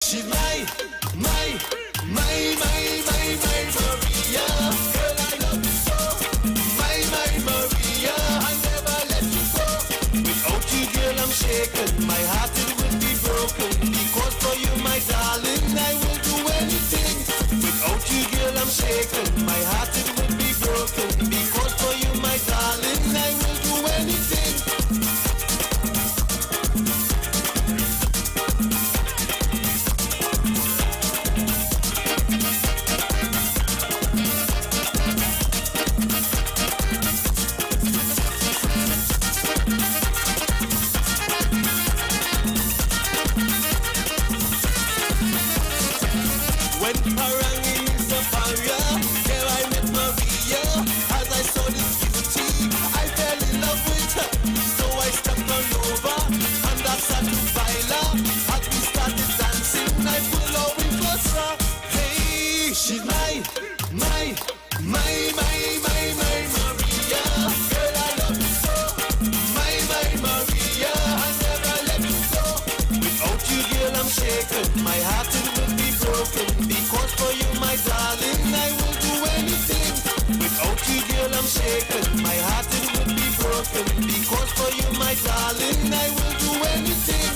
she's my Maria. Girl, I love you so. My Maria, I'll never let you go. Without you, girl, I'm shaken. My heart it will be broken. Because for you, my darling, I will do anything. Without you, girl, I'm shaken. My heart it will be broken. Because for you, my darling, I will do anything. When Parangi is a barrier, there I met Maria. As I saw this beauty, I fell in love with her. So I stepped on over and I started to baila. As we started dancing, I pulled her in closer. Hey, she's my Maria. Girl, I love you so. My Maria, I'll never let you go. Without you, girl, I'm shaken. My heart it will be broken. Because for you, my darling, I will do anything. Without you, girl, I'm shaken. My heart it will be broken. Because for you, my darling, I will do anything.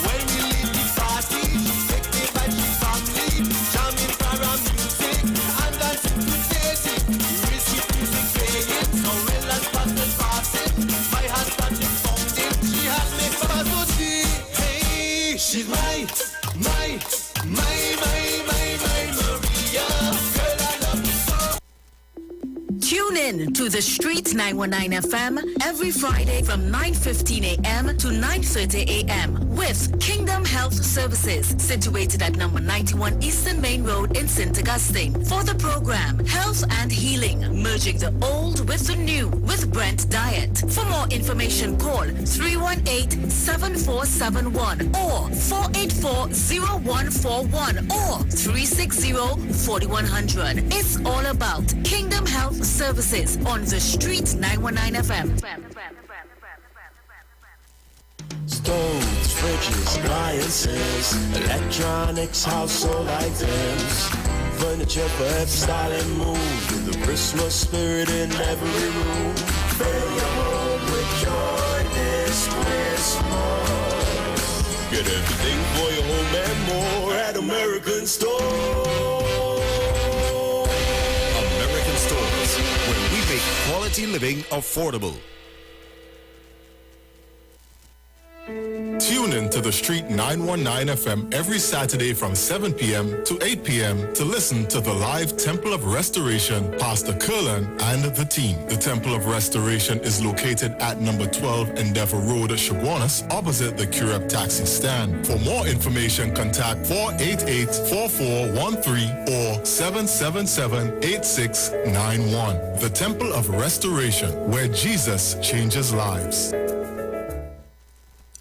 When we leave the party, take me by the family, jamming for our music and dancing to Daisy. Risky music playing, so real and fast and passing. My heart started pounding, she has me fast to see. Hey, she's my Maria. Girl, I love you so. Tune in to the Street 919 FM every Friday from 9:15 a.m. to 9:30 a.m. with Kingdom Health Services, situated at number 91 Eastern Main Road in St. Augustine. For the program Health and Healing, merging the old with the new with Brent Diet. For more information, call 318-7471 or 484-0141 or 360-4100. It's all about Kingdom Health Services on the Street 919 FM. Stoves, fridges, appliances, electronics, household items, furniture for every style and mood, with the Christmas spirit in every room. Fill your home with joy this Christmas. Get everything for your home and more at American Store. American Stores, where we make quality living affordable. Tune in to the Street 919 FM every Saturday from 7 p.m. to 8 p.m. to listen to the live Temple of Restoration, Pastor Curlin and the team. The Temple of Restoration is located at number 12 Endeavor Road, Chaguanas, opposite the Curab taxi stand. For more information, contact 488-4413 or 777-8691. The Temple of Restoration, where Jesus changes lives.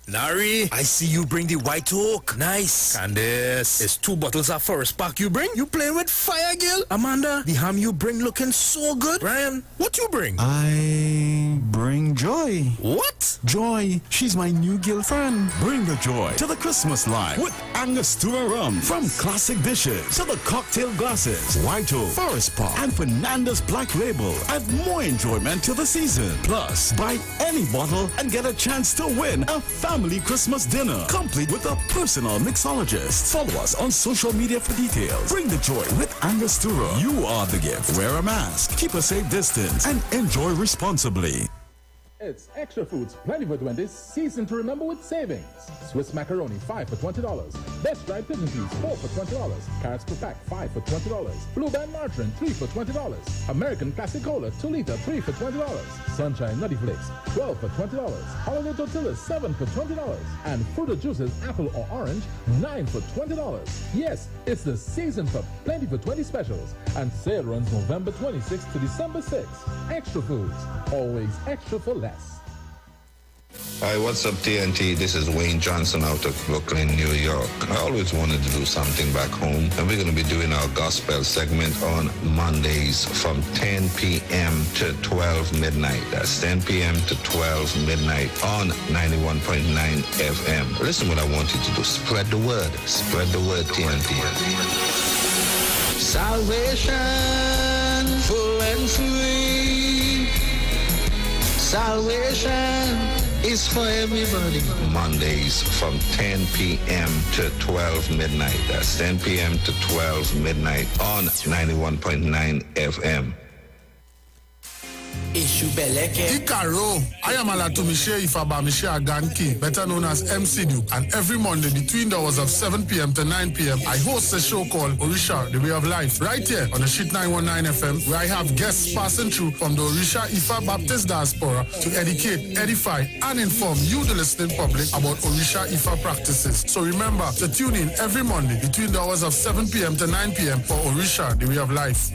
Larry, I see you bring the white oak. Nice. Candice, it's 2 bottles of Forest Park you bring? You playing with fire, girl? Amanda, the ham you bring looking so good. Ryan, what you bring? I bring joy. What? Joy. She's my new girlfriend. Bring the joy to the Christmas line with Angostura rum. From classic dishes to the cocktail glasses, White Oak, Forest Park, and Fernanda's Black Label. Add more enjoyment to the season. Plus, buy any bottle and get a chance to win a family Christmas dinner, complete with a personal mixologist. Follow us on social media for details. Bring the joy with Angostura. You are the gift. Wear a mask, keep a safe distance, and enjoy responsibly. It's Extra Foods Plenty for 20s, season to remember with savings. Swiss macaroni, 5 for $20. Best dried pigeon peas, 4 for $20. Carrots per pack, 5 for $20. Blue Band margarine, 3 for $20. American Classic Cola, 2 liter, 3 for $20. Sunshine Nutty Flakes, 12 for $20. Holiday Tortillas, 7 for $20. And fruit juices, apple or orange, 9 for $20. Yes, it's the season for Plenty for 20 specials. And sale runs November 26th to December 6th. Extra Foods, always extra for less. Hi, what's up, TNT? This is Wayne Johnson out of Brooklyn, New York. I always wanted to do something back home, and we're going to be doing our gospel segment on Mondays from 10 p.m. to 12 midnight. That's 10 p.m. to 12 midnight on 91.9 FM. Listen what I want you to do. Spread the word. Spread the word, TNT. Salvation, full and free. Salvation is for everybody. Mondays from 10 p.m. to 12 midnight. That's 10 p.m. to 12 midnight on 91.9 FM. Ikaro, I am Alatumishe Ifabamishe Aganki, better known as MC Duke, and every Monday between the hours of 7 p.m. to 9 p.m. I host a show called Orisha, The Way of Life, right here on the Sheet 919 FM, where I have guests passing through from the Orisha Ifa Baptist Diaspora to educate, edify, and inform you, the listening public, about Orisha Ifa practices. So remember to tune in every Monday between the hours of 7 p.m. to 9 p.m. for Orisha, The Way of Life.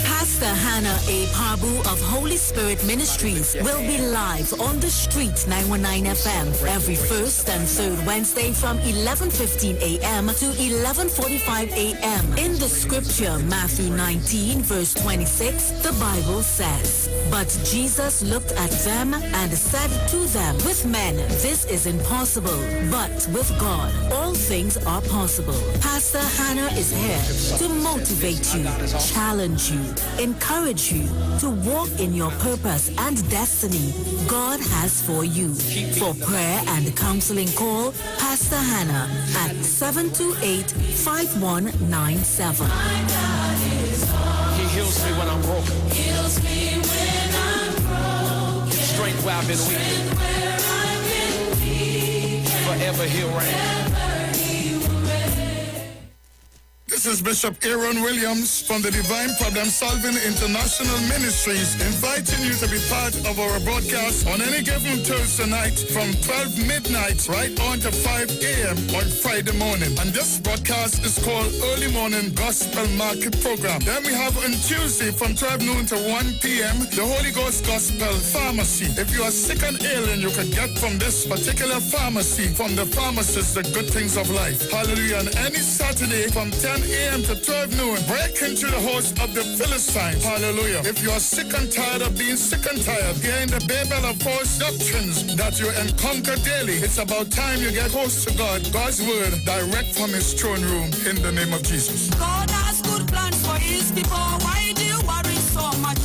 Pastor Hannah A. Parbu of Holy Spirit Ministries will be live on the street 919 FM every first and third Wednesday from 11:15 a.m. to 11:45 a.m. In the scripture, Matthew 19 verse 26, the Bible says, "But Jesus looked at them and said to them, with men this is impossible, but with God all things are possible." Pastor Hannah is here to motivate you, challenge you, encourage you to walk in your purpose and destiny God has for you. For prayer and counseling, call Pastor Hannah at 728-5197. He heals me when I'm broken. Heals me when I'm broken. Strength where I've been weak. Forever he'll reign. This is Bishop Aaron Williams from the Divine Problem Solving International Ministries, inviting you to be part of our broadcast on any given Thursday night from 12 midnight right on to 5 a.m. on Friday morning. And this broadcast is called Early Morning Gospel Market Program. Then we have on Tuesday from 12 noon to 1 p.m. the Holy Ghost Gospel Pharmacy. If you are sick and ill, and you can get from this particular pharmacy, from the pharmacist, the good things of life. Hallelujah. And any Saturday from 10 a.m. to 12 noon, break into the house of the Philistines. Hallelujah. If you are sick and tired of being sick and tired, hearing the babel of false doctrines that you encounter daily, it's about time you get close to God. God's word direct from his throne room in the name of Jesus. God has good plans for his people. Why do you worry so much?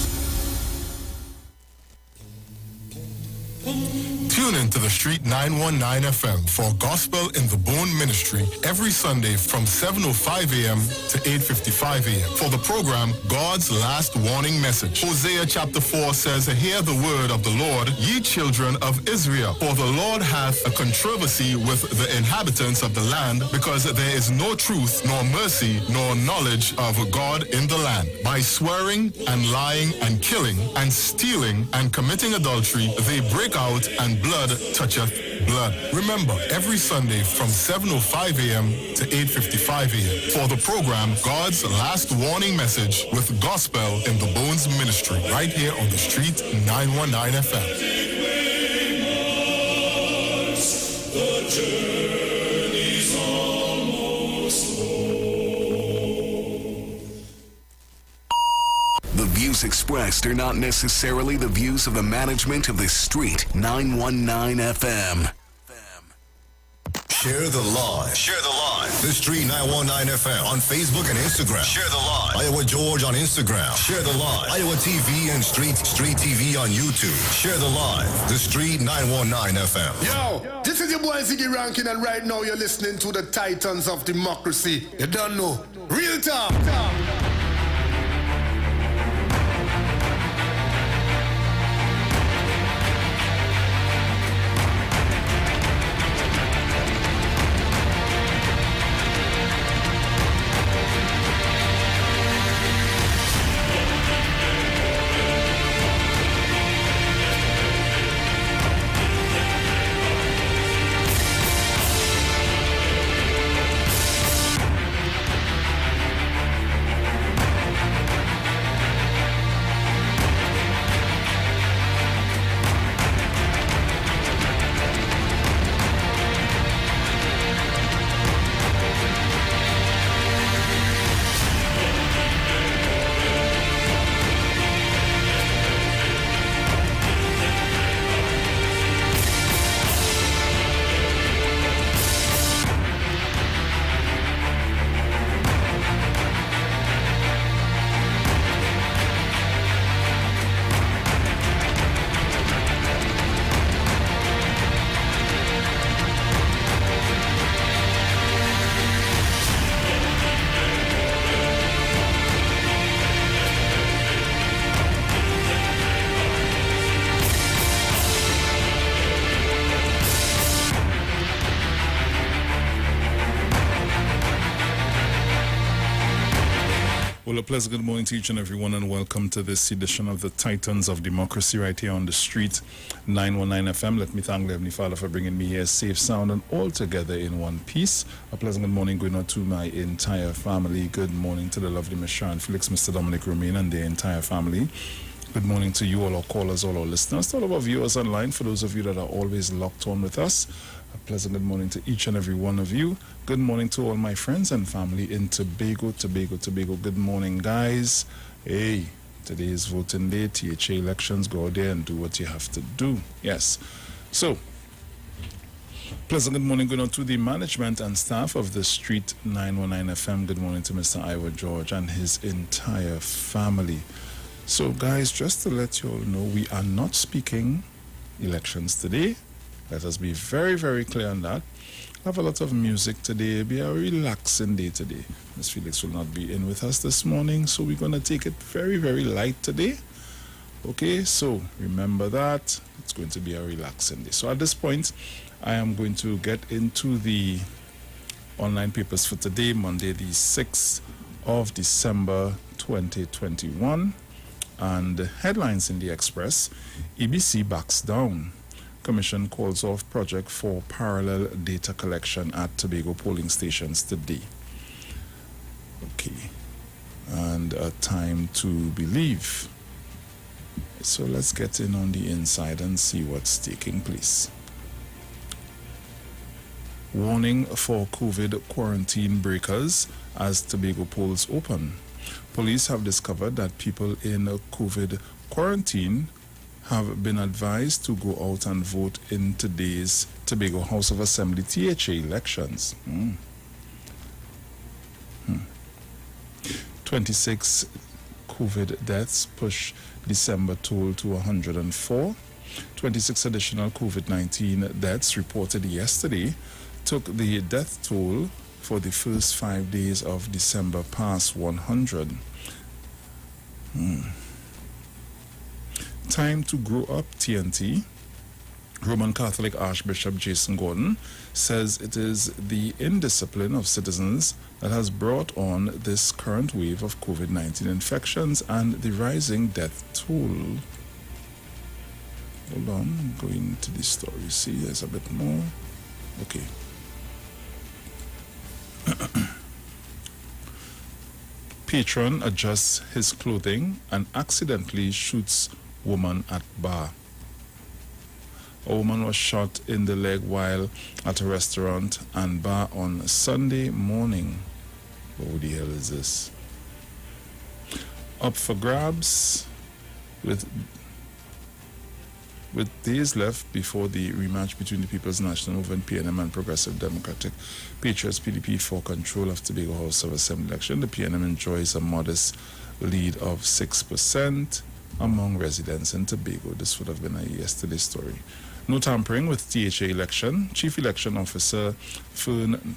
Tune in to the Street 919 FM for Gospel in the Bone Ministry every Sunday from 7:05 a.m. to 8:55 a.m. For the program, God's Last Warning Message. Hosea chapter 4 says, "Hear the word of the Lord, ye children of Israel. For the Lord hath a controversy with the inhabitants of the land, because there is no truth, nor mercy, nor knowledge of God in the land. By swearing and lying and killing and stealing and committing adultery, they break out, and blood toucheth blood." Remember, every Sunday from 7:05 a.m. to 8:55 a.m. for the program God's Last Warning Message with Gospel in the Bones Ministry, right here on the Street 919 FM. The journey's almost The views expressed are not necessarily the views of the management of the Street 919 FM. Share the live. Share the live. The Street 919 FM on Facebook and Instagram. Share the live. Iowa George on Instagram. Share the live. Iowa TV and Street TV on YouTube. Share the live. The Street 919 FM. Yo, this is your boy Ziggy Rankin, and right now you're listening to the Titans of Democracy. You don't know. Real talk. Well, a pleasant good morning to each and everyone, and welcome to this edition of the Titans of Democracy right here on the street, 919 FM. Let me thank the Heavenly Father for bringing me here safe, sound, and all together in one piece. A pleasant good morning going out to my entire family. Good morning to the lovely Miss Sharon Felix, Mr. Dominic Romain, and their entire family. Good morning to you, all our callers, all our listeners, to all of our viewers online, for those of you that are always locked on with us. A pleasant good morning to each and every one of you. Good morning to all my friends and family in Tobago. Good morning, guys. Hey, today is voting day, THA elections. Go out there and do what you have to do. Yes. So, pleasant good morning going on to the management and staff of the Street 919 FM. Good morning to Mr. Iwer George and his entire family. So, guys, just to let you all know, we are not speaking elections today. Let us be very, very clear on that. Have a lot of music today. It'll be a relaxing day today. Ms. Felix will not be in with us this morning, so we're going to take it very, very light today. Okay, so remember that. It's going to be a relaxing day. So at this point, I am going to get into the online papers for today, Monday the 6th of December 2021. And the headlines in the Express: EBC backs down. Commission calls off project for parallel data collection at Tobago polling stations today. Okay, and a time to believe. So let's get in on the inside and see what's taking place. Warning for COVID quarantine breakers as Tobago polls open. Police have discovered that people in COVID quarantine have been advised to go out and vote in today's Tobago House of Assembly THA elections. 26 COVID deaths push December toll to 104. 26 additional COVID-19 deaths reported yesterday took the death toll for the first 5 days of December past 100. Time to grow up, TNT. Roman Catholic Archbishop Jason Gordon says it is the indiscipline of citizens that has brought on this current wave of COVID-19 infections and the rising death toll. Hold on, I'm going to the story. See, there's a bit more. Okay. Patron adjusts his clothing and accidentally shoots woman at bar. A woman was shot in the leg while at a restaurant and bar on Sunday morning. What the hell is this? Up for grabs with days left before the rematch between the People's National Movement, PNM, and Progressive Democratic Patriots, PDP, for control of Tobago House of Assembly election. The PNM enjoys a modest lead of 6% among residents in Tobago. This would have been a yesterday's story. No tampering with THA election. Chief Election Officer Fern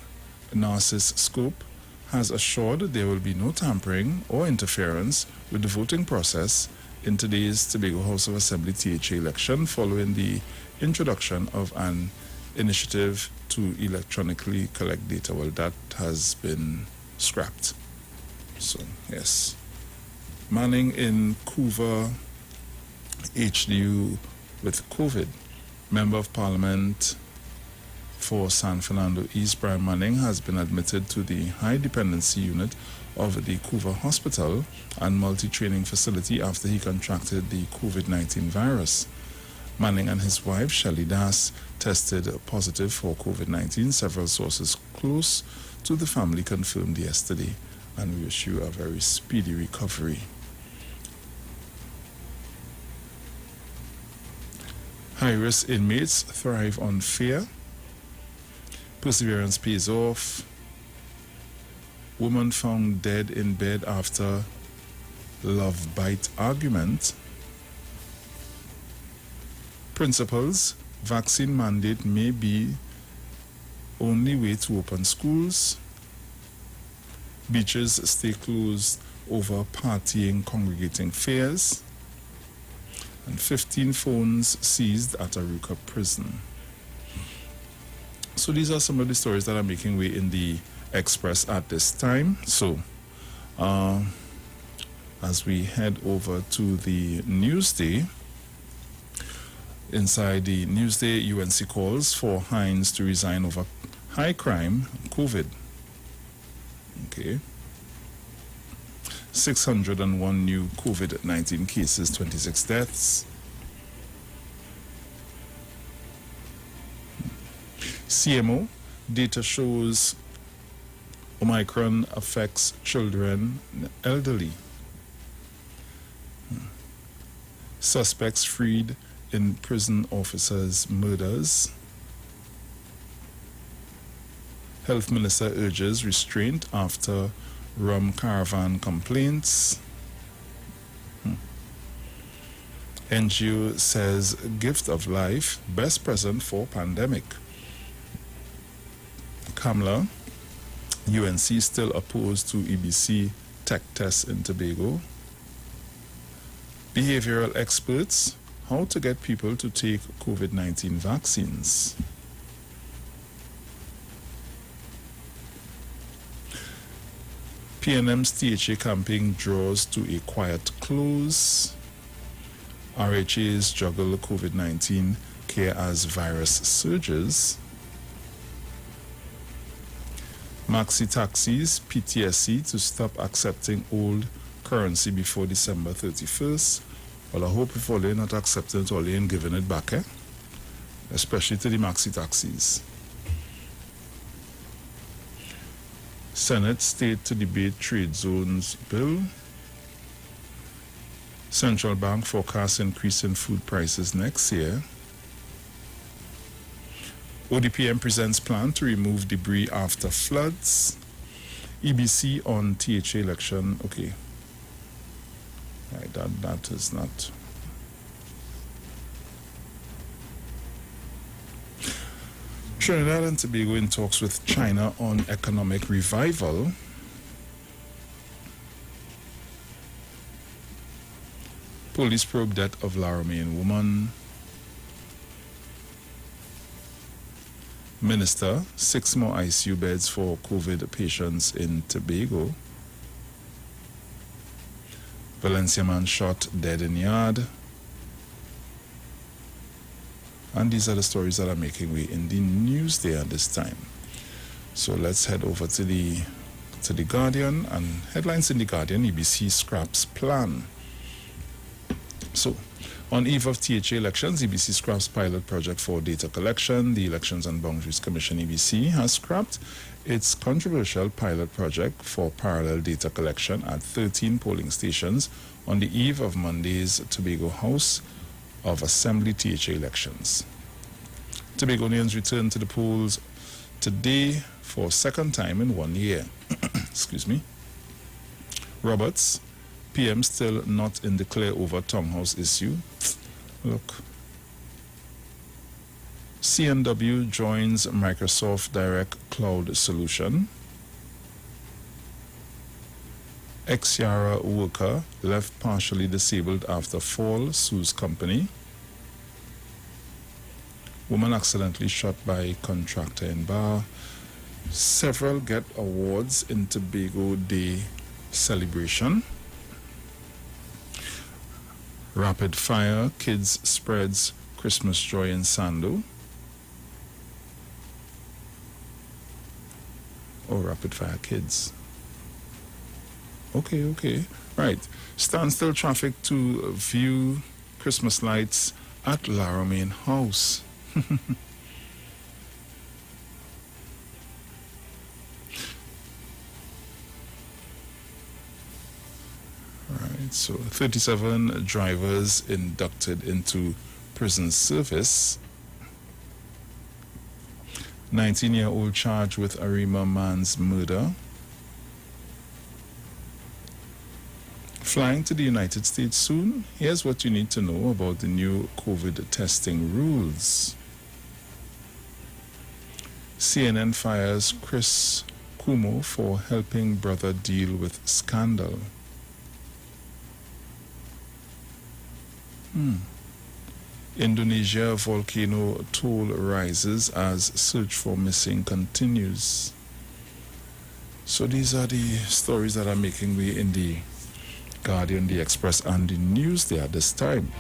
Narcis Scope has assured there will be no tampering or interference with the voting process in today's Tobago House of Assembly THA election, following the introduction of an initiative to electronically collect data. Well, that has been scrapped. So, yes. Manning in Couva HDU with COVID. Member of Parliament for San Fernando East, Brian Manning, has been admitted to the high dependency unit of the Couva Hospital and multi-training facility after he contracted the COVID-19 virus. Manning and his wife, Shelley Das, tested positive for COVID-19. Several sources close to the family confirmed yesterday, and we wish you a very speedy recovery. High-risk inmates thrive on fear. Perseverance pays off. Woman found dead in bed after love bite argument. Principals, vaccine mandate may be only way to open schools. Beaches stay closed over partying, congregating fairs. And 15 phones seized at Aruka prison. So these are some of the stories that are making way in the Express at this time. So as we head over to the Newsday. Inside the Newsday, UNC calls for Hines to resign over high crime, COVID. Okay. 601 new COVID-19 cases, 26 deaths. CMO data shows Omicron affects children and elderly. Suspects freed in prison officers' murders. Health Minister urges restraint after rum caravan complaints. NGO says gift of life, best present for pandemic. Kamla, UNC still opposed to EBC tech tests in Tobago. Behavioral experts, how to get people to take COVID-19 vaccines. PNM's THA camping draws to a quiet close. RHAs juggle COVID-19 care as virus surges. Maxi taxis, PTSC to stop accepting old currency before December 31st. Well, I hope if all they're not accepting it, all they ain't giving it back, especially to the maxi taxis. Senate state to debate trade zones bill. Central Bank forecasts increase in food prices next year. ODPM presents plan to remove debris after floods. EBC on THA election. Okay. Right, that is not. Trinidad and Tobago in talks with China on economic revival. Police probe death of Laramie woman. Minister, 6 more ICU beds for COVID patients in Tobago. Valencia man shot dead in yard. And these are the stories that are making way in the Newsday at this time. So let's head over to the Guardian, and headlines in the Guardian: EBC scraps plan. So, on eve of THA elections, EBC scraps pilot project for data collection. The Elections and Boundaries Commission, EBC, has scrapped its controversial pilot project for parallel data collection at 13 polling stations on the eve of Monday's Tobago House of Assembly THA elections. Tobagonians return to the polls today for second time in 1 year. Excuse me. Roberts, PM still not in the clear over Tonghouse issue. Look. CNW joins Microsoft Direct Cloud Solution. Ex-Yara worker left partially disabled after fall, sues company. Woman accidentally shot by contractor in bar. Several get awards in Tobago Day celebration. Rapid fire, kids spreads Christmas joy in Sando. Oh, rapid fire kids. Okay. Right. Standstill traffic to view Christmas lights at Laramie House. Right. So 37 drivers inducted into prison service. 19-year-old charged with Arima man's murder. Flying to the United States soon? Here's what you need to know about the new COVID testing rules. CNN fires Chris Cuomo for helping brother deal with scandal. Indonesia volcano toll rises as search for missing continues. So these are the stories that are making way in the Guardian, the Express, and the Newsday at this time.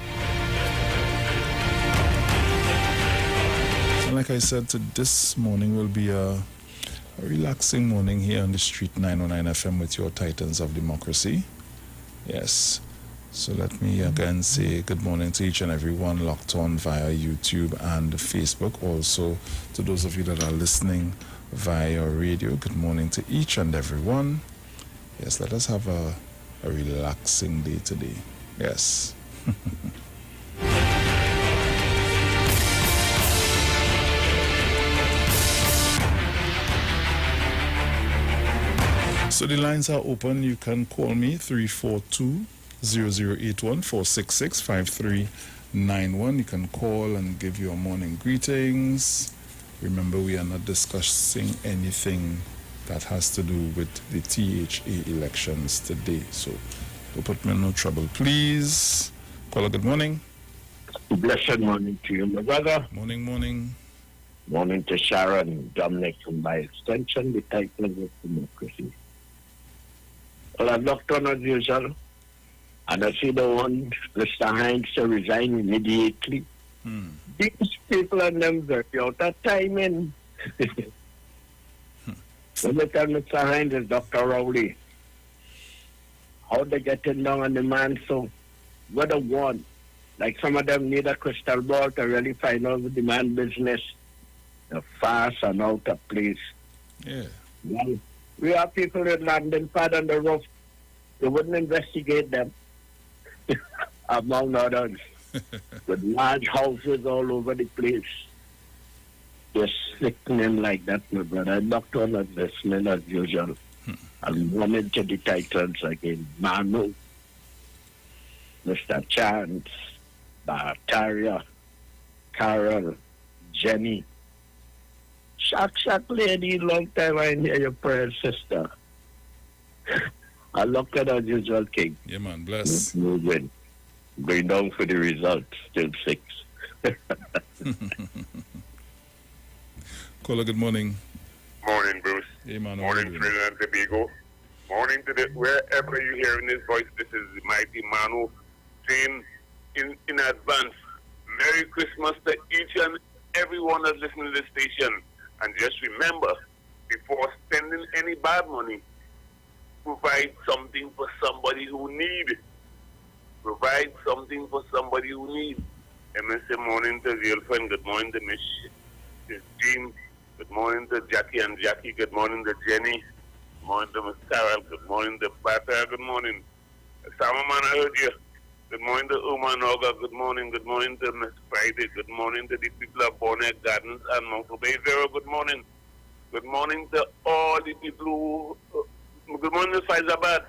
And like I said, this morning will be a relaxing morning here on the Street 909 FM with your Titans of Democracy. Yes. So let me again say good morning to each and everyone locked on via YouTube and Facebook. Also, to those of you that are listening via radio, good morning to each and everyone. Yes, let us have a relaxing day today. Yes. So the lines are open. You can call me 342-0081-466-5391. You can call and give your morning greetings. Remember, we are not discussing anything that has to do with the THA elections today. So don't put me in no trouble, please. Caller, good morning. Blessed morning to you, my brother. Morning, morning. Morning to Sharon, Dominic, and by extension, the Titans of Democracy. Well, I've knocked on as usual, and I see the one, Mr. Hines, to resign immediately. These people and them very out of timing. Let me tell Mr. Hines is Dr. Rowley. How they getting down on the man, so what a one. Like some of them need a crystal ball to really find out the man business. They're fast and out of place. Yeah. Well, we have people with landing pad on the roof. They wouldn't investigate them, among others, with large houses all over the place. They're sickening like that, my brother. Doctor on listening as usual. I'm running to the Titans again. Manu, Mr. Chance, Bartaria, Carol, Jenny. Shock lady, long time I hear your prayer, sister. I look at as usual, King. Yeah, man, bless. Moving. Going down for the result, still 6. Caller, good morning. Morning, Bruce. Hey, man. Morning, Trinidad and Tobago. Morning to wherever you're hearing this voice. This is the mighty Manu saying in advance, Merry Christmas to each and everyone that's listening to this station. And just remember, before spending any bad money, provide something for somebody who need. Provide something for somebody who need. And Mr. Morning to girlfriend. Good morning to Miss Jean. Good morning to Jackie and Jackie. Good morning to Jenny. Good morning to Miss Carol. Good morning to Bata. Good morning. Salman, I heard you. Good morning to Uma Noga. Good morning. Good morning to Miss Friday. Good morning to the people of Bonnet Gardens and Mount Bay Zero. Good morning. Good morning to all the people who... good morning to Faizabad.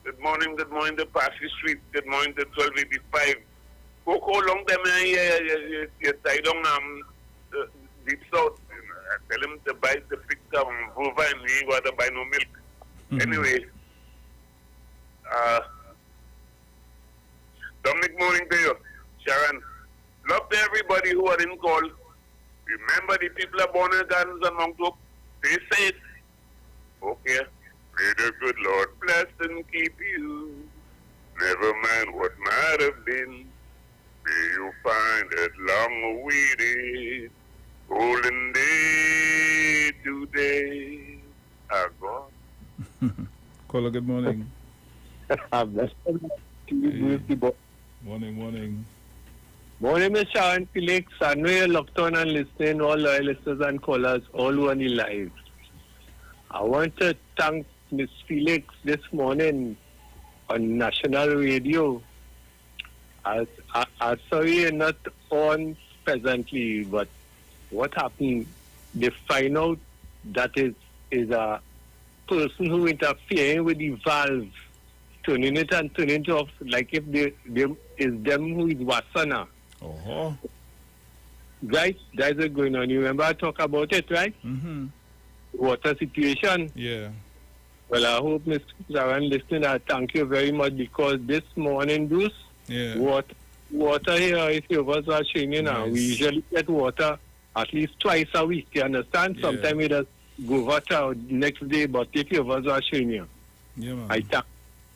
Good morning to Passy Street. Good morning to 1285. Coco, long time you tie down deep south. Tell him to buy the pick up vulva and he ain't got to buy no milk. Anyway, Dominic, morning to you. Sharon, love to everybody who are in call. Remember the people are born in gardens and Mount Hope. Stay safe. Okay. May the good Lord bless and keep you. Never mind what might have been. May you find it long awaited. Golden day today. God. Caller, good morning. Morning. Morning, Miss Sharon Felix. I know you're locked on and listening, all loyal listeners and callers, all who are on the live. I want to thank Miss Felix this morning on national radio. I saw you not on presently, but what happened? They find out that is a person who interfering with the valve, turning it and turning it off, like if they is them who is Wasana. Oh. Right? That's what's going on. You remember I talk about it, right? Mm-hmm. Water situation. Yeah. Well, I hope Mr. Sharon listening. I thank you very much because this morning, Bruce, water here, if you was watching, we usually get water at least twice a week. You understand? Yeah. Sometimes we just go water next day, but if you was watching, yeah, man. I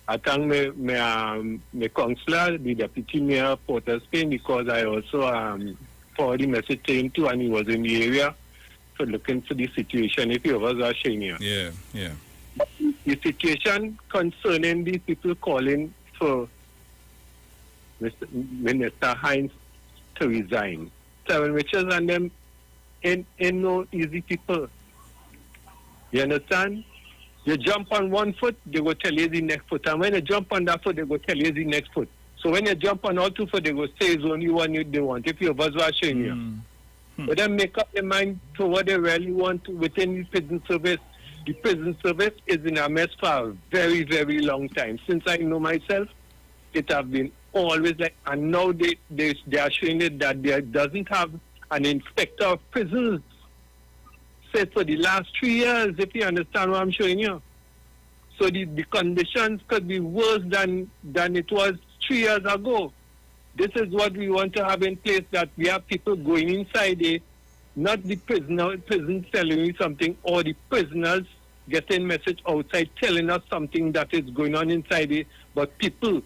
I thank my councillor, the deputy mayor of Port of Spain, because I also forwarded the message to him too, and he was in the area for looking for the situation if he was a senior. Yeah. The situation concerning these people calling for Minister Hines to resign. Seven Richards and them ain't no easy people. You understand? You jump on one foot, they will tell you the next foot. And when you jump on that foot, they will tell you the next foot. So when you jump on all 2 foot, they will say it's only one they want. If you're watching you. But then make up their mind to what they really want within the prison service. The prison service is in a mess for a very, very long time. Since I know myself, it have been always like, and now they are showing it that there doesn't have an inspector of prisons said for the last 3 years, if you understand what I'm showing you. So the conditions could be worse than it was 3 years ago. This is what we want to have in place, that we have people going inside there, not the prison telling you something, or the prisoners getting message outside telling us something that is going on inside there, but people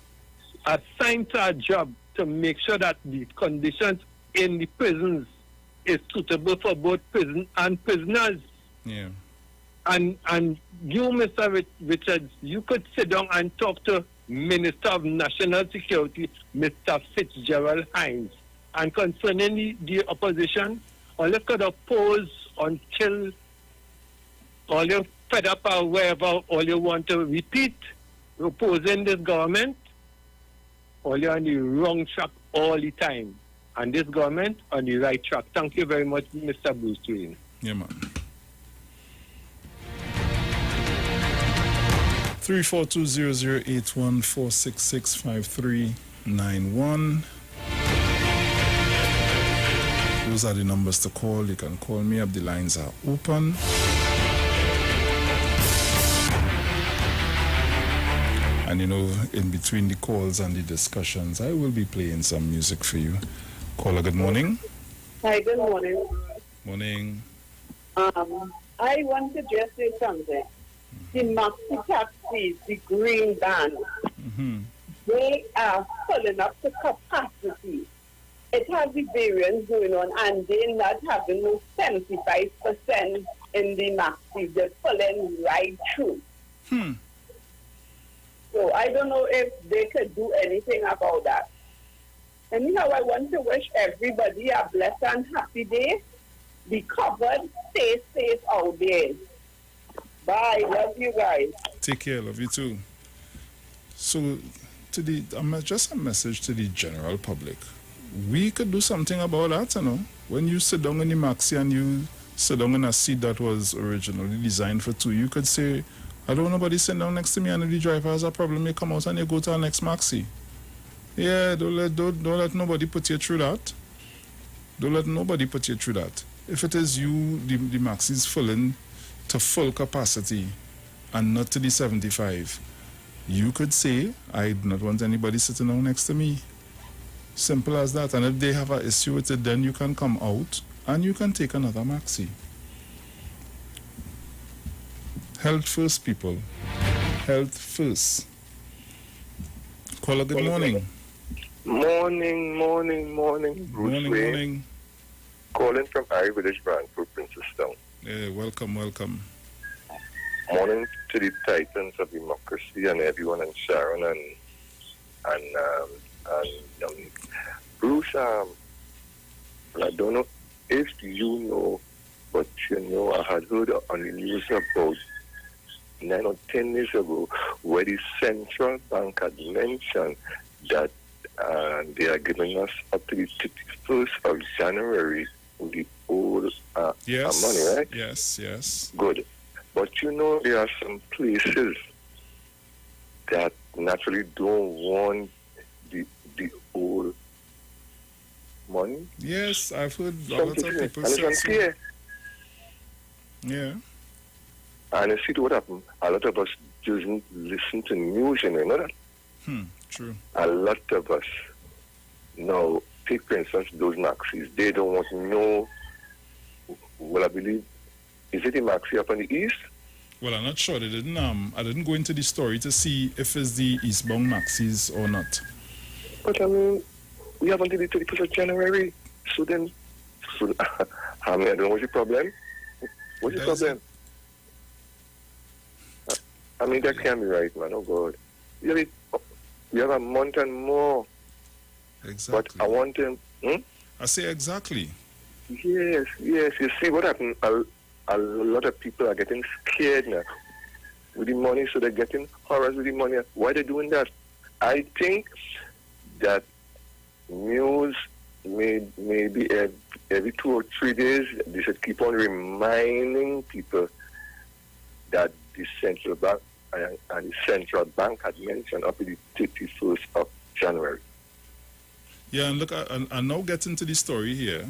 assigned to a job to make sure that the conditions in the prisons is suitable for both prison and prisoners. Yeah. And you, Mr. Richards, you could sit down and talk to Minister of National Security, Mr. Fitzgerald Hines. And concerning the opposition, all you could oppose until all you're fed up or wherever, all you want to repeat, opposing this government, all you're on the wrong track all the time. And this government on the right track. Thank you very much, Mr. Bruce Twain. Yeah, man. 342-0081-466-5391. Those are the numbers to call. You can call me up. The lines are open. And you know, in between the calls and the discussions, I will be playing some music for you. Caller, good morning. Hi, good morning. Morning. I want to just say something. The maxi taxis, the green vans, they are filling up to capacity. It has the variance going on, and they're not having no 75% in the maxis. They're filling right through. So I don't know if they could do anything about that. Anyhow, I want to wish everybody a blessed and happy day. Be covered, stay safe out there. Bye, love you guys. Take care, love you too. So, just a message to the general public. We could do something about that, you know. When you sit down in the maxi and you sit down in a seat that was originally designed for two, you could say, I don't want nobody sitting down next to me, and if the driver has a problem, you come out and you go to our next maxi. Yeah, don't let nobody put you through that. Don't let nobody put you through that. If it is you, the maxi is filling to full capacity and not to the 75, you could say, I do not want anybody sitting down next to me. Simple as that. And if they have an issue with it, then you can come out and you can take another maxi. Health first, people. Health first. Caller, good morning. Morning. Morning. Calling from Iwer Village, Brantford, Princestown. Yeah, welcome. Morning to the Titans of Democracy and everyone, and Sharon and Bruce. I don't know if you know, but you know, I had heard on the news about 9 or 10 years ago where the central bank had mentioned that they are giving us up to the 31st of January with the old money, right? Yes. Good. But you know, there are some places that naturally don't want the old money. Yes, I've heard lots of people say so. Yeah. And you see what happened? A lot of us doesn't listen to news, you know that? True. A lot of us. Now, take for instance those maxis. They don't want to know, well, I believe, is it a maxi up on the east? Well, I'm not sure. They didn't. I didn't go into the story to see if it's the eastbound maxis or not. But I mean, we haven't did it to the 1st of January. So then, I mean, I don't know what's the problem. What's the problem? I mean, that can't be right, man. Oh, God. We have a month and more. Exactly. But I want them... I say exactly. Yes. You see what happened? A lot of people are getting scared now with the money, so they're getting harassed with the money. Why are they doing that? I think that news maybe every 2 or 3 days, they should keep on reminding people that the central bank and the central bank had mentioned up to the 31st of January. Yeah, and look, I now get into the story here,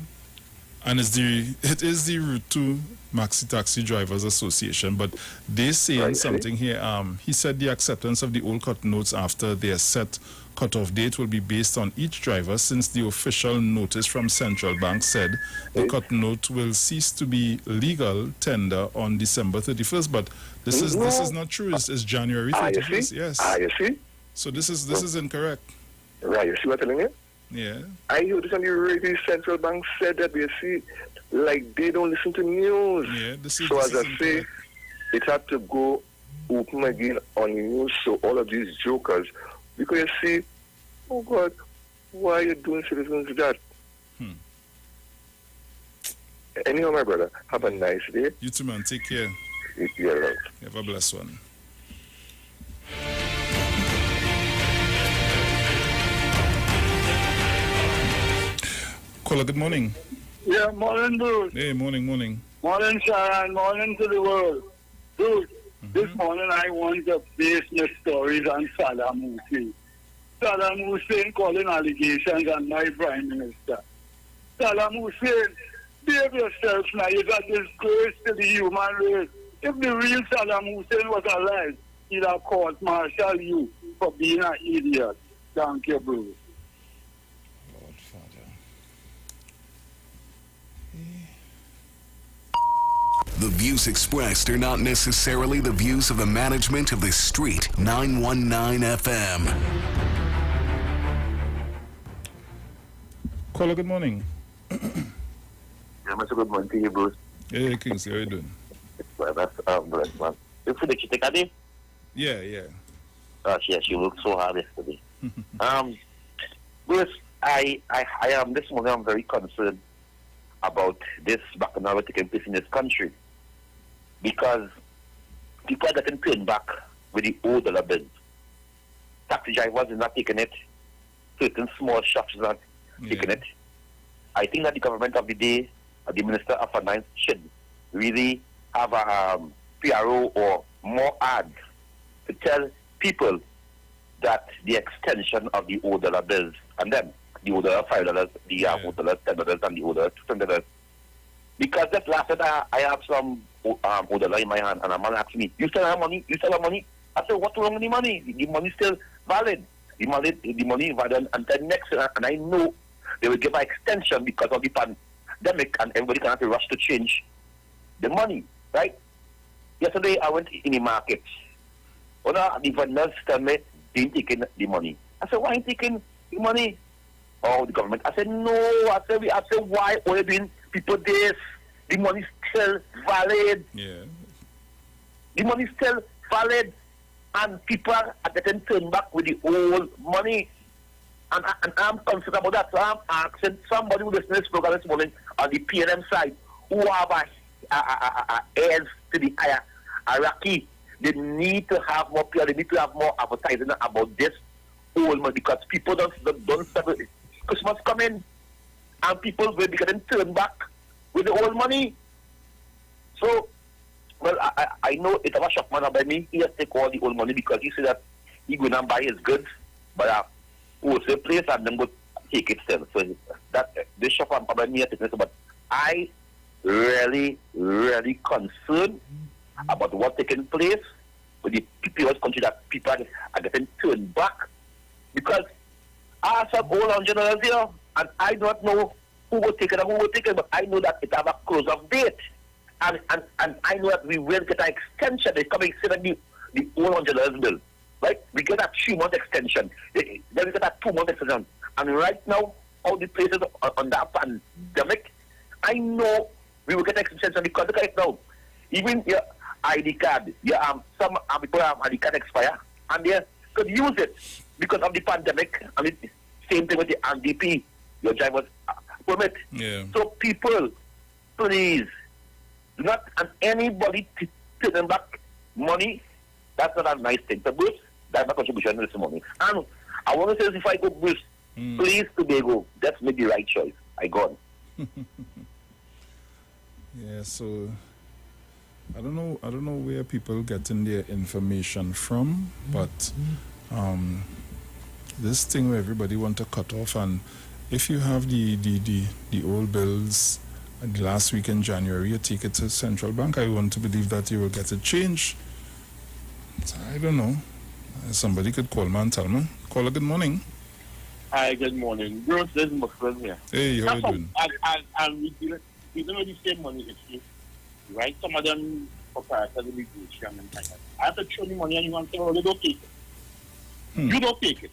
and it is the Route 2 Maxi Taxi Drivers Association, but they're saying something here. He said the acceptance of the old cut notes after their set cutoff date will be based on each driver, since the official notice from Central Bank said the cut note will cease to be legal tender on December 31st. But this is not true. It's January 31st. Yes. You see? So this is incorrect. Right. You see what I'm telling you? Yeah. I heard this on the radio. Central Bank said that they see, like, they don't listen to news. Yeah. So as I say, it had to go open again on the news. So all of these jokers, because you see, oh God, why are you doing citizens that? Anyhow, my brother, have a nice day. You too, man. Take care. Yeah, right. Have a blessed one. Caller, good morning. Yeah, morning, dude. Hey, morning. Morning, Sharon. Morning to the world. Dude, this morning I want to base my stories on Saddam Hussein. Saddam Hussein calling allegations on my Prime Minister. Saddam Hussein, behave yourself now. You got disgrace to the human race. If the real Saddam Hussein was alive, he'd have court-martialed you for being an idiot. Thank you, bro. The views expressed are not necessarily the views of the management of the Street 919 FM. Caller, good morning. Yeah, Mr. Good morning to you, Bruce. Hey, Kingsley, how you doing? Well, that's blessed, man. You feel like you take a day? Yeah. Oh, yes, you looked so hard yesterday. Bruce, I am, this morning I'm very concerned about this bacchanal taking place in this country, because people are getting turned back with the old dollar bills. Taxi drivers are not taking it. Certain small shops are not taking it. I think that the government of the day, the Minister of Finance, should really have a PRO or more ads to tell people that the extension of the old dollar bills, and then the old dollar $5, the old dollar $10, and the old dollar $20. Because just last night I have some old dollar in my hand, and a man asked me, "You still have money? You still have money?" I said, "What's wrong with the money? The money is still valid. The money is valid until next year." And I know they will give an extension because of the pandemic, and everybody cannot rush to change the money, right? Yesterday I went in the market. One of the vendors tell me they ain't taking the money. I said, "Why ain't taking the money?" "Oh, the government." I said, "No." I said, "Why are you doing people this? The money is still valid." Yeah. The money is still valid, and people are getting turned back with the old money. And I'm concerned about that. So I'm asking somebody who listens to this program this morning on the PNM side, who have heirs to the hierarchy, they need to have more PR, they need to have more advertising about this old money, because people don't celebrate Christmas coming, and people will be getting turned back with the old money. So, well, I know it was a shock man by me. He has to take all the old money because he said that he go and buy his goods by a wholesale place and then go take it still. So that this shock man by me has taken it. But I really concerned about what's taking place with the people in this country, that people are getting turned back. Because I have some old $100 here, and I don't know who will take it and who will take it, but I know that it have a close of date. And I know that we will get an extension. They come extend the $100 bill. Right? We get a 3-month extension. Then we get a 2-month extension. And right now, all the places on that pandemic, I know we will get extension because look at it now. Even your ID card, some people have ID card expire, and they could use it because of the pandemic. I mean, same thing with the RDP, your driver's permit. Yeah. So people, please, do not and anybody taking back money. That's not a nice thing. So Bruce, that's my contribution this morning. And I want to say, if I go Bruce, please Tobago, just make the right choice. I gone. Yeah, so I don't know where people getting their information from, but this thing where everybody want to cut off, and if you have the old bills last week in January, you take it to Central Bank. I want to believe that you will get it changed. I don't know. Somebody could call me and tell me. Caller, good morning. Hi, good morning. Bruce, this is Muslim here. Hey, how you doing? And we dealing with the same money issue, right? Some of them proprietors will be and things like that. I have to show you money and you want to say, oh, they don't take it. You don't take it.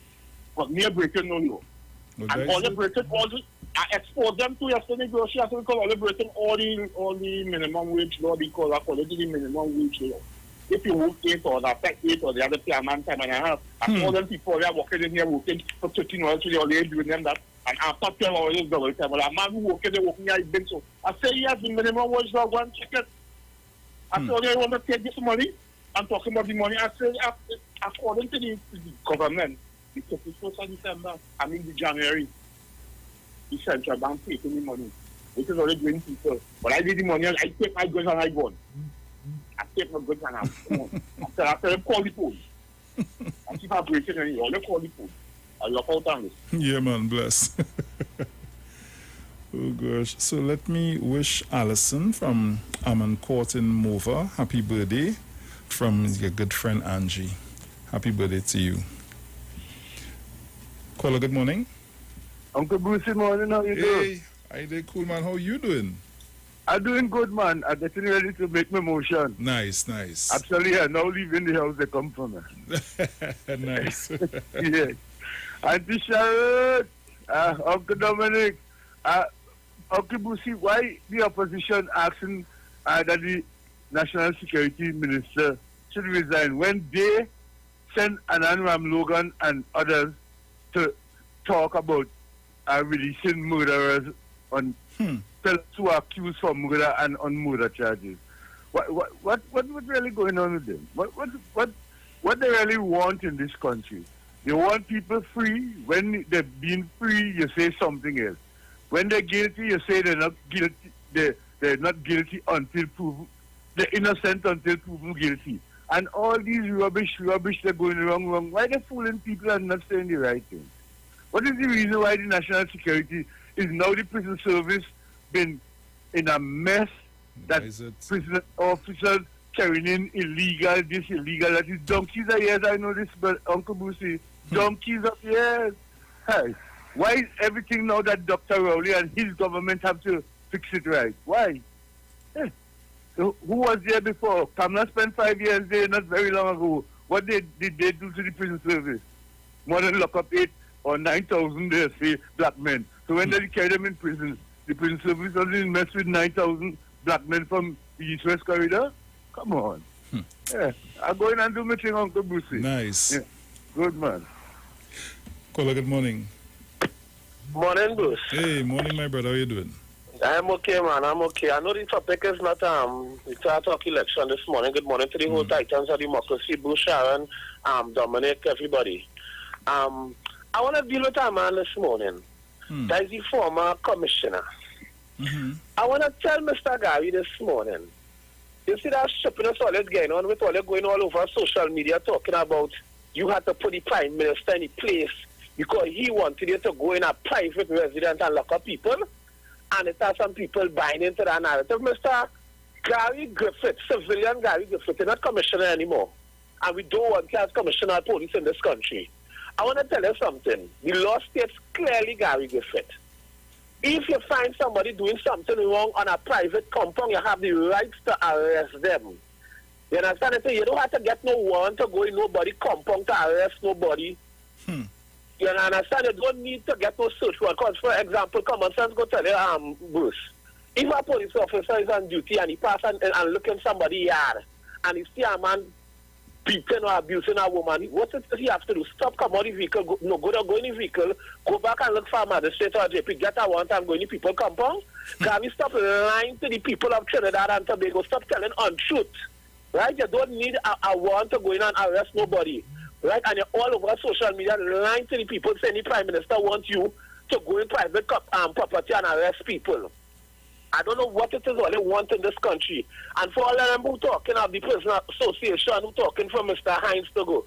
But me a breaking no law. And all the breaking, I expose them to yesterday negotiation because all the breaking all the minimum wage law because I call it the minimum wage law. If you work 8 or affect 8 or the other time and a half, and all them people they are working in here working for 13 hours, so they're doing them that. And after 12 hours, it's double time. But a man who working, they're working here, been so. I say, yes, the minimum wage law, go and check it. I told you I want to take this money. I'm talking about the money. I say, according to the government, the 31st of December, I mean the January, the central bank taking the money. Which is already doing people. But I did the money, I take my goods and I go on. I take my goods and I go on. After them call the phone. I keep breaking and you all call the phone. I look out on this. Yeah, man, bless. Oh, gosh. So let me wish Alison from Amon Court in Mova happy birthday from your good friend Angie. Happy birthday to you. Caller, good morning. Uncle Bruce, good morning. How you doing? Hey, there, cool, man. How you doing? I'm doing good, man. I'm getting ready to make my motion. Nice, nice. Actually, I'm now leaving the house they come from. Nice. Yes. Auntie Charlotte, Uncle Dominic, Uncle Busi, why the opposition asking that the National Security Minister should resign when they send Anand Ram Logan and others to talk about releasing murderers on fellows who are accused for murder and on murder charges? What's really going on with them? What they really want in this country? They want people free. When they're being free, you say something else. When they're guilty, you say they're not guilty. They're not guilty until proven. They're innocent until proven guilty. And all these rubbish they're going wrong. Why they're fooling people and not saying the right thing? What is the reason why the national security is now the prison service been in a mess that prison officers carrying in illegal, this illegal, that is donkeys of years, I know this, but Uncle Brucey, donkeys of years. Hey, why is everything now that Dr. Rowley and his government have to fix it right? Why? Hey. So who was there before? Kamala spent 5 years there not very long ago. What did they do to the prison service? More than lock up 8 or 9,000, they say, black men. So when they carry them in prison, the prison service doesn't mess with 9,000 black men from the East-West corridor? Come on. Yeah, I'm going and do my thing, Uncle Brucey. Nice. Yeah. Good, man. Caller, good morning. Morning, Bruce. Hey, morning, my brother. How you doing? I'm okay, man. I'm okay. I know the topic is not we talk election this morning. Good morning to the whole Titans of Democracy, Bruce, Sharon, Dominic, everybody. I want to deal with a man this morning. That is the former commissioner. I want to tell Mr. Gary this morning. You see that shipping all that's going on with all that going all over social media talking about you had to put the Prime Minister in the place because he wanted you to go in a private residence and lock up people. And it has some people buying into that narrative. Mr. Gary Griffith, civilian Gary Griffith, is not commissioner anymore. And we don't want to have commissioner of police in this country. I want to tell you something. The law states clearly Gary Griffith if you find somebody doing something wrong on a private compound, you have the rights to arrest them. You understand? You don't have to get no warrant to go in nobody compound to arrest nobody. You understand? You don't need to get no search warrant. Because, for example, common sense go tell you, Bruce, if a police officer is on duty and he pass and look in somebody's yard and he see a man beating or abusing a woman, what does he have to do? Stop, come out of the vehicle, go in the vehicle, go back and look for a magistrate or JP, get a warrant and go in the people compound? Can we stop lying to the people of Trinidad and Tobago? Stop telling untruth. Right? You don't need a warrant to go in and arrest nobody. Right? And you're all over social media lying to the people saying the Prime Minister wants you to go in private property and arrest people. I don't know what it is all they want in this country. And for all of them who talking of the Prison Association, who talking for Mr. Hines to go.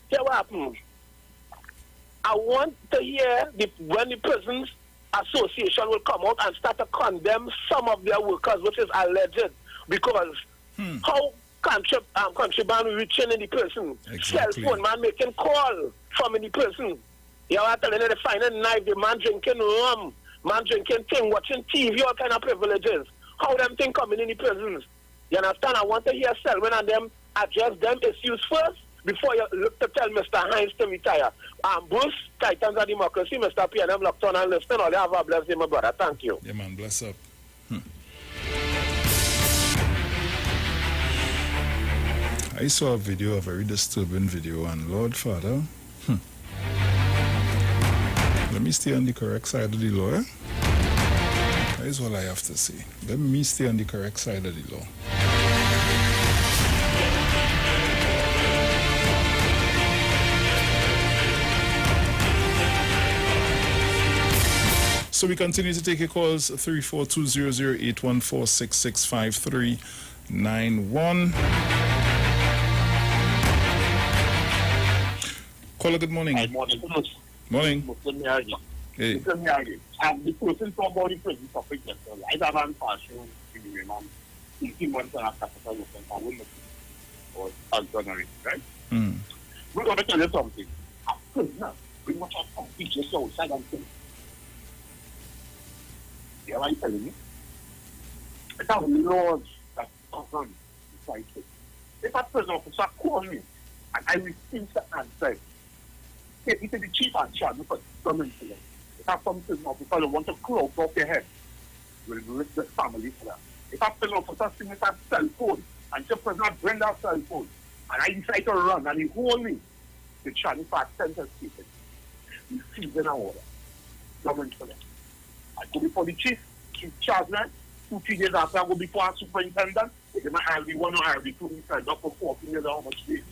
Hear what happened? I want to hear when the Prisons Association will come out and start to condemn some of their workers, which is alleged. Because how contraband reaching in the prison, cell phone man making call from in the prison. You are telling them they find a knife, the man drinking rum, man drinking thing, watching TV, all kind of privileges. How them thing coming in the prisons? You understand? I want to hear Selwyn and them address them issues first before you look to tell Mr. Hines to retire. Bruce, Titans of Democracy, Mr. PNM, locked on and listen. All you have a blessed day, my brother. Thank you. Yeah, man, bless up. I saw a video, a very disturbing video, and Lord Father, let me stay on the correct side of the law. That is all I have to say. Let me stay on the correct side of the law. So we continue to take your calls, 342-00814-665391. Caller, good morning. Good morning. Morning. Hey. The person from body prison topic yesterday, I have an partial in the man 18 months and a capital offense and women or exonerate, right? We're going to tell you something. A prisoner, we must have complete just outside and think. You know what I'm telling you? It's a laws that govern society. If a prison officer call me and I refuse to answer, he said the chief and charge for some incident. If I some prison officer want to close off their head, we'll lift the family for that. If a prison officer see me with a cell phone and the prisoner bring that cell phone and I decide to run and he hold me, the charge for a sentence statement. We seize an order. Government for that. I go before the chief charge me. 2-3 days after I go before a superintendent. They might have the one or have the two inside up for 14 years how much days.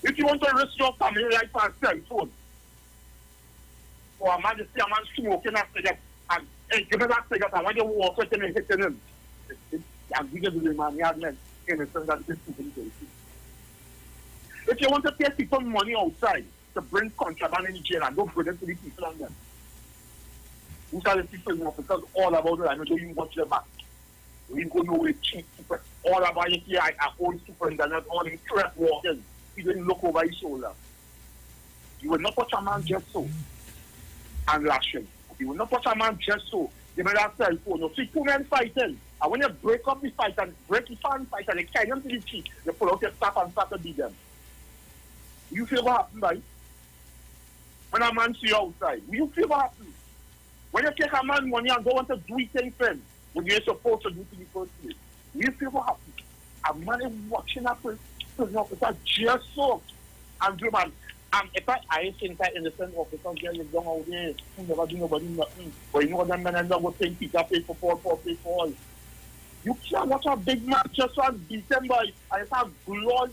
If you want to risk your family right for a cell phone, or a man just see a man smoking a cigarette, and hey, give me that cigarette, and when you walk with him and hitting him, I'm giving the man, he has men innocent that this is guilty. If you want to pay people money outside to bring contraband in the jail and don't bring it to the people on them, who are the people officers all about it, I know you watch them back. We go nowhere cheap, all about it here, I own superintendent, all in threat walking. He didn't look over his shoulder. You will not touch a man just so and lash him. You will not touch a man just so. You may have cell phone. You see two men fighting. And when you break up the fight and break the fan fight and you carry them to the chief, you pull out your staff and start to beat them. You feel what happened, right? When a man see you outside, will you feel what happened? When you take a man money and go want to do it in friend, when you're supposed to do it in the first place, will you feel what happened? A man is watching a person officer just so. And man, if I think that innocent officer get it down out there, who never do nobody nothing. But you know what that man end up with saying Peter pay for Paul. You can't watch a big man just so beat them by and it's a gloss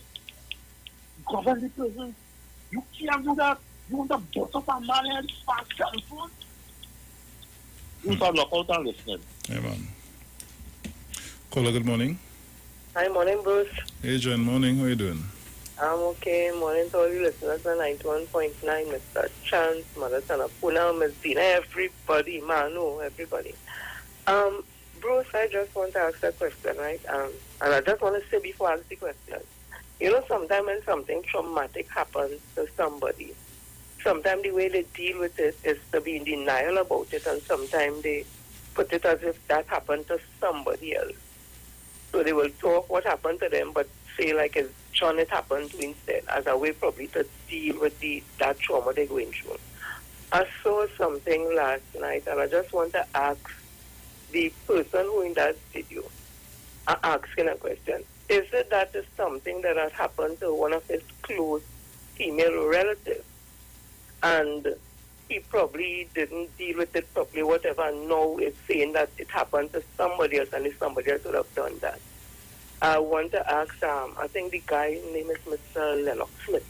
govern the prison. You can't do that. You want to bust up a man head fast cell phone? You can look out and listening. Yeah, man. Caller, good morning. Hi, morning, Bruce. Hey, John, morning. How you doing? I'm okay. Morning to all you listeners on 91.9, Mr. Chance, Mother Sana Puna, Miss Dina, everybody, Manu, everybody. Bruce, I just want to ask a question, right? And I just want to say before I ask the question, you know, sometimes when something traumatic happens to somebody, sometimes the way they deal with it is to be in denial about it, and sometimes they put it as if that happened to somebody else. So they will talk what happened to them, but say like it's John it happened to instead, as a way probably to deal with that trauma they're going through. I saw something last night, and I just want to ask the person who in that video, asking a question. Is it that is something that has happened to one of his close female relatives? And he probably didn't deal with it properly, whatever, and now it's saying that it happened to somebody else, and if somebody else would have done that. I want to ask, I think the guy's name is Mr. Lennox Smith.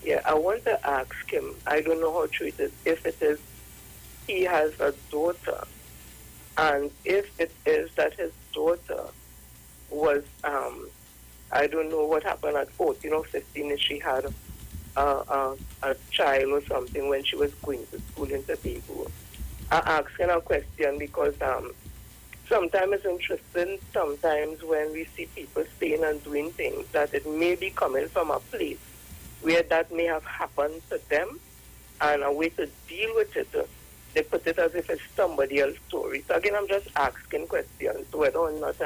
Yeah, I want to ask him, I don't know how true it is, if it is he has a daughter, and if it is that his daughter was, I don't know what happened at 14 or 15, if she had a child or something when she was going to school in Tobago. I asked him a question because sometimes it's interesting, sometimes when we see people saying and doing things, that it may be coming from a place where that may have happened to them, and a way to deal with it, they put it as if it's somebody else's story. So again, I'm just asking questions whether or not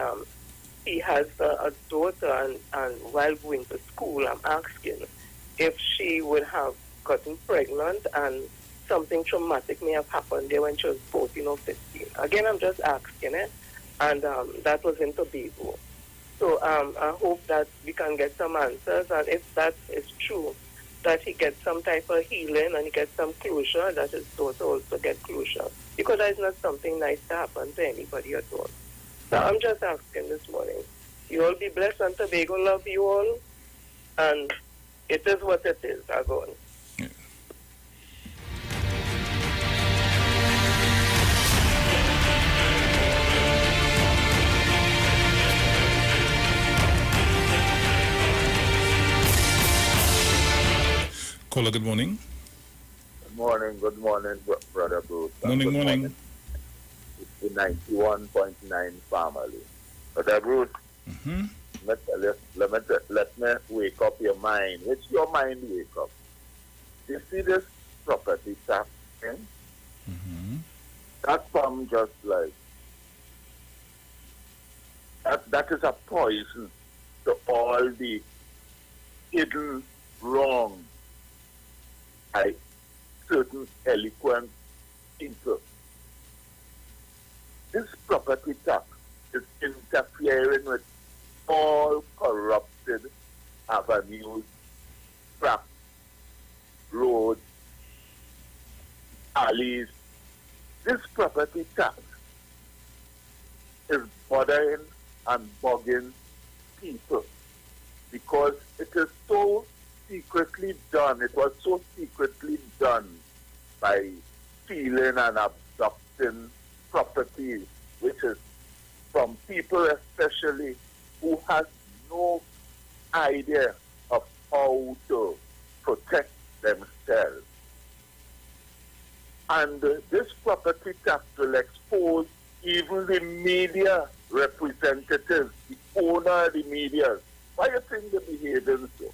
he has a daughter, and while going to school, I'm asking if she would have gotten pregnant and something traumatic may have happened there when she was 14 or 15. Again, I'm just asking it, and that was in Tobago. So I hope that we can get some answers, and if that is true, that he gets some type of healing and he gets some closure, that his daughter also get closure. Because that is not something nice to happen to anybody at all. So I'm just asking this morning. You all be blessed, and Tobago love you all, and it is what it is, Agon. Caller, good morning. Good morning, Brother Bruce. Morning. It's the 91.9 family. Brother Bruce, let me wake up your mind. Which your mind wake up? You see this property tax thing? That come just like, that is a poison to all the hidden wrong by certain eloquent people. This property tax is interfering with all corrupted avenues, tracks, roads, alleys. This property tax is bothering and bugging people because it is so secretly done. It was so secretly done by stealing and abducting properties, which is from people especially who has no idea of how to protect themselves. And this property tax will expose even the media representatives, the owner of the media. Why do you think they're behaving so?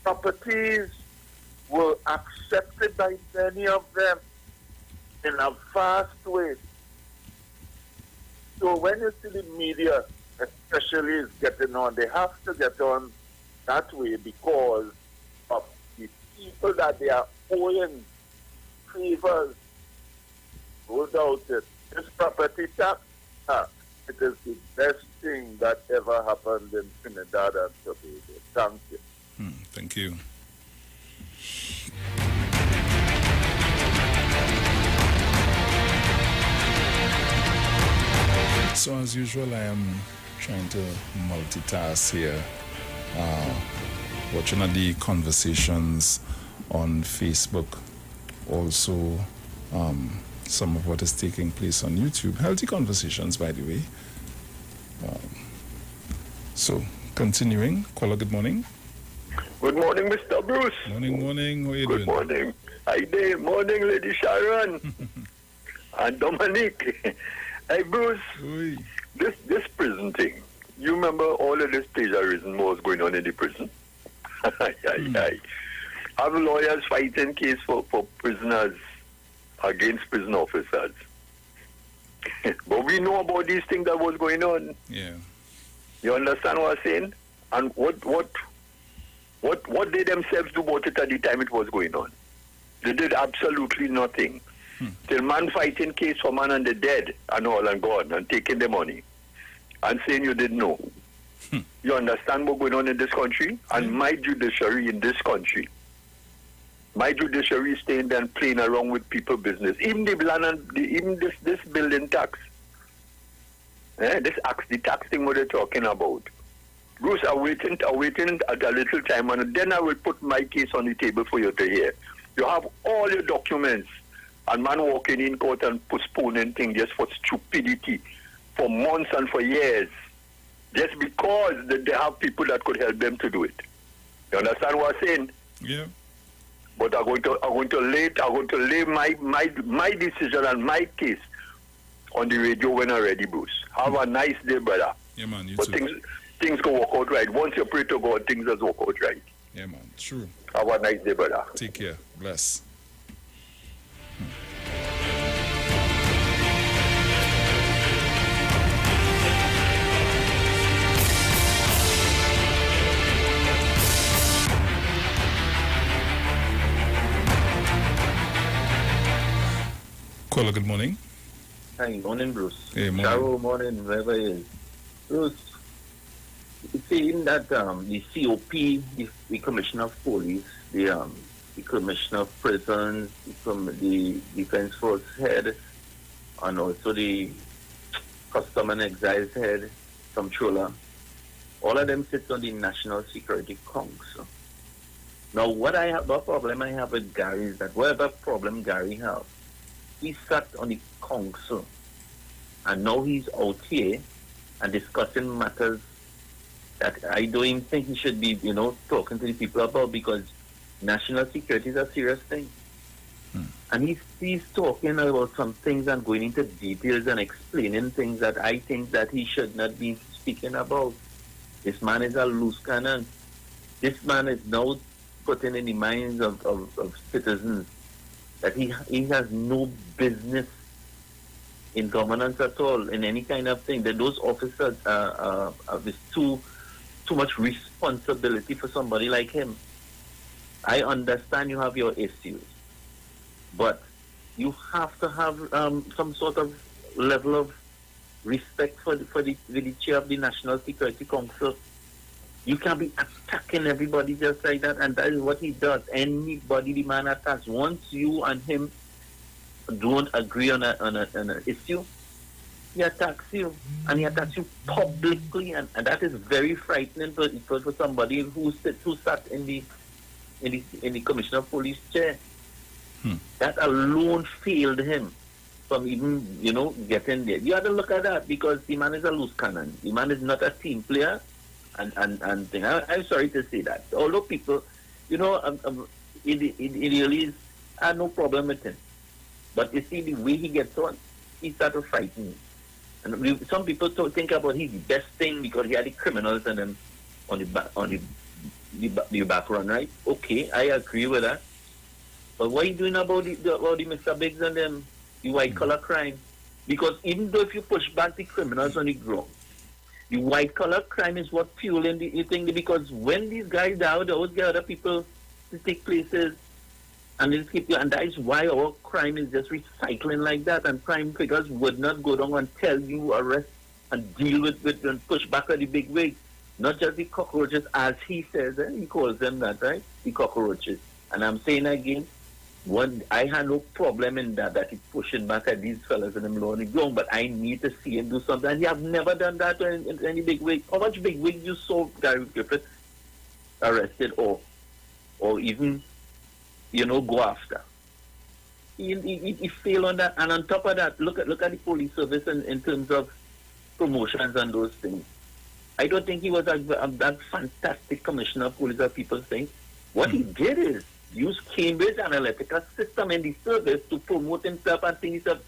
Properties were accepted by many of them in a vast way. So when you see the media especially is getting on, they have to get on that way because of the people that they are owing favors. No doubt it. This property tax, it is the best thing that ever happened in Trinidad and Tobago. Thank you. Thank you. So as usual, I am trying to multitask here, watching the conversations on Facebook, also some of what is taking place on YouTube. Healthy conversations, by the way. So, continuing. Caller, good morning. Good morning, Mr. Bruce. Morning. How are you doing? Good morning. Hi there. Morning, Lady Sharon. And Dominic. Hey, Bruce. Oi. This prison thing. You remember all of this plagiarism was going on in the prison? I have lawyers fighting case for prisoners against prison officers. But we know about these things that was going on. Yeah. You understand what I'm saying? And what they themselves do about it at the time it was going on? They did absolutely nothing. Till man fighting case for man and the dead and all and gone and taking the money and saying you didn't know. You understand what's going on in this country? And my judiciary in this country, my judiciary is staying there and playing around with people business. Even the land and even this building tax. The tax thing what they're talking about. Bruce, I'm waiting at a little time and then I will put my case on the table for you to hear. You have all your documents and man walking in court and postponing things just for stupidity for months and for years. Just because they have people that could help them to do it. You understand what I'm saying? Yeah. But I'm going to lay my decision and my case on the radio when I'm ready, Bruce. Have a nice day, brother. Yeah, man. You but too. Things can work out right. Once you pray to God, things just work out right. Yeah, man. True. Have a nice day, brother. Take care. Bless. Caller, good morning. Hi, morning, Bruce. Hey, morning. Charo, morning, wherever it is. Bruce, it's saying that the COP, the Commissioner of Police, the Commissioner of Prisons, the Defense Force head, and also the Custom and Excise head, Comptroller, all of them sit on the National Security Council. Now, what problem I have with Gary is that whatever problem Gary has, he sat on the council, and now he's out here and discussing matters that I don't even think he should be, talking to the people about, because national security is a serious thing. And he's talking about some things and going into details and explaining things that I think that he should not be speaking about. This man is a loose cannon. This man is now putting in the minds of citizens that he has no business in governance at all, in any kind of thing. That those officers have too much responsibility for somebody like him. I understand you have your issues, but you have to have some sort of level of respect for the chair of the National Security Council. You can't be attacking everybody just like that, and that is what he does. Anybody the man attacks. Once you and him don't agree on an issue, he attacks you, and he attacks you publicly, and that is very frightening for somebody who sat in the Commissioner of Police chair. That alone failed him from even getting there. You have to look at that, because the man is a loose cannon. The man is not a team player. And I'm sorry to say that. Although people, it really is, I have no problem with him. But you see, the way he gets on, he started fighting. And some people think about he's the best thing because he had the criminals and them on the back run, right? Okay, I agree with that. But what are you doing about the Mr. Biggs and them, the white collar crime? Because even though if you push back the criminals on the ground, the white-collar crime is what fueling the thing, because when these guys die, they always get other people to take places, and that is why our crime is just recycling like that, and crime figures would not go down until you arrest and deal with and push back at the big wigs, not just the cockroaches, as he says, he calls them that, right? The cockroaches. And I'm saying again, I had no problem in that he's pushing back at these fellas and them low on the ground, but I need to see him do something. And he have never done that in any big wig. How much big wig you saw Gary Griffith arrested or even, go after? He failed on that. And on top of that, look at the police service in terms of promotions and those things. I don't think he was that fantastic commissioner of police that people think. What he did is use Cambridge Analytica system in the service to promote himself and things up,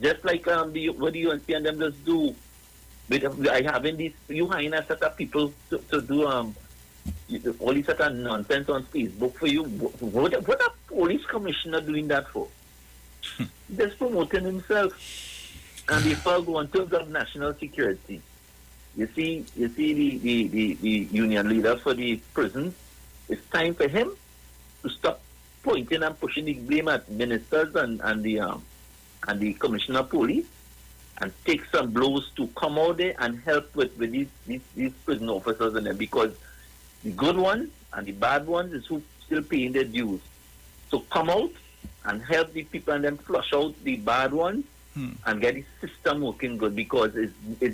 just like what the UNC and them just do. I having these, you hiring a set of people to do all this sort of nonsense on Facebook for you. What a police commissioner doing that for? Just promoting himself. And before go in terms of national security, you see the union leader for the prisons. It's time for him to stop pointing and pushing the blame at ministers and the commissioner of police, and take some blows to come out there and help with these prison officers and them, because the good ones and the bad ones is who still paying their dues. So come out and help the people and then flush out the bad ones and get the system working good, because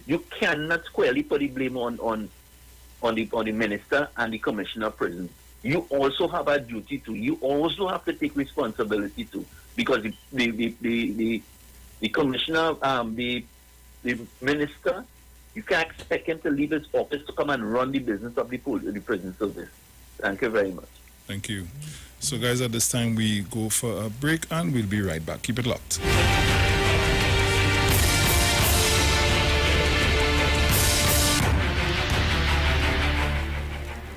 you cannot squarely put the blame on the minister and the commissioner of prison. You also have a duty to. You also have to take responsibility too, because the commissioner, the minister, you can't expect him to leave his office to come and run the business of the prison service. Thank you very much. Thank you. So, guys, at this time we go for a break, and we'll be right back. Keep it locked.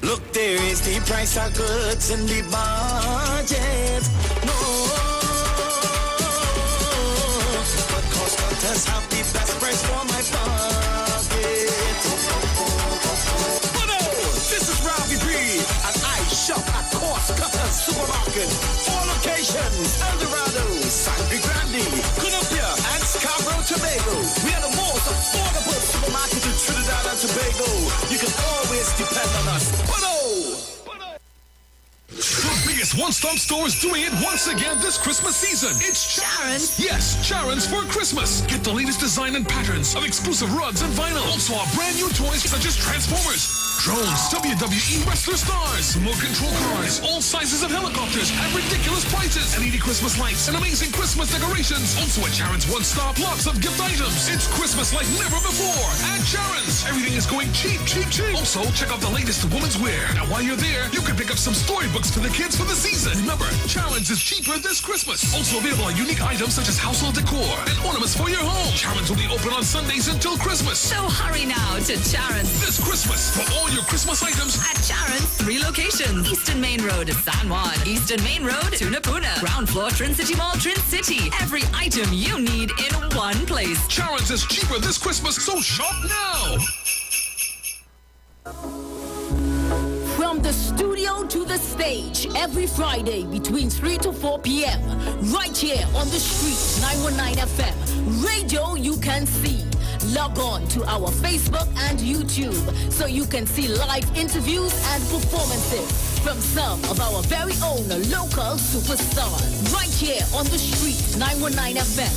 Look, there is the price of goods in the budget. No, but cost cutters have the best price for my pocket. This is Robbie B, and I shop at Cost Cutters Supermarket. 4 locations: El Dorado, Sangre Grande, Columbia, and Scarborough, Tobago. We are the most affordable supermarket in Trinidad and Tobago. You can always depend on us. The biggest one-stop store is doing it once again this Christmas season. It's Sharon's. Yes, Sharon's for Christmas. Get the latest design and patterns of exclusive rugs and vinyl. Also, our brand new toys such as Transformers, drones, WWE wrestler stars, remote control cars, all sizes of helicopters at ridiculous prices, LED Christmas lights, and amazing Christmas decorations. Also at Sharon's One Stop, lots of gift items. It's Christmas like never before at Sharon's. Everything is going cheap, cheap, cheap. Also, check out the latest women's wear. Now, while you're there, you can pick up some storybooks for the kids for the season. Remember, Sharon's is cheaper this Christmas. Also available on unique items such as household decor and ornaments for your home. Sharon's will be open on Sundays until Christmas. So hurry now to Sharon's this Christmas for all your Christmas items at Sharon's 3 locations: Eastern Main Road, San Juan; Eastern Main Road, Tunapuna; ground floor, Trin City Mall, Trin City. Every item you need in one place. Sharon's is cheaper this Christmas, so shop now. From the studio to the stage, every Friday between 3 to 4 p.m. right here on the street, 919 FM. Radio you can see. Log on to our Facebook and YouTube so you can see live interviews and performances from some of our very own local superstars. Right here on the street, 919 FM.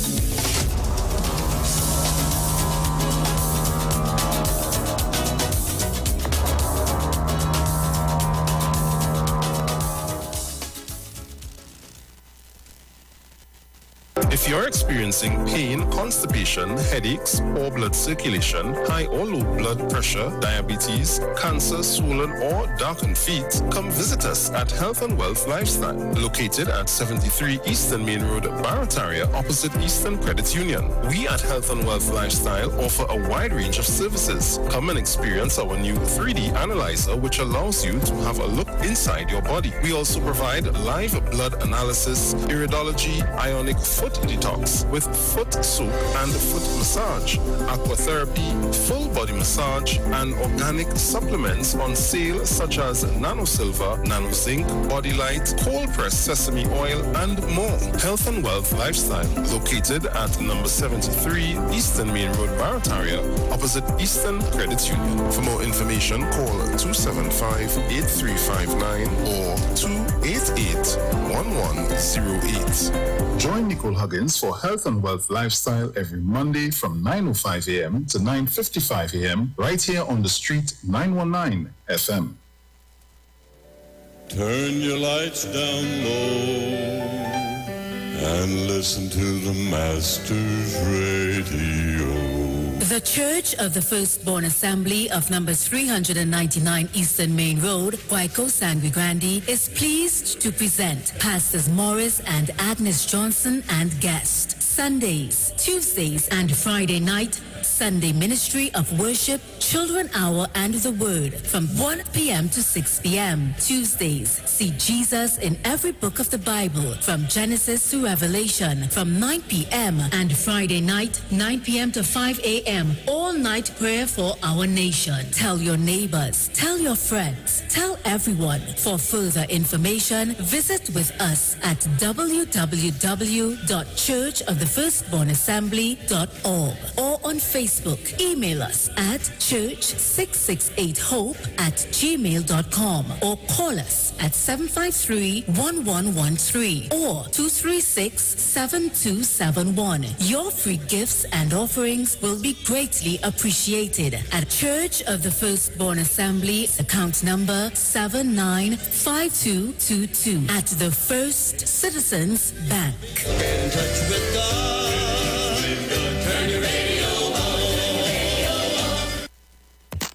If you're experiencing pain, constipation, headaches, poor blood circulation, high or low blood pressure, diabetes, cancer, swollen or darkened feet, come visit us at Health and Wealth Lifestyle, located at 73 Eastern Main Road, Barataria, opposite Eastern Credit Union. We at Health and Wealth Lifestyle offer a wide range of services. Come and experience our new 3D analyzer, which allows you to have a look inside your body. We also provide live blood analysis, iridology, ionic foot detox with foot soak and foot massage, aquatherapy, full body massage, and organic supplements on sale such as Nano Silver, Nano Zinc, Body Light, cold pressed sesame oil, and more. Health and Wealth Lifestyle, located at number 73 Eastern Main Road, Barataria, opposite Eastern Credit Union. For more information, call 275-8359 or 288-1108. Join Nicole Huggins for Health and Wealth Lifestyle every Monday from 9:05 a.m. to 9:55 a.m. right here on the street, 919 FM. Turn your lights down low and listen to the Master's Radio. The Church of the Firstborn Assembly of number 399 Eastern Main Road, Waiko Sangre Grande, is pleased to present Pastors Morris and Agnes Johnson and guests. Sundays, Tuesdays, and Friday night, Sunday Ministry of Worship, Children Hour and the Word from 1 p.m. to 6 p.m. Tuesdays, see Jesus in every book of the Bible from Genesis to Revelation from 9 p.m. and Friday night, 9 p.m. to 5 a.m. All night prayer for our nation. Tell your neighbors, tell your friends, tell everyone. For further information, visit with us at www.churchofthefirstbornassembly.org or on Facebook. Email us at church668hope@gmail.com or call us at 753-1113 or 236-7271. Your free gifts and offerings will be greatly appreciated at Church of the Firstborn Assembly, account number 795222 at the First Citizens Bank. Get in touch with God. Turn your radio on.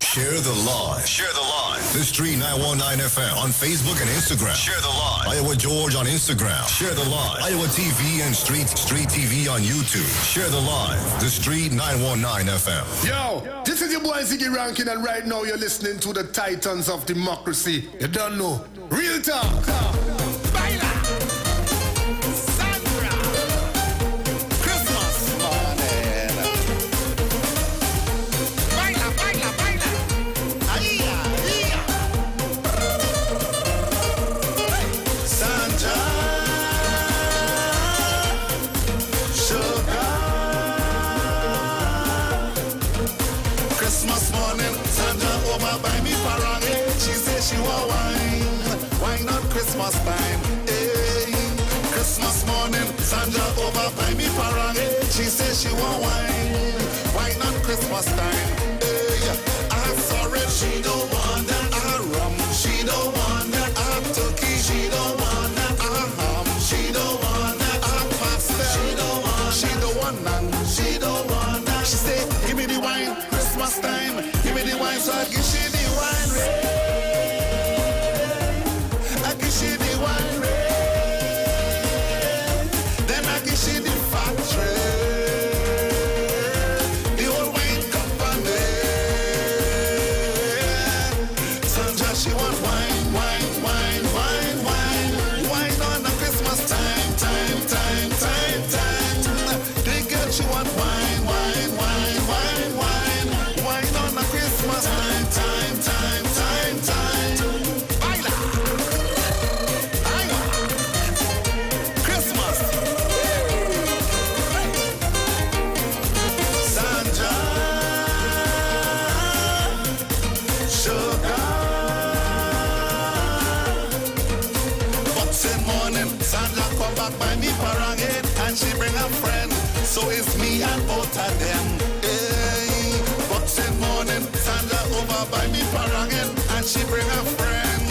Share the live. Share the live. The Street 919 FM on Facebook and Instagram. Share the live. Iowa George on Instagram. Share the live. Iowa TV and Street TV on YouTube. Share the live. The Street 919 FM. Yo, this is your boy Ziggy Rankin, and right now you're listening to the Titans of Democracy. You don't know. Real talk. She want wine on Christmas time. Hey. Christmas morning, Sandra over by me parang. She says she want wine on Christmas time. Hey. I'm sorry, she don't want that. Rum, she don't want that. Turkey, she don't want that. Ham, she don't want that. Pasta, she don't want none. She don't want that. She say, give me the wine, Christmas time. Give me the wine, so I give she the wine. She the wine red, then I can see the factory, the old wine company. Sandra, she want wine on the Christmas time. The girl, she want wine on the Christmas time. By me parangin, and she bring a friend, so it's me and both of them. Hey, Boxing morning, Sandra over by me parangin, and she bring a friend,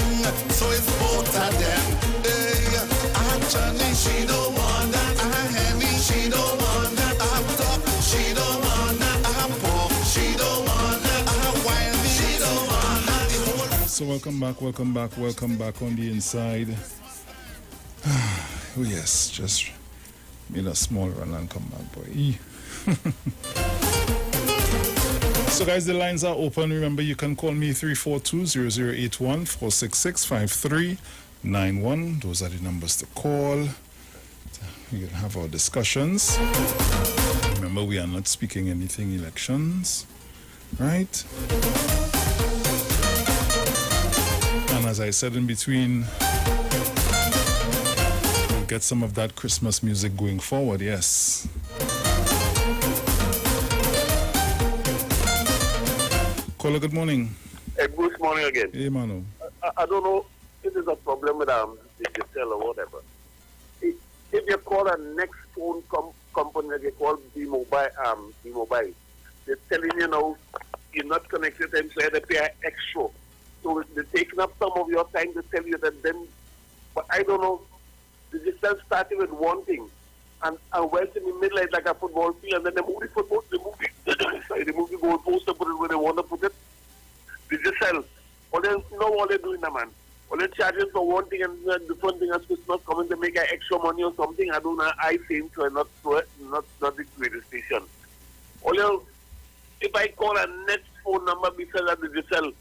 so it's both of them. Hey, Johnny, she don't want that. Henny, she don't want that. Top, she don't want that. Pork, she don't want that. Wild, she don't want that. So welcome back on the inside. Oh yes, just made a small run and come back, boy. So guys, the lines are open. Remember, you can call me 342-0081, 466-5391. Those are the numbers to call. We can have our discussions. Remember, we are not speaking anything elections, right? And as I said in between, get some of that Christmas music going forward, yes. Caller, good morning. Hey, good morning again. Hey, Manu. I don't know if there's a problem with digital or whatever. If you call a next phone company that you call B-Mobile, they're telling you now you're not connected to them, so you have to pay extra. So they're taking up some of your time to tell you that then, but I don't know. They just started with one thing, and went in the middle like a football field, and then they move the goalpost to put it where they want to put it. They just sell. All they doing now, man. All they charging for one thing and the different thing as Christmas coming to make extra money or something. I don't know. I think so. Not the greatest station. If I call a next phone number because of the digital.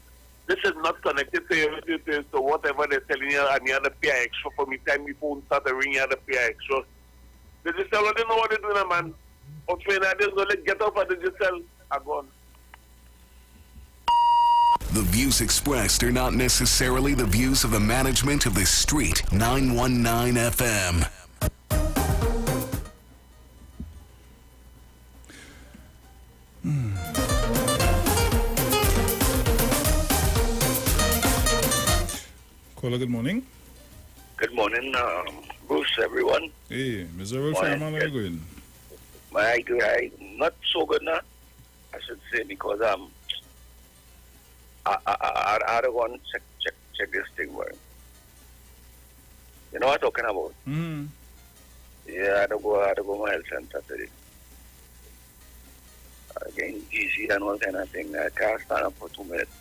This is not connected to your to whatever they're telling you, and you have to pay extra for me. Time your phone start to ring, you have to pay extra. The digital, I don't know what they're doing, man. Or train, I just go, get off of the digital, I'm gone. The views expressed are not necessarily the views of the management of the Street 919 FM. Caller, good morning. Good morning, Bruce, everyone. Hey, miserable fireman, how are you going? I not so good now, I should say, because I don't want to check this thing, man. You know what I'm talking about? Mm-hmm. Yeah, I had to go my health center today. Getting easy and all kind of thing. I can't stand up for 2 minutes.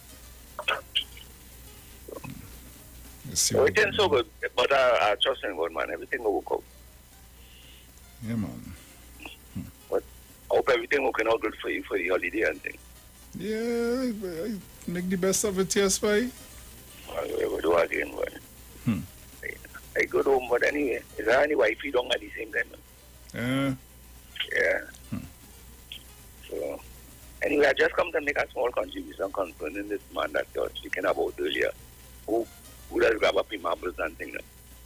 So it ain't so good, but I trust in God, man. Everything will work out. Yeah, man. But I hope everything working out good for you for the holiday and thing. Yeah, make the best of it, yes, boy. I will do again, man. I go home, but anyway, is there any wife you don't at the same time, man? Yeah. So, anyway, I just come to make a small contribution concerning this man that you were speaking about earlier, who does grab up his marbles and things,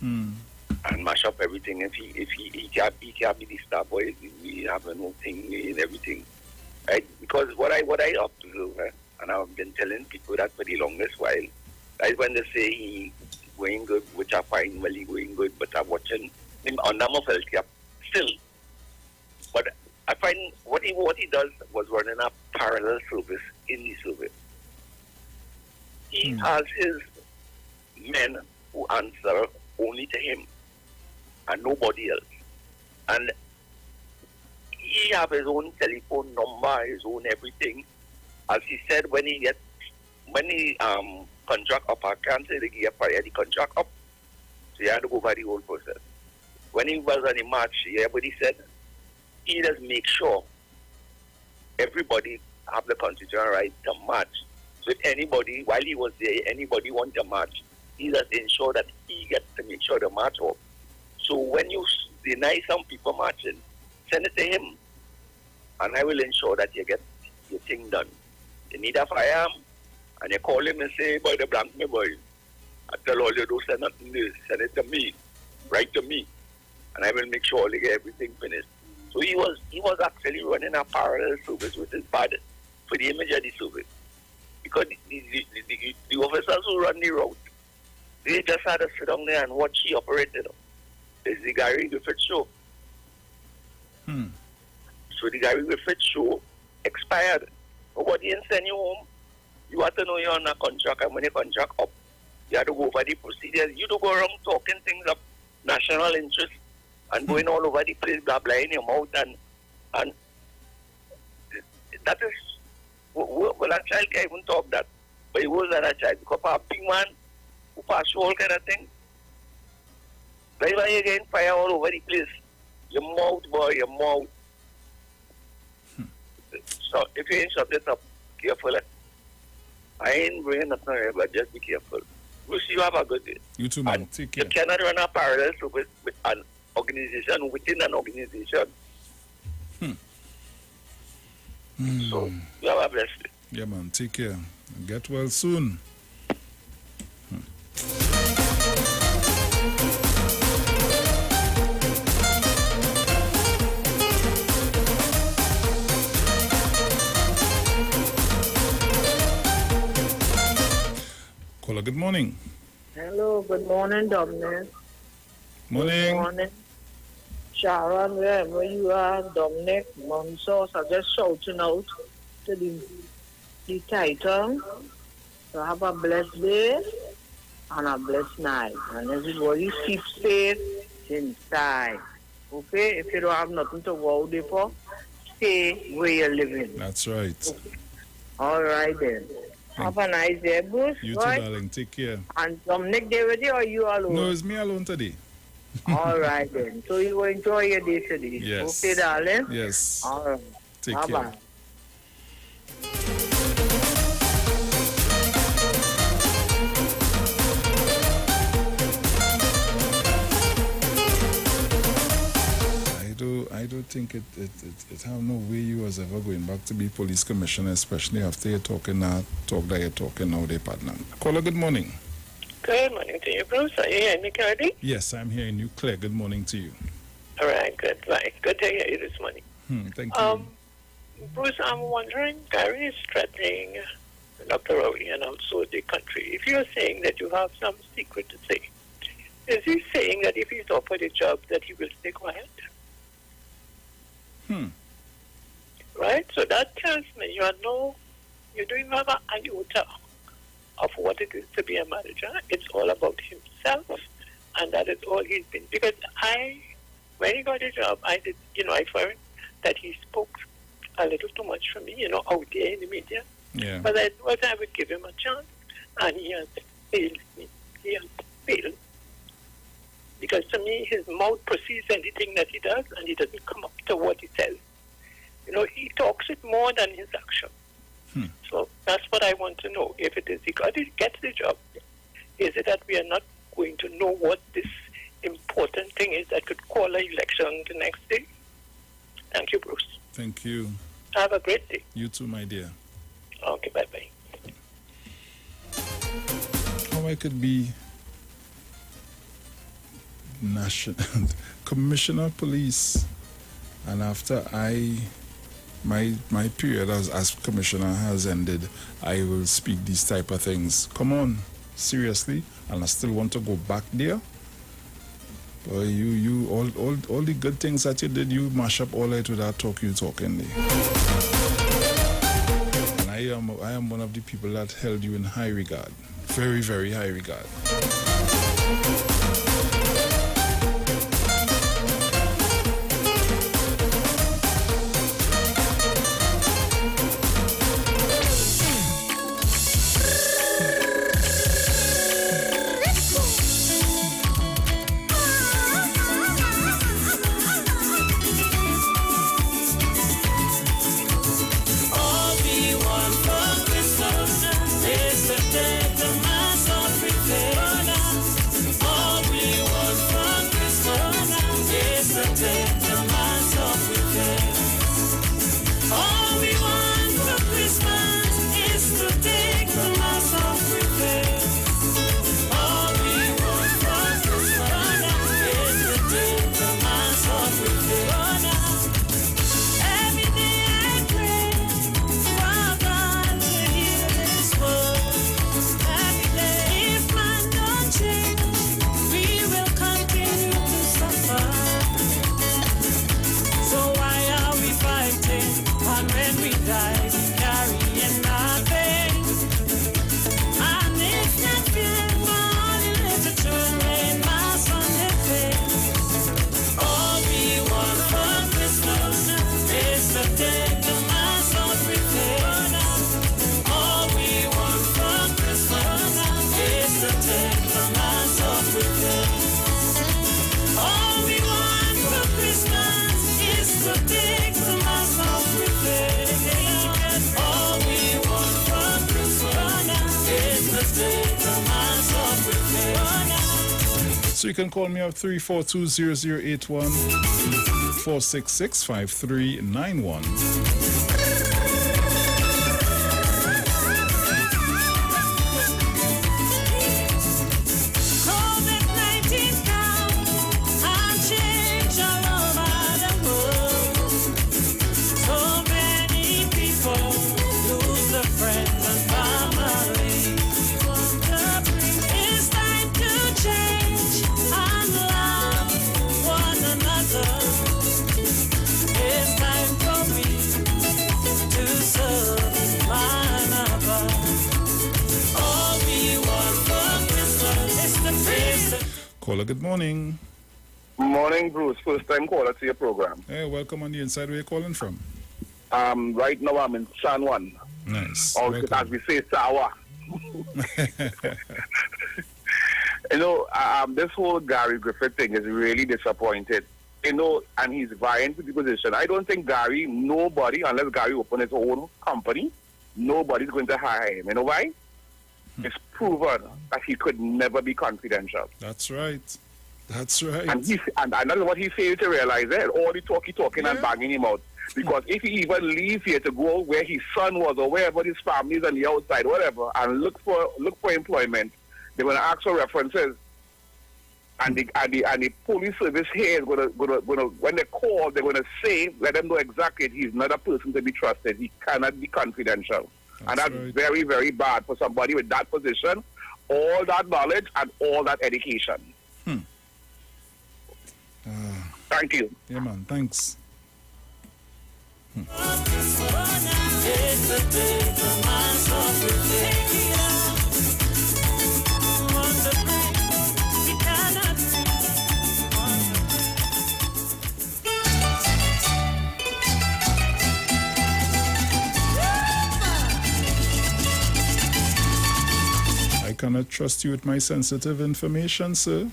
and mash up everything. If he can't be the star boy, we have no thing in everything, right? Because what I observe, and I've been telling people that for the longest while, right, when they say he going good, which I find really going good, but I'm watching him on number health cap still. But I find what he does was running a parallel service in the service. He has his men who answer only to him and nobody else. And he have his own telephone number, his own everything. As he said, when he contract up, I can't say they give the contract up. So he had to go by the whole process. When he was on the match, everybody said he does make sure everybody have the constitutional right to match. So if anybody, while he was there, anybody want to match, he does ensure that he gets to make sure the match up. So when you deny some people matching, send it to him, and I will ensure that you get your thing done. You need a firearm, and you call him and say, boy, they blank me, boy. I tell all you don't send nothing there, send it to me, write to me, and I will make sure they get everything finished. So he was actually running a parallel service, which is bad for the image of the service. Because the officers who run the route, they just had to sit down there and watch he operated. It's the Gary Griffith show. So the Gary Griffith show expired. Nobody didn't send you home. You have to know you're on a contract, and when your contract up, you have to go over the procedures. You don't go around talking things up, national interest, and going all over the place, blah blah in your mouth, and that is, well, a child can't even talk that, but he was a child because a big man who passed all kind of thing. That's why you're getting fire all over the place. Your mouth, boy, your mouth. So if you ain't shut it up, careful. I ain't bringing nothing here, but just be careful. We'll see you have a good day. You too, man. Take care. You cannot run a parallel with an organization within an organization. So you have a blessed day. Yeah, man. Take care. Get well soon. Caller, good morning. Hello, good morning, Dominic. Morning. Good morning. Sharon, wherever you are, Dominic, Monsos, are just shouting out to the title. So have a blessed day and a blessed night. And everybody keep safe inside. Okay? If you don't have nothing to worry for, stay where you're living. That's right. Okay. All right then. Have a nice day, Bruce. You too, right? darling. Take care. And Dominic, there with you or you alone? No, it's me alone today. All right then. So you will enjoy your day today. Yes. Okay, darling? Yes. All right. Take Bye-bye. care. think it have no way you was ever going back to be police commissioner, especially after you're talking that you're talking now, they partner. Caller, good morning. Good morning to you, Bruce. Are you hearing me clearly? Yes, I'm hearing you clear. Good morning to you. All right, good. Right. Good to hear you this morning. Thank you. Bruce, I'm wondering, Gary is threatening Dr. Rowley and also the country. If you're saying that you have some secret to say, is he saying that if he's offered a job that he will stay quiet? Right? So that tells me you don't have an iota of what it is to be a manager. It's all about himself, and that is all he's been. Because when he got a job, I found that he spoke a little too much for me, out there in the media. Yeah. But I thought I would give him a chance, and he has failed me. He has failed. Because to me, his mouth perceives anything that he does, and he doesn't come up to what he says. He talks it more than his action. So that's what I want to know. If it is he gets the job, is it that we are not going to know what this important thing is that could call an election the next day? Thank you, Bruce. Thank you. Have a great day. You too, my dear. Okay, bye-bye. How I could be national commissioner of police, and after my period as commissioner has ended, I will speak these type of things. Come on, seriously, and I still want to go back there. But you all the good things that you did, you mash up all that with that talk you talking there. And I am one of the people that held you in high regard, very, very high regard. So you can call me up 342-0081 466-5391. Caller, good morning. Morning, Bruce. First time caller to your program. Hey, welcome on the inside. Where you calling from? Right now I'm in San Juan. Nice. Or as we say, Sawa. This whole Gary Griffith thing is really disappointed. And he's vying for the position. I don't think nobody, unless Gary open his own company, nobody's going to hire him. You know why? It's proven that he could never be confidential. That's right. That's right. And that's what he failed to realize there. All the talking and banging him out. Because if he even leaves here to go where his son was or wherever his family is on the outside, whatever, and look for employment, they're going to ask for references. And the police service here is gonna when they call, they're gonna say, let them know exactly he's not a person to be trusted. He cannot be confidential. And that's right. Very, very bad for somebody with that position, all that knowledge and all that education. Thank you. Yeah, man. Thanks. I cannot trust you with my sensitive information, sir.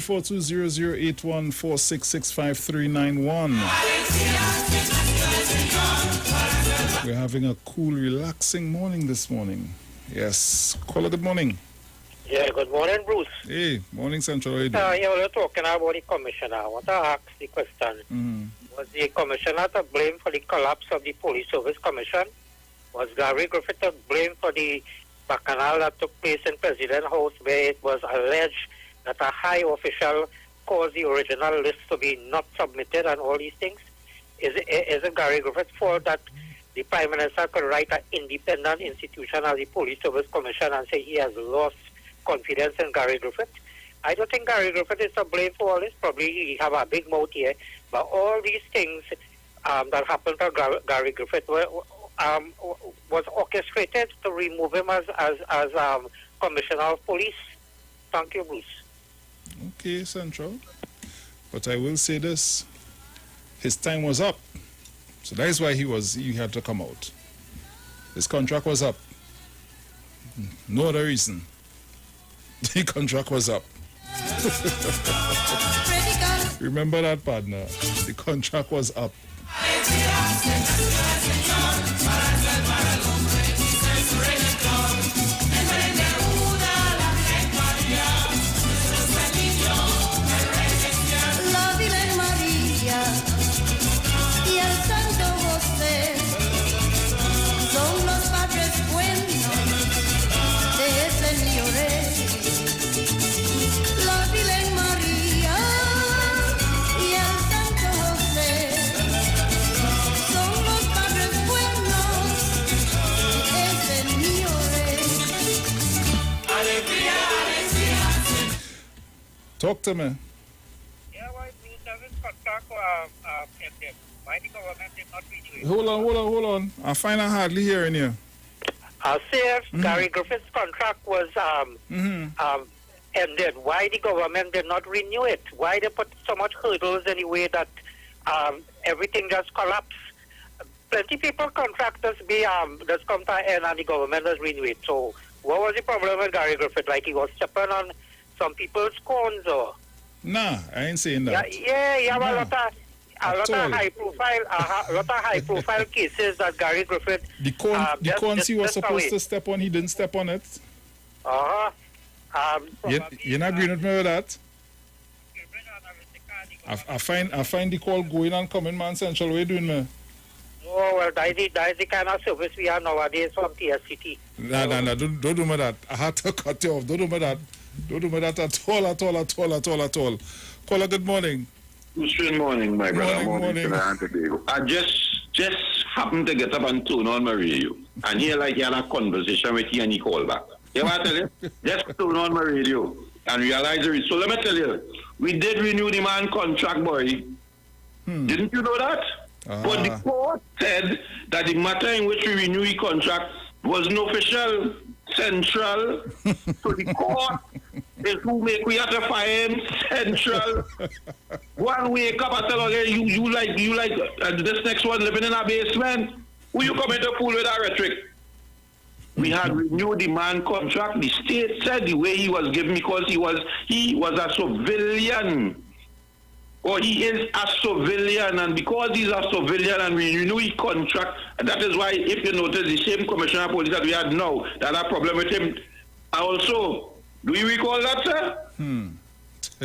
Four 200-814665-391. We're having a cool, relaxing morning this morning. Yes. Caller, good morning. Yeah, good morning, Bruce. Hey, morning, Central. How are you doing? You were talking about the commissioner. I want to ask the question. Was the commissioner to blame for the collapse of the Police Service Commission? Was Gary Griffith to blame for the bacchanal that took place in President House, where it was alleged that a high official caused the original list to be not submitted and all these things? Is it Gary Griffith's fault that the Prime Minister could write an independent institution as the Police Service Commission and say he has lost confidence in Gary Griffith? I don't think Gary Griffith is to blame for all this. Probably he have a big mouth here. But all these things that happened to Gary Griffith was orchestrated to remove him as Commissioner of Police. Thank you, Bruce. Okay, Central. But I will say this. His time was up. So that is why he had to come out. His contract was up. No other reason. The contract was up. Remember that, partner. The contract was up. Talk to me. Yeah, why Blue Service contract ended? Why the government did not renew it? Hold on. I find I hardly hearing you. I'll say if Gary Griffith's contract was ended, why the government did not renew it? Why they put so much hurdles in the way that everything just collapsed? Plenty people contractors just come to an end and the government does renew it. So what was the problem with Gary Griffith? Like he was stepping on some people's corns or? Nah, I ain't saying that. Yeah, a lot of high profile cases that Gary Griffith. The corns he was supposed to step on, he didn't step on it. You're not agreeing with me with that? I find the call going and coming, man. Central, what are you doing, man? Oh, well, that is the kind of service we have nowadays from TSCT. Nah, don't do me that. I had to cut you off. Don't do me that. Don't do me that at all. Caller, good morning. Good morning, my brother. Morning. I just happened to get up and turn on my radio. And here like you had a conversation with you and he called back. You know what I tell you? Just turn on my radio and realize it. So let me tell you, we did renew the man contract, boy. Didn't you know that? But the court said that the matter in which we renew the contract was no official central. So the court is who make we have to fire him central. One wake up and tell okay, you like this next one living in a basement. Who you coming to fool with that rhetoric? We had renewed the man contract. The state said the way he was given because he was a civilian. Or he is a civilian, and because he's a civilian and we renew his contract, and that is why, if you notice, the same commissioner of police that we had now, that had a problem with him. Also, do you recall that, sir?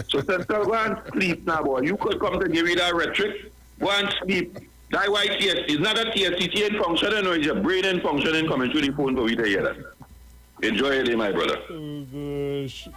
So, Central, go and sleep now, boy. You could come to give you that rhetoric. Go and sleep. That's why it's not a TSCT in functioning, or it's a brain in functioning coming through the phone for you to hear that. Enjoy your day, my brother. Oh, gosh.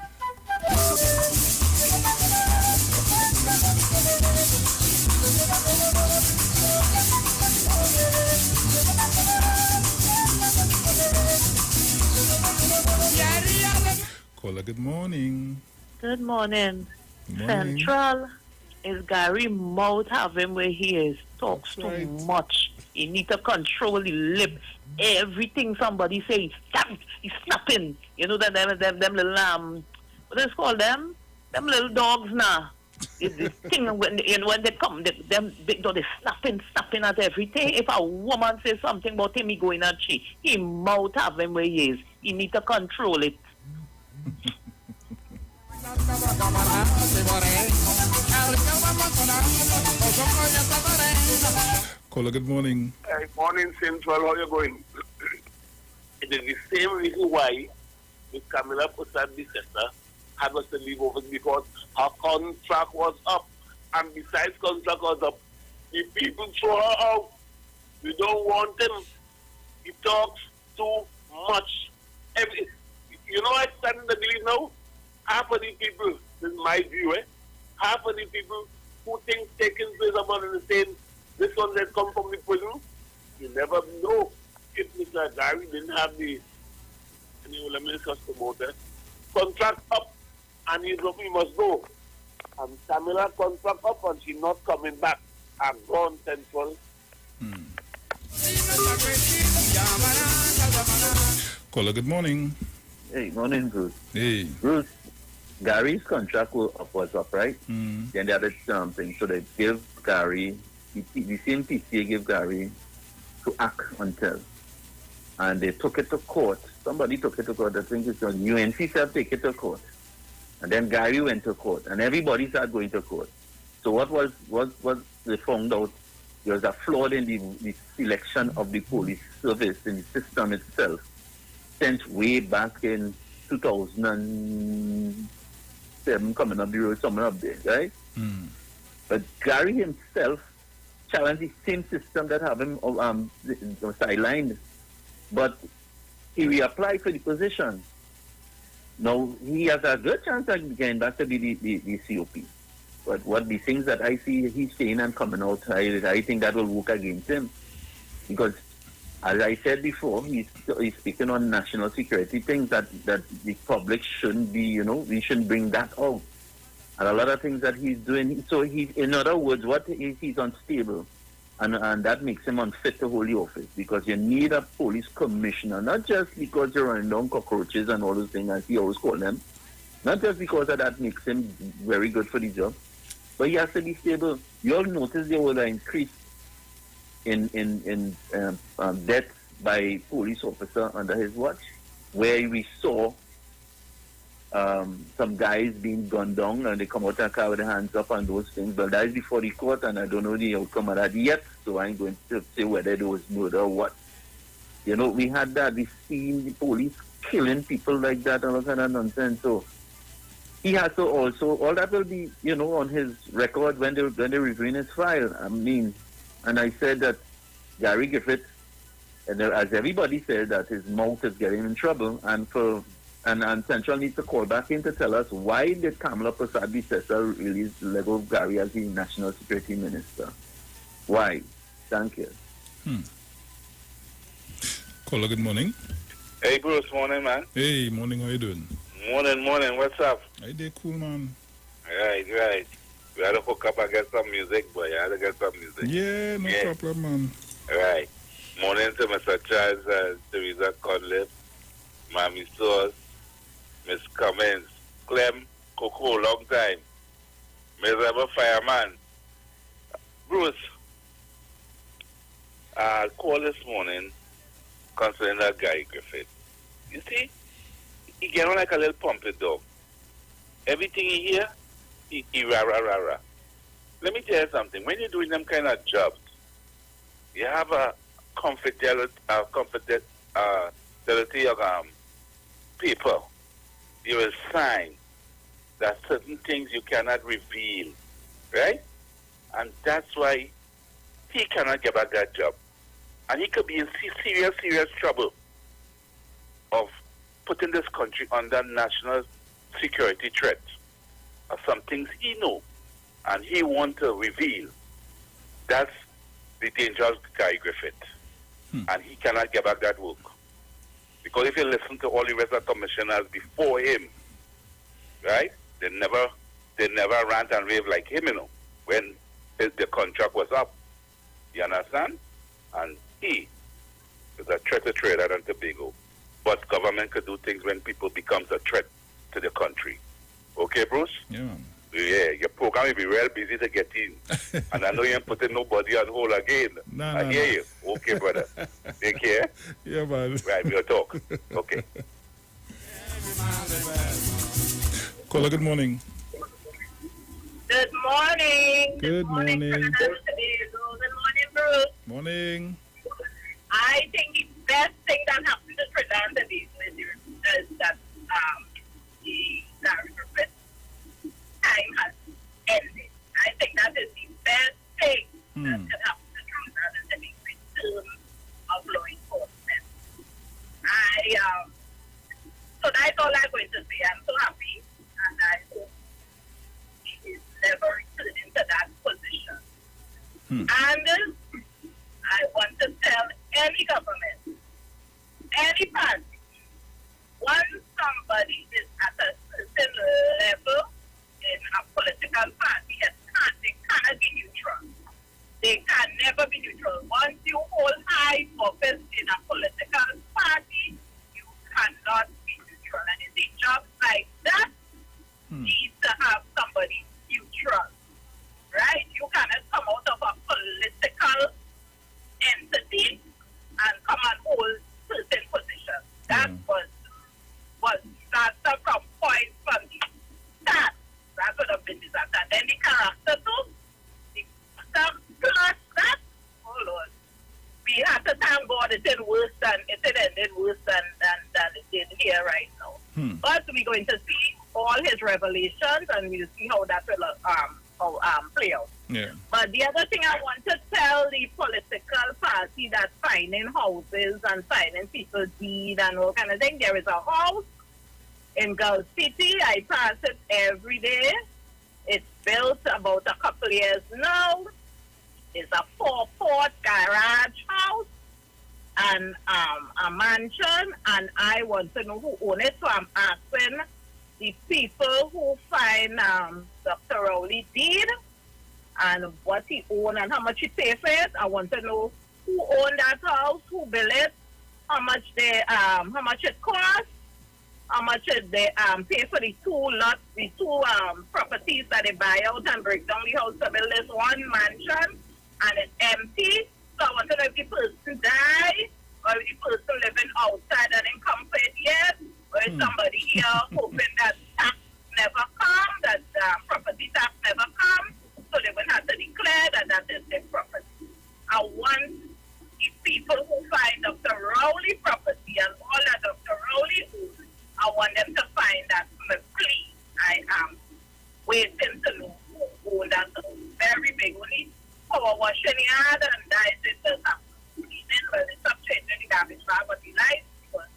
Caller, good morning. Good morning. Morning. Central is Gary mouth having where he is. Talks too much. He need to control the lip. Everything somebody say, he's snapping. You know that them little what is called them? Them little dogs now. This thing when they come, them big dog is snapping at everything. If a woman says something about him, he go in and cheat. He mouth having where he is. He need to control it. Caller, good morning. Morning, Central. How you going? It is the same reason why Ms. Camilla Posad, the sister, had us to leave office because her contract was up. And besides contract was up, the people throw her out. We don't want him. He talks too much. You know, I stand in the belief now. Half of the people, this is my view, half of the people who think taking place about the same, this one that come from the prison, you never know if Mr. Gary didn't have the contract up and he must go. And Camilla contract up and she's not coming back. I'm gone, Central. Caller, good morning. Hey, morning, Bruce. Hey. Bruce, Gary's contract was up, right? Then the other thing, so they give Gary, the same PCA gave Gary to act until. And they took it to court. Somebody took it to court. I think it's on UNC self take it to court. And then Gary went to court. And everybody started going to court. So what they found out, there was a flaw in the selection of the police service, in the system itself. Since way back in 2007, coming up the road, somewhere up there, right? But Gary himself challenged the same system that have him sidelined, but he reapplied for the position. Now, he has a good chance of getting back to be the COP. But what the things that I see he's saying and coming out, I think that will work against him. Because as I said before, he's speaking on national security things that the public shouldn't be, we shouldn't bring that out. And a lot of things that he's doing, so in other words, he's unstable. And that makes him unfit to hold the office, because you need a police commissioner, not just because you're running down cockroaches and all those things, as he always call them, not just because of that makes him very good for the job, but he has to be stable. You all notice there was an increase in deaths by police officer under his watch, where we saw some guys being gunned down and they come out of the car with their hands up and those things. But that is before the court, and I don't know the outcome of that yet, so I ain't going to say whether there was murder or what. We had that. We seen the police killing people like that and all kind of nonsense. So he has to also, all that will be, on his record when they're reviewing his file. I mean, and I said that Gary Griffith, and as everybody said, that his mouth is getting in trouble, and for And Central needs to call back in to tell us why did Kamala Prasad-Bissessar release Lego Gary as the National Security Minister? Why? Thank you. Caller, good morning. Hey, Bruce, morning, man. Hey, morning, how you doing? Morning, what's up? I did cool, man. Right. We had to hook up and get some music, boy. I had to get some music. Yeah, no problem, man. Right. Morning to Mr. Charles, Teresa Conlip, Mammy Sauce, Miss Cummins, Clem, Coco, long time. Miserable Fireman. Bruce, I called this morning concerning that guy, Griffith. You see, he get on like a little pumpy dog. Everything he hear, he rah. Let me tell you something. When you're doing them kind of jobs, you have a confidentiality of people. You will sign that certain things you cannot reveal, right? And that's why he cannot get back that job. And he could be in serious trouble of putting this country under national security threat of some things he know and he want to reveal. That's the danger of Guy Griffith. And he cannot get back that work. Because if you listen to all the rest of the commissioners before him, right, they never rant and rave like him, you know, when the contract was up. You understand? And he is a threat to Trinidad and Tobago. But government could do things when people becomes a threat to the country. Okay, Bruce? Yeah. Yeah, your program will be real busy to get in. And I know you ain't putting nobody on hold again. I hear you. Okay, brother. Take care. Yeah, man. Right, we'll talk. Okay. Caller, good morning. Good morning. Good morning. Good morning, Bruce. Morning. I think the best thing that happened to Trinidad today is that the Griffith time has ended. I think that is the best thing that can happen to Trinidad today in terms of law enforcement. So that's all I'm going to say. I'm so happy, and I hope he is never returned into that position. And I want to tell any government, any party, once somebody is at a certain level in a political party, they cannot be neutral. They can never be neutral. Once you hold high office in a political party, you cannot be neutral. And in a job like that, needs to have somebody neutral. Right? You cannot come out of a political entity and come and hold certain positions. That was disaster from the start. That would have been disaster. And then the character too, the character plus that, oh Lord. We have to thank God it ended worse than it did here right now. But we're going to see all his revelations and we'll see how that will play out. Yeah. But the other thing I want to tell the political party that's finding houses and finding people's deed and all kind of thing, there is a house in Gulf City. I pass it every day. It's built about a couple years now. It's a 4-port garage house and a mansion, and I want to know who owns it, so I'm asking the people who find Dr. Rowley deed and what he owned and how much he paid for it. I want to know who owned that house, who built it, how much it cost, how much they pay for the two properties that they buy out and break down the house to build this one mansion, and it's empty. So I want to know if the person died or if the person living outside and didn't come for it yet, or if somebody here hoping that tax never come, that property tax never come, so they will have to declare that is their property. I want the people who find Dr. Rowley property and all that Dr. Rowley owns, I want them to find that, please. I am waiting to know who owns that. Very big. Only power washing yard and that is it. Well, it's up changing the garbage bag, but the lights, because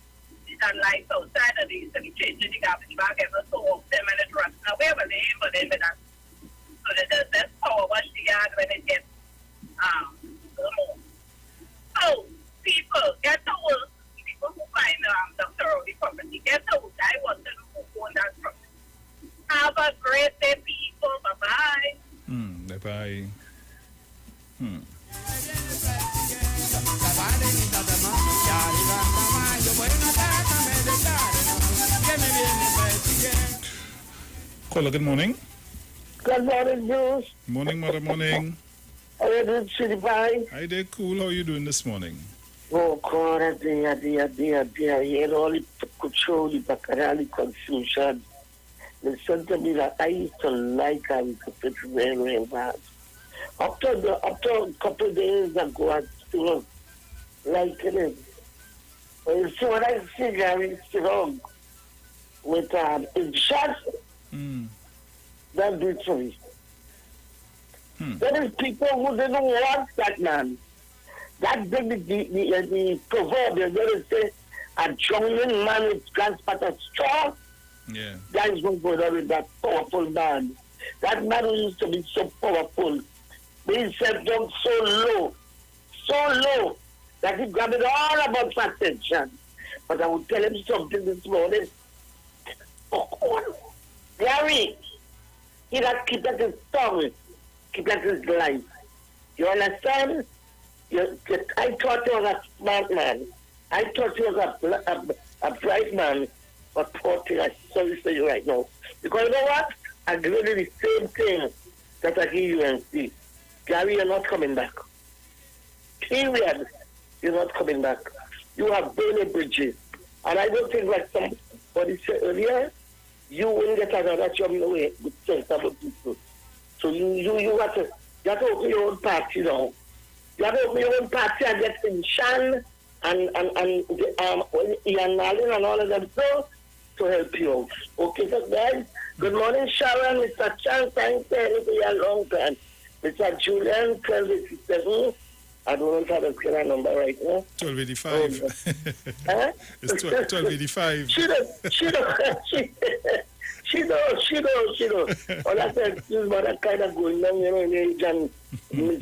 it that lights outside and they used to be changing the garbage bag every so often and it runs away with it, but then with that. So there's power wash the yard when it gets low. So people get to work, people who find Dr. Rowley property, get to work. I want to know who own that property. Have a great day, people. Bye-bye. Bye-bye. Caller, good morning. Good morning, Bruce. Morning, mother, morning. How are you doing, City Pie? Hi there, cool. How are you doing this morning? Oh, God, I hear all the control, the bacchanal, the confusion. Listen to me that I used to like how we could fit very, very bad. After a couple of days ago, I still liking it. But you see, when I see Gary strong with his shots, that do it for me. There is people who didn't want that man. That big the proverb, they're going to say, a drowning man with transport of straw. Yeah. That is what goes on with that powerful man. That man who used to be so powerful, being set down so low, that he grabbed it all about attention. But I will tell him something this morning. Gary, he that keep at his tongue, keep at his life. You understand? I thought you was a smart man. I thought you was a bright man. But poor thing, I'm sorry for you right now. Because you know what? I'm doing the same thing that I hear you and see. Gary, you're not coming back. Period. You're not coming back. You have burning bridges. And I don't think like somebody said earlier, you won't get another job in a way with sensible people. So you have to open your own party now. You have to open your own party and get in Shan and Ian Nalin and all of them to help you out. Okay, so guys, good morning, Sharon, Mr. Chan, thanks for a long time. Mr. Julian, 1287. I don't have a clear number right now. 1285. Huh? It's 1285. She knows. All I said is that kind of going on, in age and well,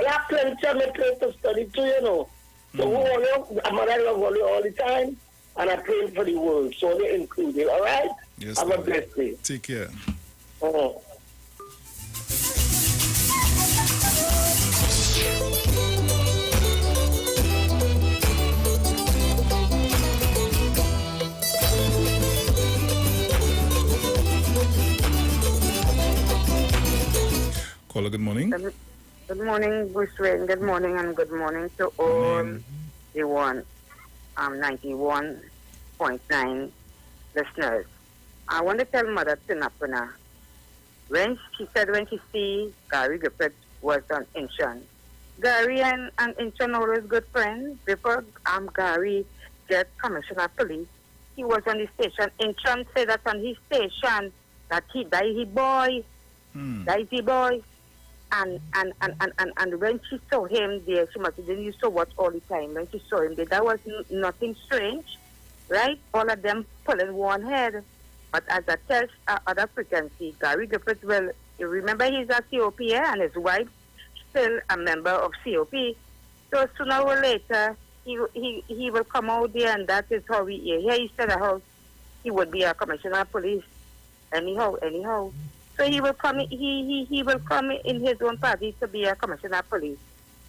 I have plenty of place to study too, So I'm all the time, and I pray for the world, so they included, all right? Yes, have a blessed day. Take care. Caller, good morning. Good morning, Bruce Wayne. Good morning, and good morning to all the 91.9 listeners. I want to tell Mother Tinapuna, when she see Gary Griffith was on Incheon. Gary and Incheon are always good friends. Before Gary get commissioner of police, he was on the station. Incheon said that on his station that he died boy. And when she saw him there, she must have been used to watch all the time. When she saw him there, that was nothing strange, right? All of them pulling one head. But as I tell other frequency, Gary Griffith, well, you remember he's a COP, and his wife still a member of COP. So sooner or later, he will come out there, and that is how he said how he would be a commissioner of police. Anyhow. So he will come. He will come in his own party to be a commissioner of police,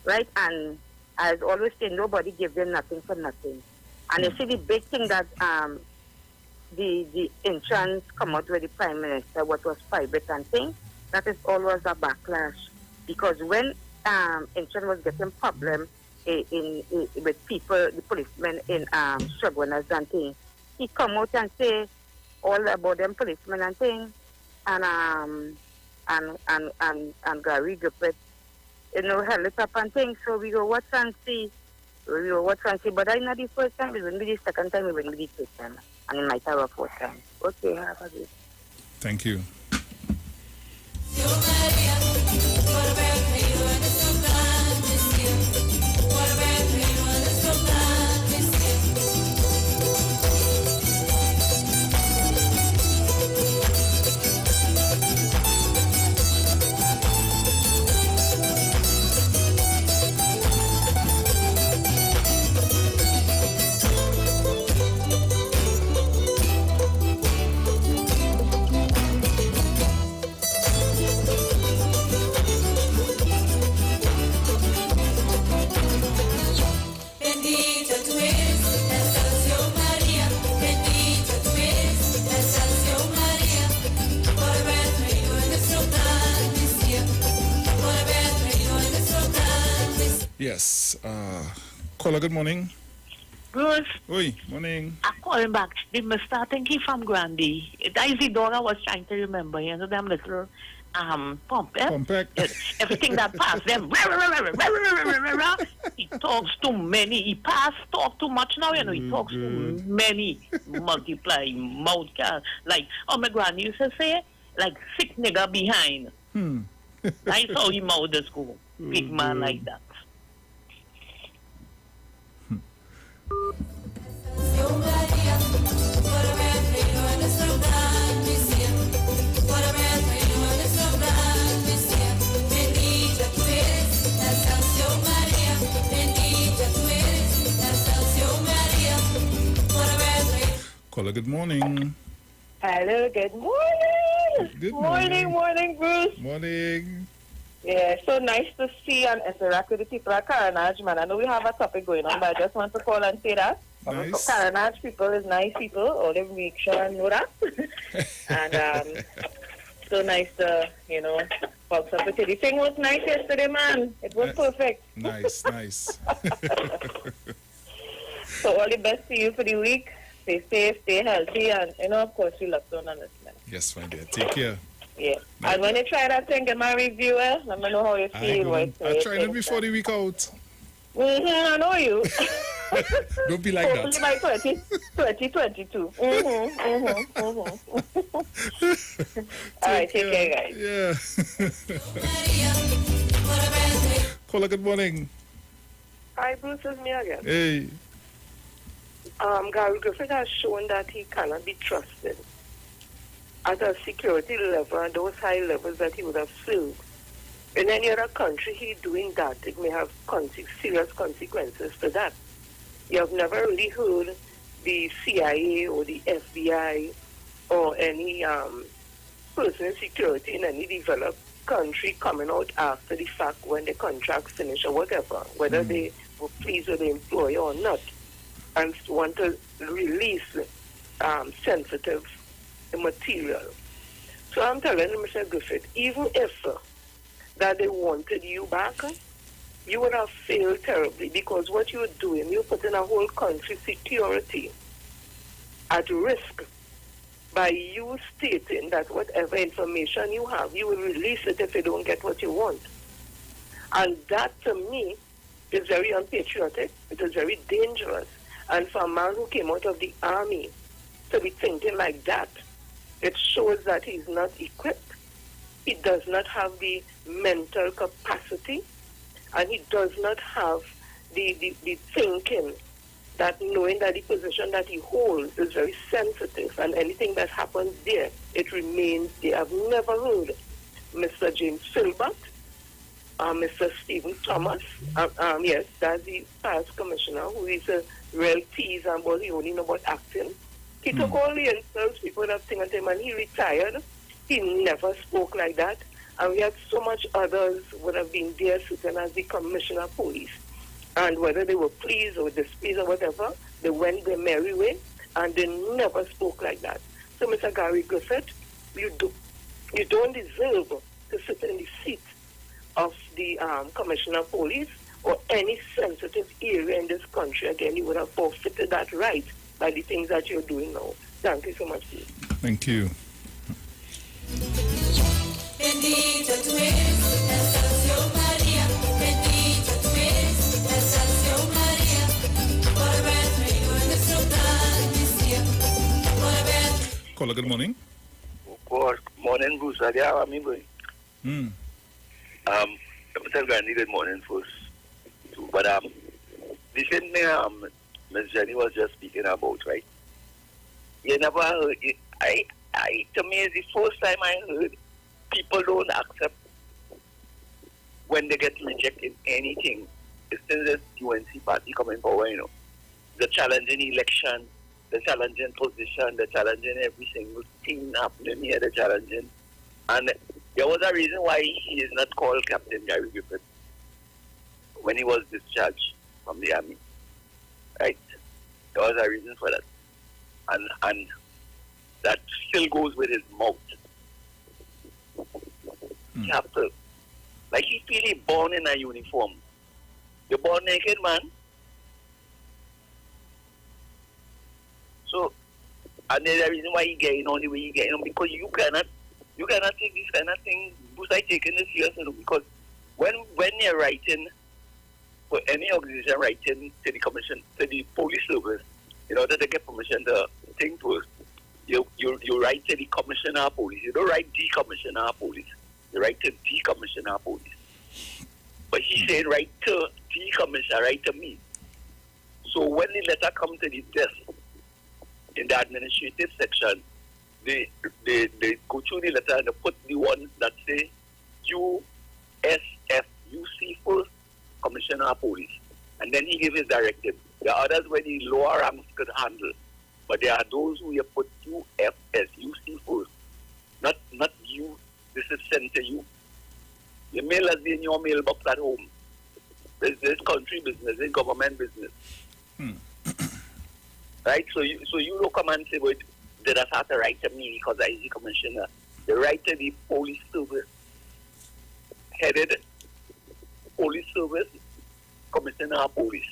right? And as always say, nobody gives him nothing for nothing. And you see the big thing that the insurance come out with the prime minister, what was private and thing, that is always a backlash, because when insurance was getting problem with people, the policemen in Shoguners and things, he come out and say all about them policemen and things. And Gary Griffith, held it up and things. So we go watch and see. But I know the first time, it wouldn't be the second time, it wouldn't be the third time. And it might have a fourth time. Okay, have a good. Thank you. Yes. Caller, good morning. Bruce. Oi, morning. I call him back. The Mr. I think he from Grandy. That is the dog I was trying to remember. You know them little pumpet. Everything that passed them. He talks too many. He talk too much now, you know. He talks too many. Multiply mouth can like my granny used to say, like sick nigga behind. That's how he mouth the school. Big man like that. Caller, good morning. Hello, good morning. Good morning, Bruce. Morning. Yeah, so nice to see and interact with the people at Carenage, man. I know we have a topic going on, but I just want to call and say that. Nice. Carenage people is nice people. All they make sure I know that. And so nice to, box up with you. The thing was nice yesterday, man. It was perfect. Nice. So all the best to you for the week. Stay safe, stay healthy, and, of course, you love to understand. Yes, my dear. Take care. Yeah. And when you try that thing, get my review, let me know how you feel. I tried it before the week out. I know you. Don't be like Hopefully that. by 2022. All right, take care, guys. Yeah. Caller, good morning. Hi, Bruce, it's me again. Hey. Gary Griffith has shown that he cannot be trusted at a security level and those high levels that he would have filled. In any other country, he doing that. It may have serious consequences for that. You have never really heard the CIA or the FBI or any person in security in any developed country coming out after the fact when the contract finished or whatever, whether they were pleased with the employer or not, and want to release sensitive material. So I'm telling you, Mr. Griffith, even if that they wanted you back, you would have failed terribly, because what you're doing, you're putting a whole country's security at risk by you stating that whatever information you have, you will release it if you don't get what you want. And that, to me, is very unpatriotic. It is very dangerous. And for a man who came out of the army to be thinking like that, it shows that he's not equipped. He does not have the mental capacity, and he does not have the thinking that knowing that the position that he holds is very sensitive, and anything that happens there, it remains there. I've never heard Mr. James Philbert, Mr. Stephen Thomas, yes, that's the past commissioner, who is a real tease and but he only know about acting. He took all the insults people would have thinking him, and he retired. He never spoke like that. And we had so much others would have been there sitting as the commissioner of police. And whether they were pleased or displeased or whatever, they went their merry way, and they never spoke like that. So, Mr. Gary Griffith, you don't deserve to sit in the seat of the commissioner of police or any sensitive area in this country. Again, you would have forfeited that right by the things that you're doing now. Thank you so much, Steve. Thank you. Bendita tú eres, Excelsior María. Bendita tú eres, Excelsior María. Por haber traído a nuestro plan misión. Por haber. Caller, good morning. Good morning, Bruce. I have me, boy. Mr. Gandhi, good morning, first. But this thing Ms. Jenny was just speaking about, right? You never heard it. To me, it's the first time I heard people don't accept when they get rejected anything. It's still this UNC party coming forward, you know. The challenging election, the challenging position, the challenging every single thing happening here, the challenging. And there was a reason why he is not called Captain Gary Griffith when he was discharged from the army. Right? There was a reason for that. And that still goes with his mouth. You have to, like, he feel he born in a uniform. You're born naked, man. So, and there's a reason why you getting on the way you getting on, because you cannot take this kind of thing, besides taking this seriously, because when you're writing, for any organization writing to the commission, to the police service, in order to get permission to think first, you write to the commissioner of police. You don't write the commissioner of police. You write to the commissioner of police. But he said write to the commissioner, write to me. So when the letter comes to the desk in the administrative section, they go through the letter and they put the ones that say USF, UC first, commissioner of police. And then he gives his directive. There are others where the lower ranks could handle. But there are those who have put UFS, UC first. Not you. This is sent to you. Your mail has been in your mailbox at home. This country business, this government business. Right? So you don't come and say, well, they just have to write to me because I is the commissioner. They write to the police service, headed police service, commissioner of police.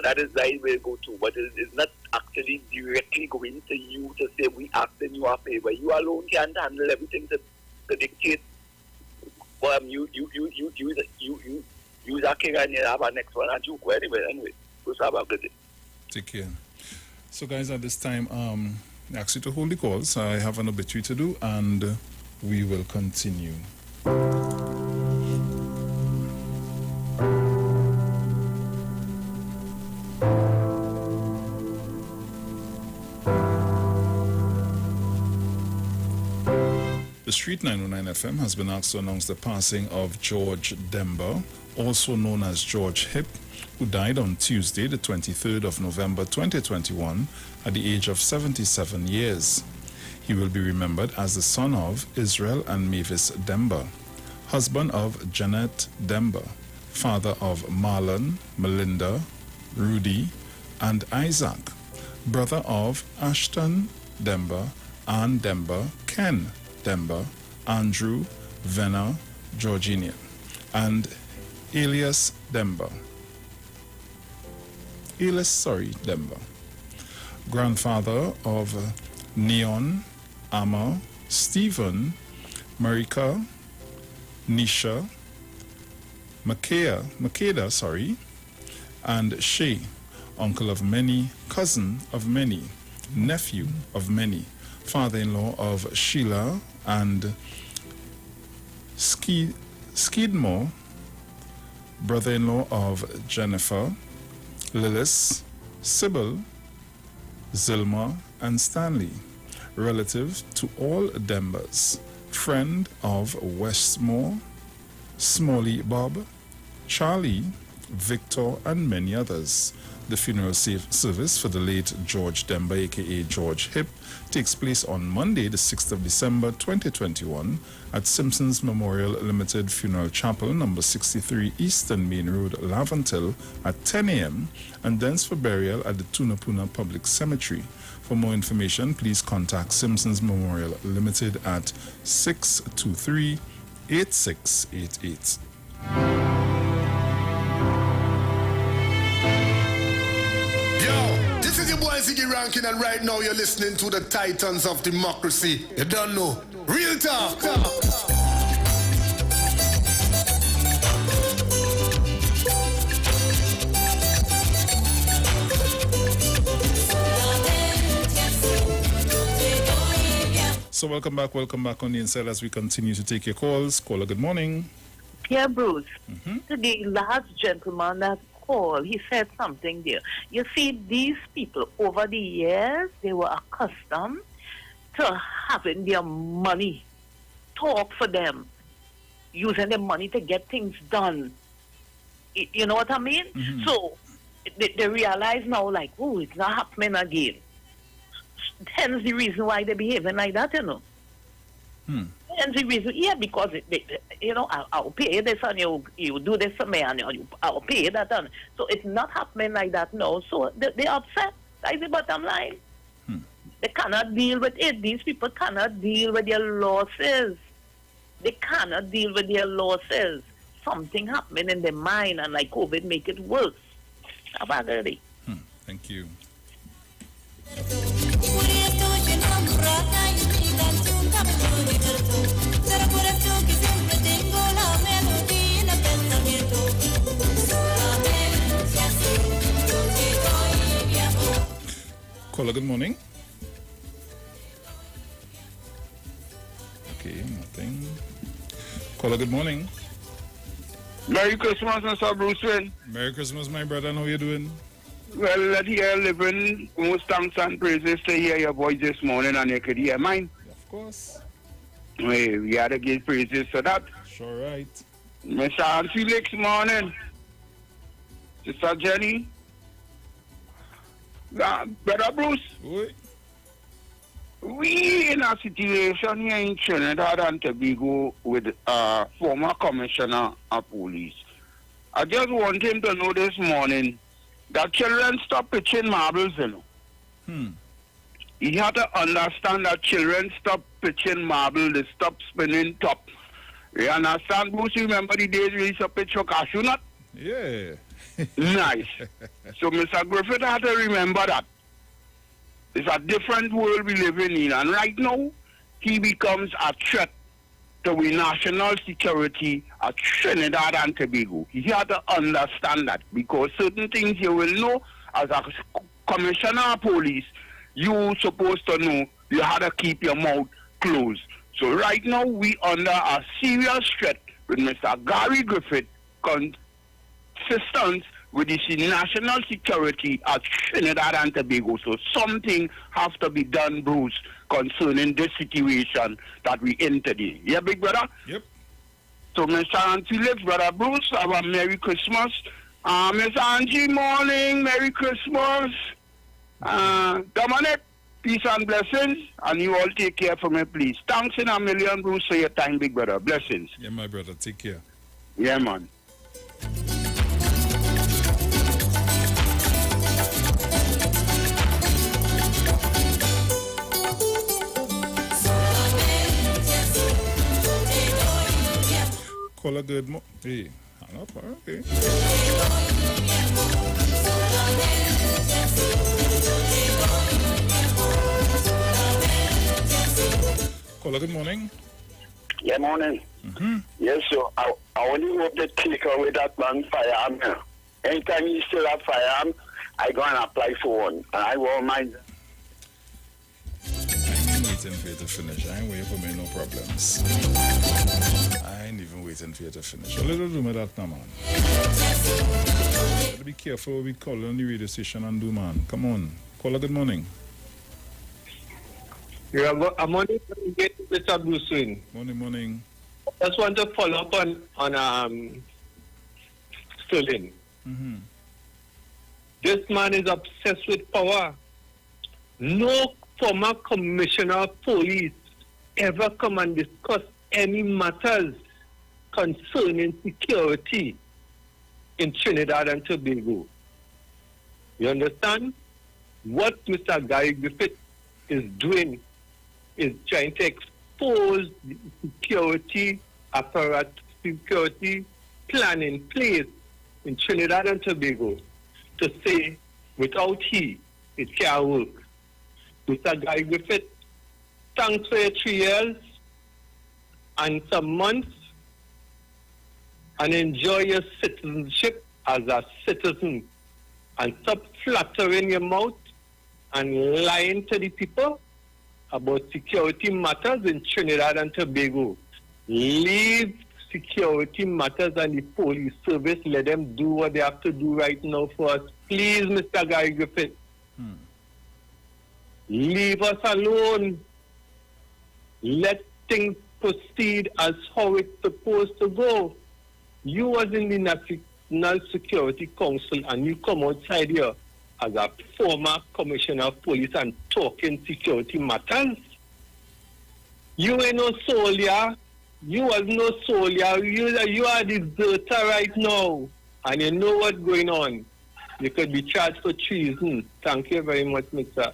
That is the way to go to, but it's not actually directly going to you to say we asking you a favor. You alone can't handle everything to dictate. But you that king and you have a next one and you go anyway. Just have a good day. Take care. So guys, at this time, I ask you to hold the calls. I have an obituary to do and we will continue. The Street 909 FM has been asked to announce the passing of George Demba, also known as George Hip, who died on Tuesday, the 23rd of November 2021, at the age of 77 years. He will be remembered as the son of Israel and Mavis Demba, husband of Janet Demba, father of Marlon, Melinda, Rudy, and Isaac, brother of Ashton Demba, Ann Demba, Ken Demba, Andrew, Venna, Georgina, and Elias Demba. Demba. Grandfather of Neon, Amma, Stephen, Marika, Nisha, Makeda, and Shay, uncle of many, cousin of many, nephew of many, father-in-law of Sheila and Skidmore, brother-in-law of Jennifer, Lillis, Sybil, Zilma, and Stanley, relative to all Dembas, friend of Westmore, Smalley Bob, Charlie, Victor, and many others. The funeral service for the late George Demba, aka George Hip, takes place on Monday, the 6th of December 2021 at Simpsons Memorial Limited Funeral Chapel, number 63 Eastern Main Road, Lavantil, at 10 a.m. and thence for burial at the Tunapuna Public Cemetery. For more information, please contact Simpsons Memorial Limited at 623-8688. This is your boy Ziggy Rankin, and right now you're listening to the Titans of Democracy. You don't know. Real talk. So welcome back on the inside as we continue to take your calls. Caller, good morning. Yeah, Bruce. The last gentleman that called, he said something there. You see, these people over the years, they were accustomed to having their money talk for them, using their money to get things done. You know what I mean? So they realize now, like, oh, it's not happening again. Hence the reason why they're behaving like that, you know. Hence the reason, because I'll pay this and you do this for me and I'll pay that. And so it's not happening like that now. So they're upset. That's the bottom line. They cannot deal with it. These people cannot deal with their losses. They cannot deal with their losses. something happening in their mind and like COVID make it worse. Have a good day. Thank you. Caller, good morning. Okay, nothing. Caller, good morning. Merry Christmas, Mr. Bruce Wayne. Merry Christmas, my brother. How you doing? Well, let here living most thanks and praises to hear your voice this morning and you could hear mine. Of course. We had to give praises for that. Sure, right. Mr. and Felix, morning. Sister Jenny. Brother Bruce. Oui. We in a situation here in Trinidad and Tobago with former commissioner of police. I just want him to know this morning that children stop pitching marbles, you know. He had to understand that children stop pitching marble, they stop spinning top. You understand, Bruce? You remember the days we used to pitch for cashew nut? Yeah. Nice. So Mr. Griffith had to remember that. It's a different world we live in, and right now, he becomes a threat to the national security at Trinidad and Tobago. He had to understand that, because certain things you will know as a commissioner of police, you supposed to know you had to keep your mouth closed. So right now, we under a serious threat with Mr. Gary Griffith consistent with the national security at Trinidad and Tobago. So something has to be done, Bruce, concerning this situation that we in today. Yeah, big brother? Yep. So, Mr. and Felix, brother Bruce, have a Merry Christmas. Miss Angie, morning, Merry Christmas. Dominic, peace and blessings. And you all take care for me, please. Thanks in a million, Bruce, for your time, big brother. Blessings. Yeah, my brother. Take care. Yeah, man. Caller, good morning. Hey, hang up, okay. Caller, good morning. Yeah, morning. Yes, so I only hope they take away that man firearm. Anytime you still have firearm, I go and apply for one. And I won't mind. I'm waiting for you to finish. I ain't waiting for me, no problems. I ain't even waiting for you to finish. A little do me that now, man. Gotta be careful what we call on the radio station and do, man. Come on. Caller, good morning. Yeah, I'm only going to get Mr. Bruce Wayne. Morning. I just want to follow up on Sterling. This man is obsessed with power. No former commissioner of police ever come and discuss any matters concerning security in Trinidad and Tobago. You understand? What Mr. Gary Griffith is doing is trying to expose the security apparatus, security plan in place in Trinidad and Tobago to say, without he, it can't work. Mr. Guy Griffith, thanks for your 3 years and some months, and enjoy your citizenship as a citizen, and stop flattering your mouth and lying to the people about security matters in Trinidad and Tobago. Leave security matters and the police service. Let them do what they have to do right now for us. Please, Mr. Guy Griffith. Leave us alone. Let things proceed as how it's supposed to go. You was in the National Security Council and you come outside here as a former commissioner of police and talking security matters. You ain't no soldier. You was no soldier. You are the deserter right now. And you know what's going on. You could be charged for treason. Thank you very much, Mr.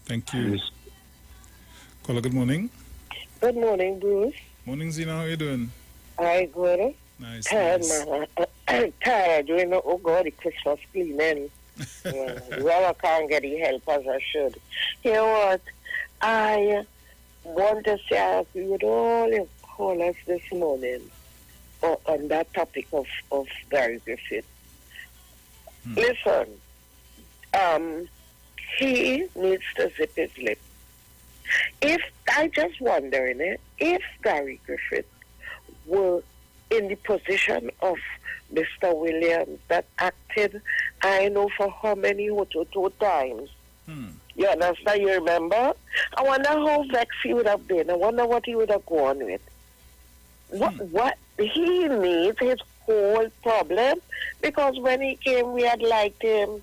Thank you. Caller, good morning. Good morning, Bruce. Morning, Zina. How you doing? All right, good. Nice. Tired, man. I'm tired. You know, oh God, the Christmas cleaning. Well, I can't get the help as I should. You know what? I want to say I agree with all your callers this morning on that topic of Gary Griffith. Listen, he needs to zip his lip. If I just wondering if Gary Griffith were in the position of Mr. Williams that acted, I know for how many two times. You understand? You remember? I wonder how vexed he would have been. I wonder what he would have gone with. What he needs, his whole problem, because when he came, we had liked him.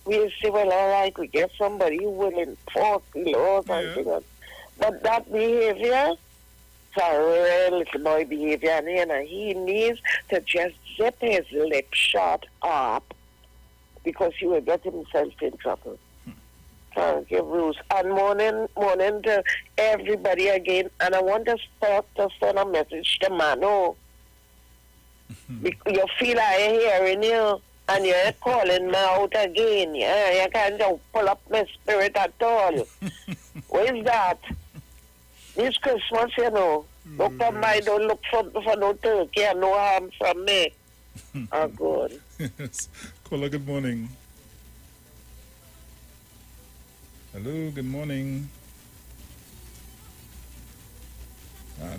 We say, well, all right, we get somebody who will enforce the laws and things. But that behavior, it's a real little boy behavior, and he needs to just zip his lip shut up because he will get himself in trouble. Thank you, Bruce. And morning to everybody again. And I want to start to send a message to Mano. You feel I hearing you, and you're calling me out again. Yeah, you can't just pull up my spirit at all. What is that? This Christmas, you know. Don't come by, don't look for no turkey and no harm from me. Oh, good. Yes. Caller, good morning. Hello, good morning.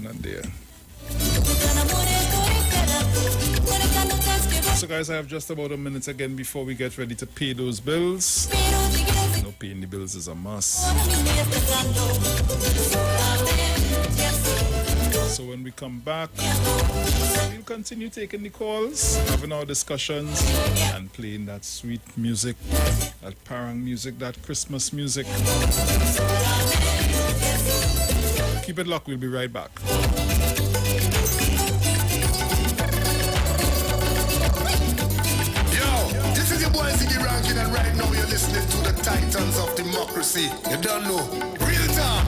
Not there. So guys, I have just about a minute again before we get ready to pay those bills. No, paying the bills is a must. So when we come back, we'll continue taking the calls, having our discussions, and playing that sweet music, that parang music, that Christmas music. Keep it locked, we'll be right back. This is your boy Ziggy Rankin, and right now you're listening to the Titans of Democracy. You don't know. Real talk.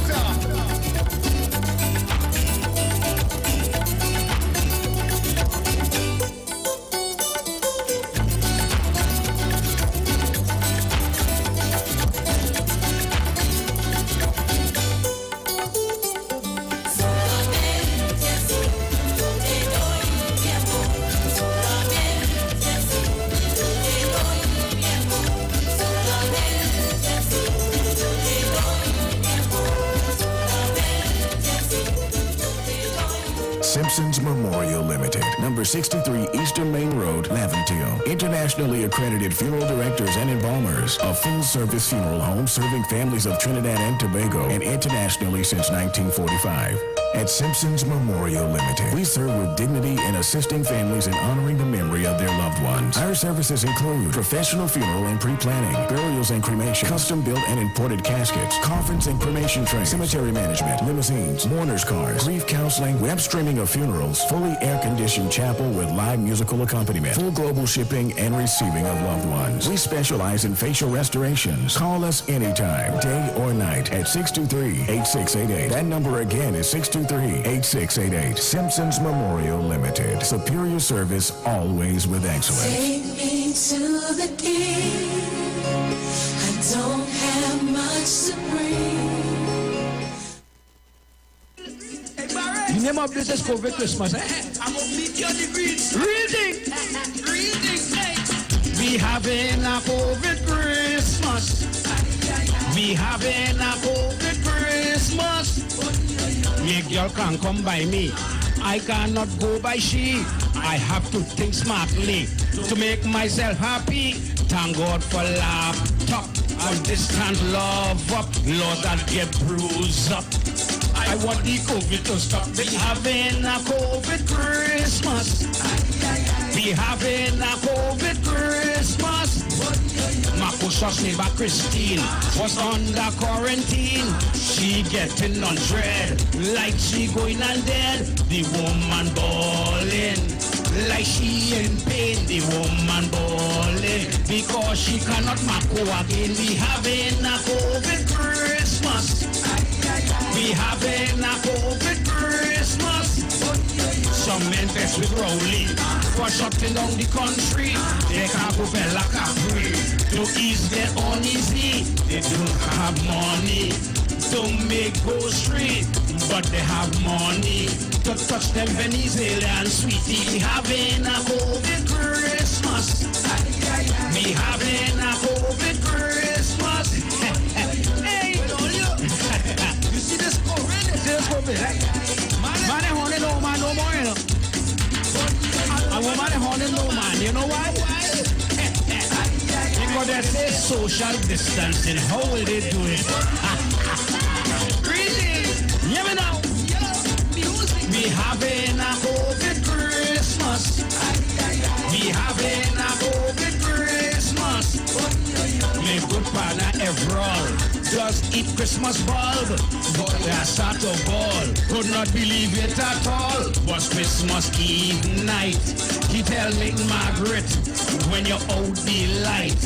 Simpsons Memorial Limited, number 63 Eastern Main Road, Laventille. Internationally accredited funeral directors and embalmers. A full-service funeral home serving families of Trinidad and Tobago and internationally since 1945. At Simpsons Memorial Limited, we serve with dignity in assisting families in honoring the memory of their loved ones. Our services include professional funeral and pre-planning, burials and cremation, custom-built and imported caskets, coffins and cremation trays, cemetery management, limousines, mourners cars, grief counseling, web streaming of funerals, fully air-conditioned chapel with live musical accompaniment, full global shipping and receiving of loved ones. We specialize in facial restorations. Call us anytime, day or night, at 623-8688. That number again is 623-8688. Simpsons Memorial Limited. Superior service, always with excellence. Take me to the king. I don't have much to bring. The name of this is COVID Christmas, eh? I'm gonna meet you on the reading. We having a COVID Christmas. We having a COVID Christmas. Me girl can't come by me. I cannot go by she. I have to think smartly to make myself happy. Thank God for laptop and distant love up. Lord, that get bruised up. I want the COVID to stop. We having a COVID Christmas. We having a COVID Christmas. My precious neighbor Christine was under quarantine. She getting on dread like she going on dead. The woman bawling like she in pain. The woman bawling because she cannot go again. We having a COVID Christmas. We having a COVID Christmas. Some men best with Rowley. For shutting down the country, they can't go Bella Capri. To ease their own easy, they don't have money. Don't make go street, but they have money. To touch them Venezuelan sweetie. We having a COVID Christmas. We having a COVID Christmas. Hey, you see this COVID? This COVID, right? Man, honey, no man, no more, you know. I want man, honey, no man. You know why? Because they say social distancing. How will they do it? Really? Hear me now. We having a COVID Christmas. We having a COVID Christmas. My good partner Everall just eat Christmas bulb. But I start to ball. Could not believe it at all. Was Christmas Eve night. He tell me, Margaret, when you're out the light,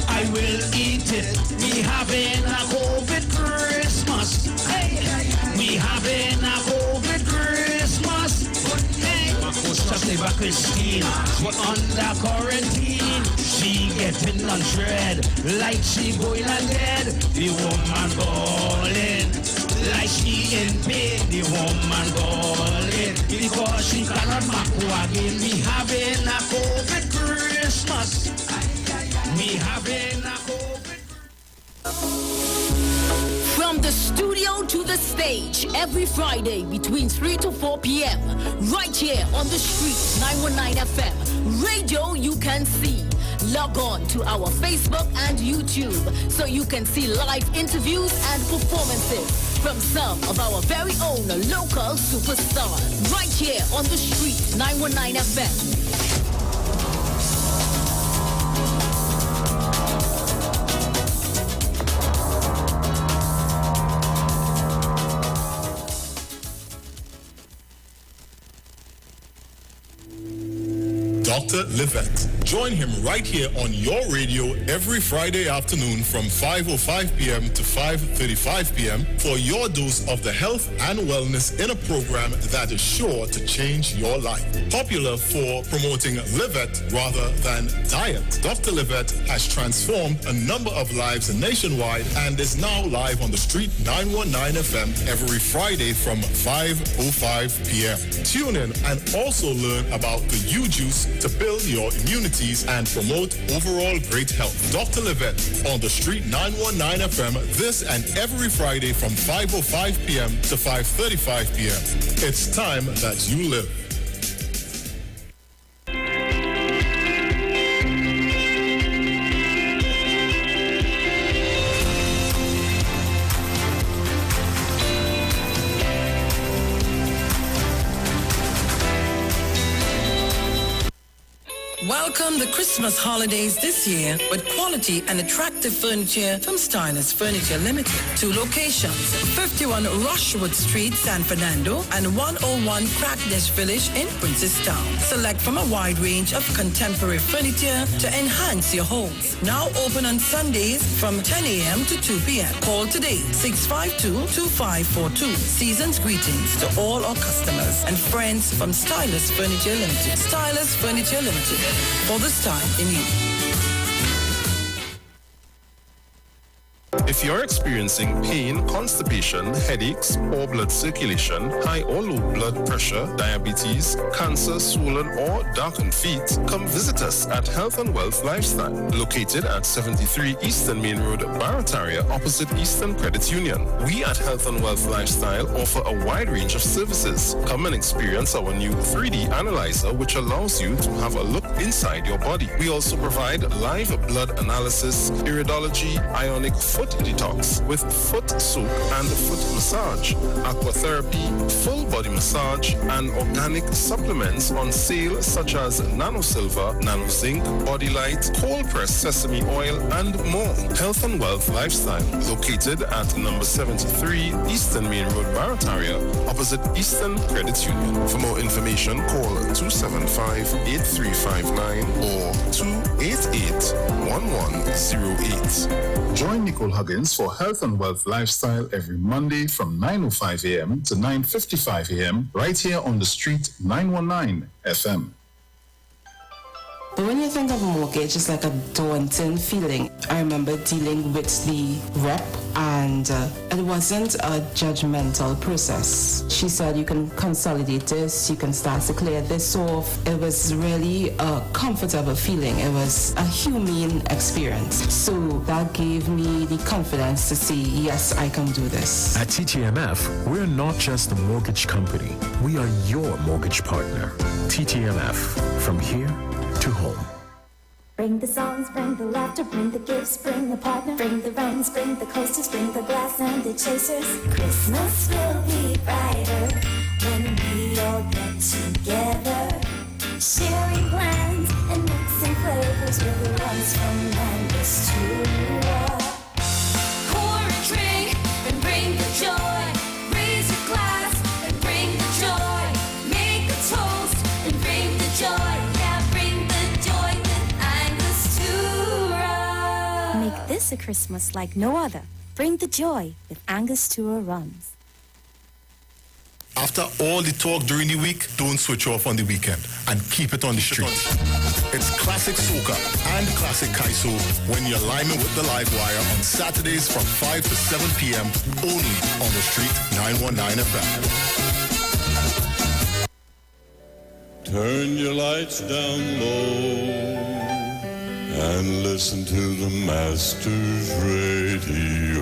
I will eat it. We having a COVID Christmas. Hey, we having a COVID Christmas. Hey, just never Christine, but under quarantine, she getting on dread, like she going on dead. The woman bawling, like she in pain. The woman bawling, because she cannot back again. We having a COVID Christmas. We having a COVID. From the studio to the stage, every Friday between 3 to 4 p.m. Right here on the street, 919 FM. Radio you can see. Log on to our Facebook and YouTube so you can see live interviews and performances from some of our very own local superstars. Right here on the street, 919 FM. Dr. Livette. Join him right here on your radio every Friday afternoon from 5:05 p.m. to 5:35 p.m. for your dose of the health and wellness in a program that is sure to change your life. Popular for promoting Livette rather than diet, Dr. Livette has transformed a number of lives nationwide and is now live on the street 919 FM every Friday from 5:05 p.m. Tune in and also learn about the U-Juice to build your immunities and promote overall great health. Dr. Livette on the street 919 FM this and every Friday from 5:05 p.m. to 5:35 p.m. It's time that you live. Welcome the Christmas holidays this year with quality and attractive furniture from Stylist Furniture Limited. 2 locations, 51 Rushwood Street, San Fernando, and 101 Crackness Village in Princestown. Select from a wide range of contemporary furniture to enhance your homes. Now open on Sundays from 10 a.m. to 2 p.m. Call today, 652-2542. Season's greetings to all our customers and friends from Stylist Furniture Limited. Stylist Furniture Limited. For this time in you. If you're experiencing pain, constipation, headaches, poor blood circulation, high or low blood pressure, diabetes, cancer, swollen or darkened feet, come visit us at Health and Wealth Lifestyle, located at 73 Eastern Main Road, Barataria, opposite Eastern Credit Union. We at Health and Wealth Lifestyle offer a wide range of services. Come and experience our new 3D analyzer, which allows you to have a look inside your body. We also provide live blood analysis, iridology, ionic foot detox with foot soak and foot massage, aquatherapy, full body massage, and organic supplements on sale such as Nano Silver, Nano Zinc, Body Light, cold pressed sesame oil, and more. Health and Wealth Lifestyle, located at number 73 Eastern Main Road, Barataria, opposite Eastern Credit Union. For more information, call 275-8359 or 288-1108. Join Nicole Hugg logins for Health and Wealth Lifestyle every Monday from 9:05 a.m. to 9:55 a.m. right here on the street 919 FM. But when you think of mortgage, it's like a daunting feeling. I remember dealing with the rep, and it wasn't a judgmental process. She said, you can consolidate this, you can start to clear this off. It was really a comfortable feeling. It was a humane experience. So that gave me the confidence to say, yes, I can do this. At TTMF, we're not just a mortgage company. We are your mortgage partner. TTMF, from here to home. Bring the songs, bring the laughter, bring the gifts, bring the partner, bring the runs, bring the coasters, bring the glass and the chasers. Christmas will be brighter when we all get together. Sharing plans and mixing flavors with the ones from Angus to pour a drink and bring the joy. Raise your glass and bring the joy. Make a toast and bring the joy. Make this a Christmas like no other. Bring the joy with Angostura Rums. After all the talk during the week, don't switch off on the weekend and keep it on the street. It's classic soca and classic kaiso when you're liming with the live wire on Saturdays from 5 to 7 p.m. only on the street 919 FM. Turn your lights down low and listen to the Master's Radio.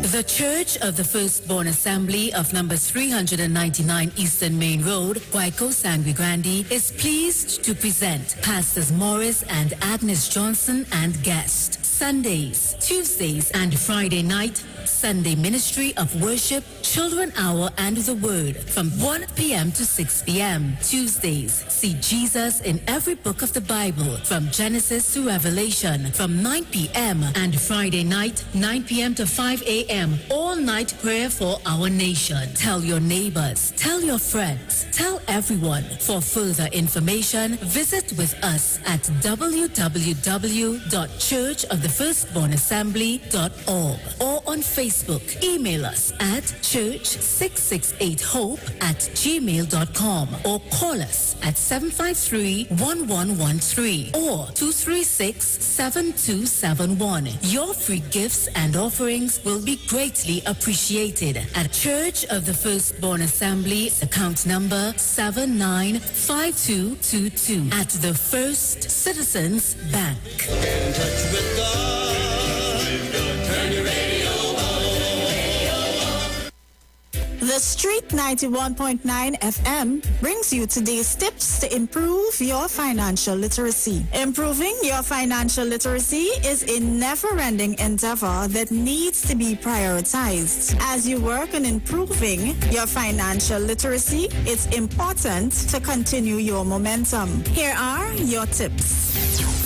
The Church of the Firstborn Assembly of number 399 Eastern Main Road, Guayco Sangre Grande, is pleased to present Pastors Morris and Agnes Johnson and guest. Sundays, Tuesdays, and Friday night, Sunday Ministry of Worship, Children Hour, and the Word from 1 p.m. to 6 p.m. Tuesdays, see Jesus in every book of the Bible from Genesis to Revelation from 9 p.m. and Friday night, 9 p.m. to 5 a.m. all-night prayer for our nation. Tell your neighbors, tell your friends, tell everyone. For further information, visit with us at www.churchofthefirstbornassembly.org or on Facebook. Email us at church668hope@gmail.com or call us at 753-1113 or 236-7271. Your free gifts and offerings will be greatly appreciated at Church of the Firstborn Assembly, account number 795222 at the First Citizens Bank. Get in touch with God. Turn your radio on. The Street 91.9 FM brings you today's tips to improve your financial literacy. Improving your financial literacy is a never-ending endeavor that needs to be prioritized. As you work on improving your financial literacy, it's important to continue your momentum. Here are your tips.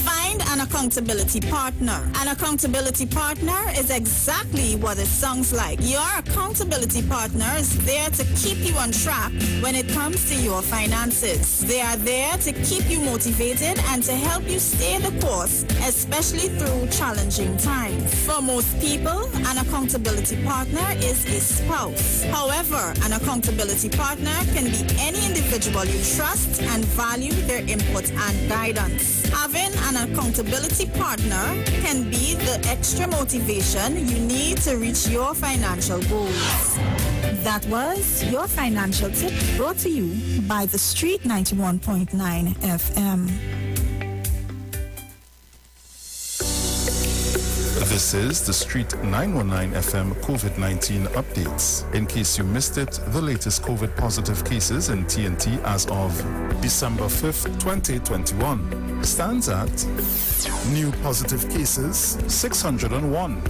Find an accountability partner. An accountability partner is exactly what it sounds like. Your accountability partner is there to keep you on track when it comes to your finances. They are there to keep you motivated and to help you stay the course, especially through challenging times. For most people, an accountability partner is a spouse. However, an accountability partner can be any individual you trust and value their input and guidance. Having an accountability partner can be the extra motivation you need to reach your financial goals. That was your financial tip brought to you by the Street 91.9 FM. This is the Street 919 FM COVID-19 updates. In case you missed it, the latest COVID positive cases in TNT as of December 5th, 2021 stands at new positive cases 601.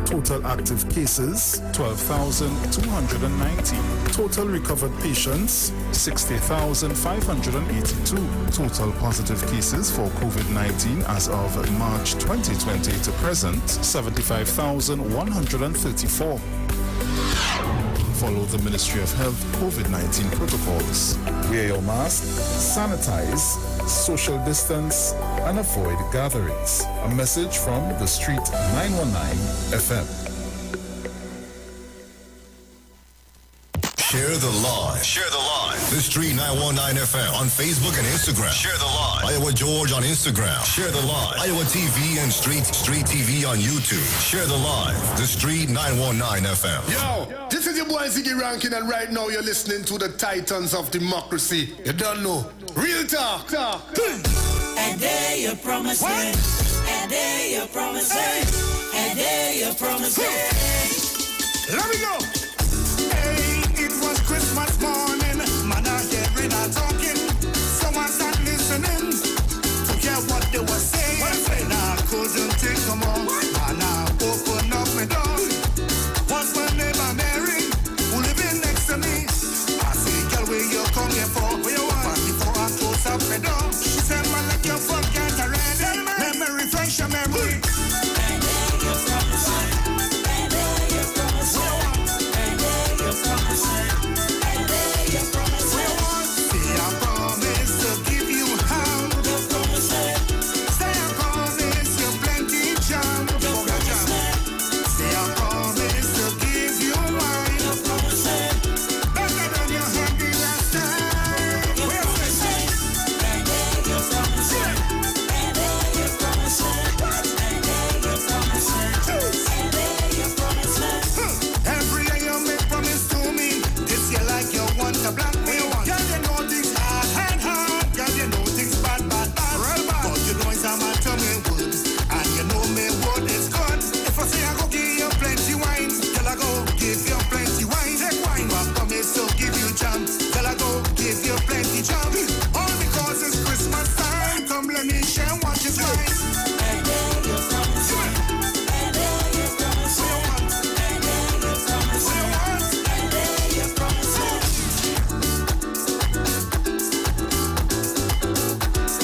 Total active cases 12,290. Total recovered patients 60,582. Total positive cases for COVID-19 as of March 2020 to present 75,134. Follow the Ministry of Health COVID-19 protocols. Wear your mask, sanitize, social distance, and avoid gatherings. A message from the Street 919 FM. Share the live. Share the live. The Street 919 FM on Facebook and Instagram. Share the live. Iowa George on Instagram. Share the live. Iowa TV and Street TV on YouTube. Share the live. The Street 919 FM. Yo, this is your boy Ziggy Rankin, and right now you're listening to the Titans of Democracy. You don't know. Real talk. And there you promise me. And there you promise me. And there you promise me. Let me go. It was Christmas morning, man, I hearing and talking. Someone's not listening to hear what they were saying. And I couldn't take no more. And I opened up my door. Was my neighbor Mary, who living next to me. I say, girl, where you come here for? Where you want? But before I close up my door, she said, man, let your forget already. Let me refresh your memory. And there you promise me. And there you promise me. And there you promise me.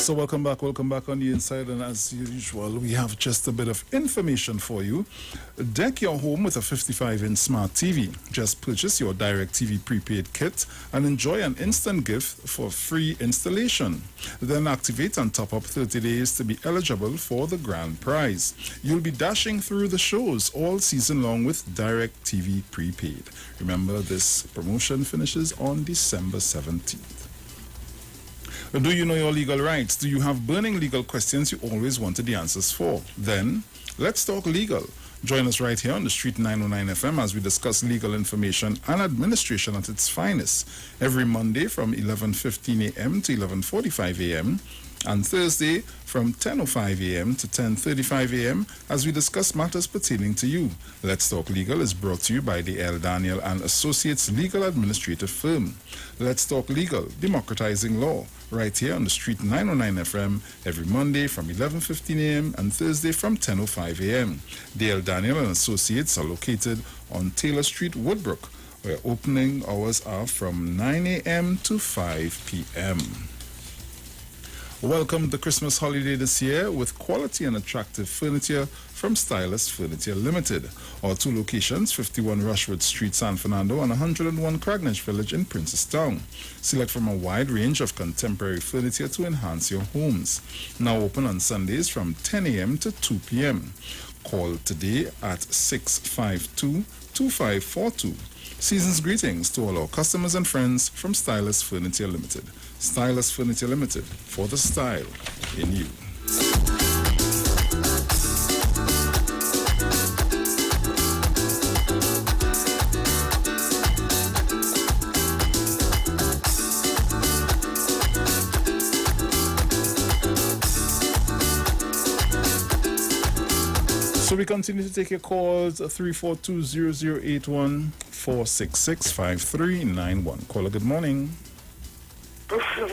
So welcome back on the inside, and as usual we have just a bit of information for you. Deck your home with a 55-inch smart TV. Just purchase your DirecTV prepaid kit and enjoy an instant gift for free installation. Then activate and top up 30 days to be eligible for the grand prize. You'll be dashing through the shows all season long with DirecTV prepaid. Remember, this promotion finishes on December 17th. Do you know your legal rights? Do you have burning legal questions you always wanted the answers for? Then, let's talk legal. Join us right here on the Street 909 FM as we discuss legal information and administration at its finest. Every Monday from 11:15 a.m. to 11:45 a.m. and Thursday from 10:05 a.m. to 10:35 a.m. as we discuss matters pertaining to you. Let's Talk Legal is brought to you by the L. Daniel and Associates Legal Administrative Firm. Let's Talk Legal, democratizing law, right here on the Street 909 FM every Monday from 11:15 a.m. and Thursday from 10:05 a.m. The L. Daniel and Associates are located on Taylor Street, Woodbrook, where opening hours are from 9 a.m. to 5 p.m. Welcome the Christmas holiday this year with quality and attractive furniture from Stylus Furniture Limited. Our two locations, 51 Rushwood Street, San Fernando, and 101 Cragnage Village in Princestown. Select from a wide range of contemporary furniture to enhance your homes. Now open on Sundays from 10 a.m. to 2 p.m. Call today at 652-2542. Season's greetings to all our customers and friends from Stylus Furniture Limited. Stylus Furniture Limited, for the style in you. So we continue to take your calls, 342-0081, 466-5391. Caller, good morning.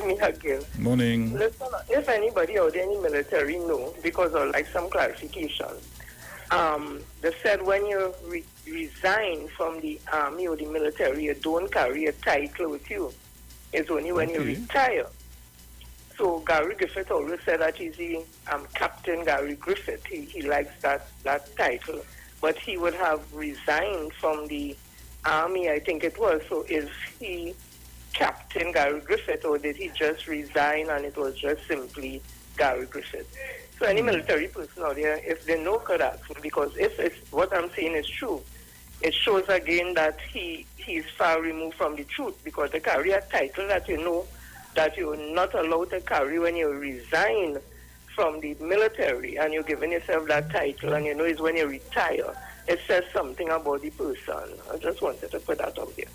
Me again. Morning. Listen, if anybody out there in the military know, because of like some clarification, they said when you resign from the army or the military, you don't carry a title with you. It's only when you retire. So Gary Griffith always said that he's the Captain Gary Griffith. He likes that title. But he would have resigned from the Army, I think it was. So is he Captain Gary Griffith, or did he just resign and it was just simply Gary Griffith? So any military person out there, if they know, could ask me, because if it's, what I'm saying is true, it shows again that he's far removed from the truth, because the career title that you know that you're not allowed to carry when you resign from the military and you're giving yourself that title, and you know it's when you retire. It says something about the person. I just wanted to put that out there.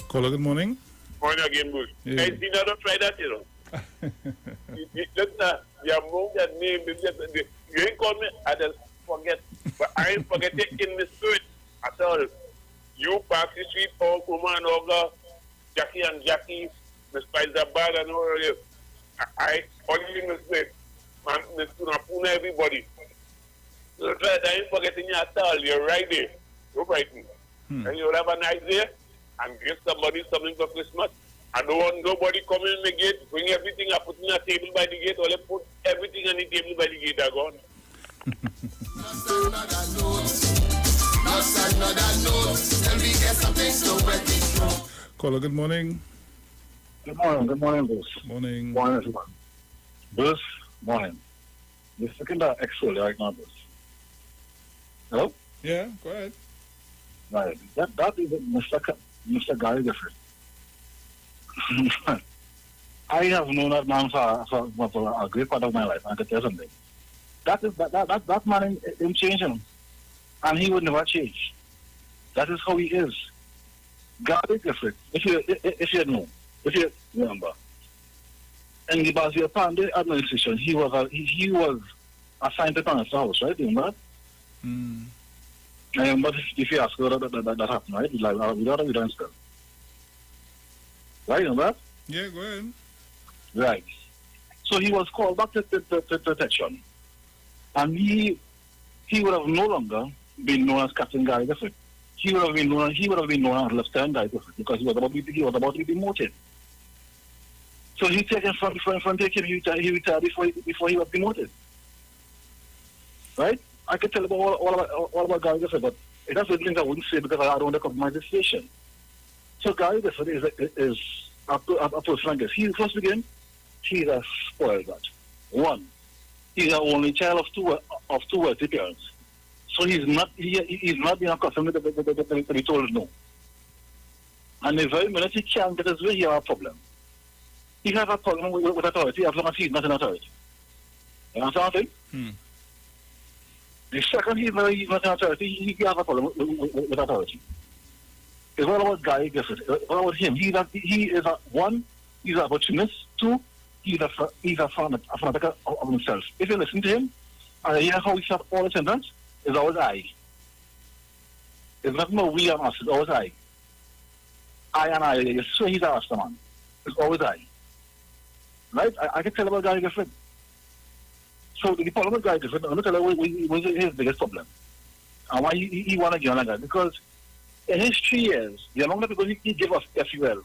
Caller, good morning. Morning again, Bush. Yeah. I did not try that, you know. Listen, your move that name, you ain't call me, I just forget. But I ain't forget it in the spirit at all. You pass the street, all woman, all Jackie and Jackie, Miss Bad and all of you. I only mistake. Man, Miss Puna, everybody. So try I ain't forgetting you at all. You're right there. You're right. And you'll have a nice day and give somebody something for Christmas. I don't want nobody coming in the gate, bring everything I put in a table by the gate, or they put everything on the table by the gate, are gone. Caller, good morning. Good morning, Bruce. Morning. Morning, everyone. Bruce, morning. You're second X-Soul right now, Bruce. Hello? Yeah, go ahead. Right. That is Mr. Gary Griffith. I have known that man for a great part of my life. I can tell you something. That man in changing, and he would never change. That is how he is. Gary Griffith, if you know, if you remember, in the Bazia Pandey administration, he was assigned to Cancer House, right? Remember that? But if you ask her that happened, right? Like without evidence, right? Remember that? Yeah, go ahead. Right. So he was called back to protection, and he would have no longer been known as Captain Gary Griffith. He would have been known as Lieutenant Gary Griffith, because he was about to be demoted. So he taken from taking he retired before he was demoted. Right? I could tell about all about Gary Griffith, but that's the thing I wouldn't say because I don't want to compromise the station. So Gary Griffith is a person like this. He first begin, he's a spoiled brat. One, he's the only child of two wealthy parents. So he's not being accustomed to be told no. And the very minute he can't get his way, he has a problem. He has a problem with authority as long as he's not in authority. You understand what I'm saying? The second he's not in authority, he has a problem with authority. It's all about Gary Griffith. It's all about him. He is he's an opportunist. Two, he's a fanatic of himself. If you listen to him, and you hear how he said all the sentence, it's always I. It's not more we and us, it's always I. I and I. You swear he's a Rasta man. It's always I. Right? I can tell about Gary Griffith. So the problem with Gary Griffith, I'm going to tell you what his biggest problem. And why he want to get on like that. Because in his 3 years, the amount of people he gave us FUL,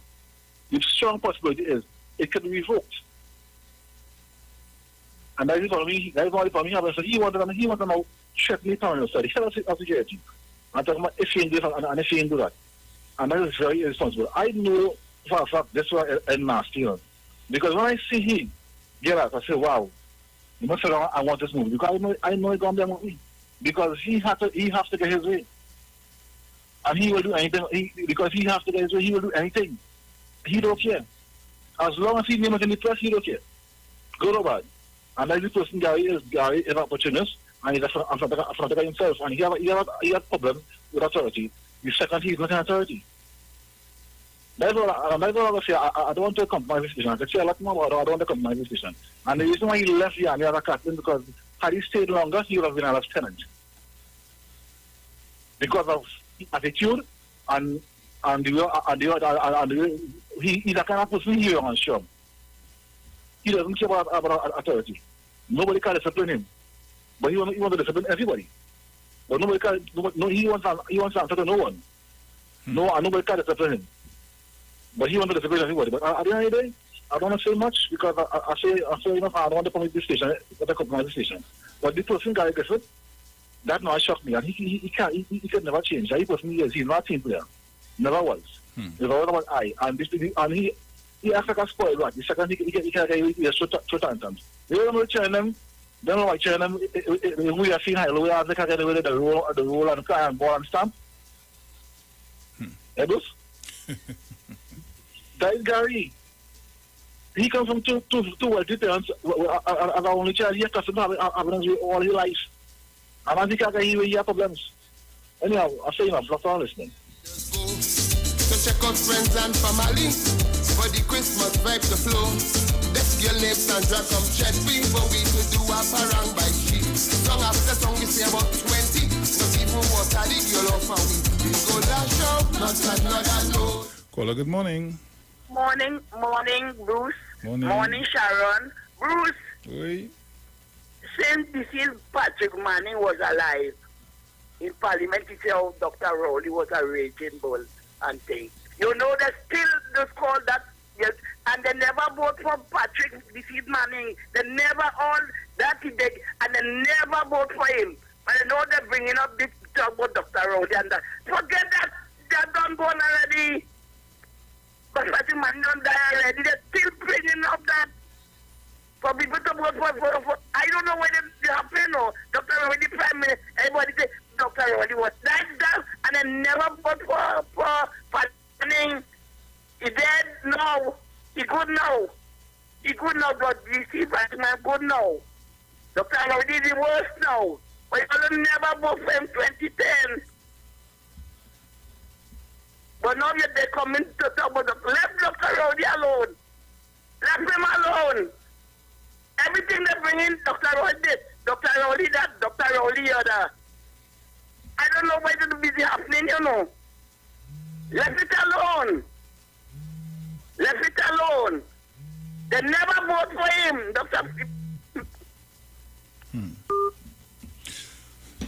the strong possibility is it could be revoked. And that is why he happened. So he wanted to know threatening parallel study. He said of security. I'm talking about if he do that and if he do that. And that is very irresponsible. I know for a fact this was a nasty, you know. Because when I see him get out, I say, wow, you must say I want this movie. Because I know he's going to be a movie. Because he has to get his way. And he will do anything. Because he has to get his way, he will do anything. He don't care. As long as his name is in the press, he don't care. Good or bad. And that is the person Gary is an opportunist, and he's a fanatic himself, and he has a problem with authority. The second, he's not an authority. That's all I will say. I don't want to compromise this decision. I can say a lot more, but I don't want to compromise this decision. And the reason why he left the army as a captain, because had he stayed longer, he would have been a lieutenant. Because of attitude and the way he's a kind of person here on show. He doesn't care about authority. Nobody can discipline him. But he want to discipline everybody. But nobody can, he wants to answer to no one. No, and nobody can discipline him. But he wants to discipline everybody. But at the end of the day, I don't want to say much because I say enough. I don't want to come to this station, but I compromise the station. But the person guy gets it. That now shocked me, and he can never change. That person he's not a team player, never was. He's always about I, and he acts like a spoiled rat. The second he can't get short tantrums. They don't know cheering them. They don't know why cheering them. We are seeing how we are. They can't get away with the roll and cry and ball and stamp. Edus. That is Gary. He comes from two wealthy parents. As our only child, he has to have all his life. And as he can't get away, he has problems. Anyhow, I say enough. That's all listening. To check out friends and family for the Christmas vibe to flow. Let's get lips and drag come chat people. We could do a parang by sheep. Song after song we say about 20. Not even water the girl off and we go lash out. Not another load. Caller, good morning. Morning, Bruce. Morning. Sharon. Bruce. Oui. Since Mrs. Patrick Manning was alive, in Parliament, he said, oh, Dr. Rowley was a raging bull and things. You know, they still just call that, yes, and they never vote for Patrick Mrs. Manning. They never all that he did, and they never vote for him. But I know they're bringing up this talk about Dr. Rowley and that. Forget that. They're done born already. But Patrick Manning don't die already. They're still bringing up that. For people to vote for I don't know whether they happen or Dr. Rowley, the Prime Minister, everybody say Dr. Rowley was that, and they never vote for Manning. He dead now. He good now. He good now, but you see, Patrick Manning good now. Dr. Rowley is the worst now. But you will never vote for him 2010. But now they're coming to talk about let Dr. Rowley alone. Let him alone. Everything they bring in, Dr. Rowley this, Dr. Rowley that, Dr. Rowley other. I don't know why it's busy happening, you know. Let it alone. Let it alone. They never vote for him, Dr.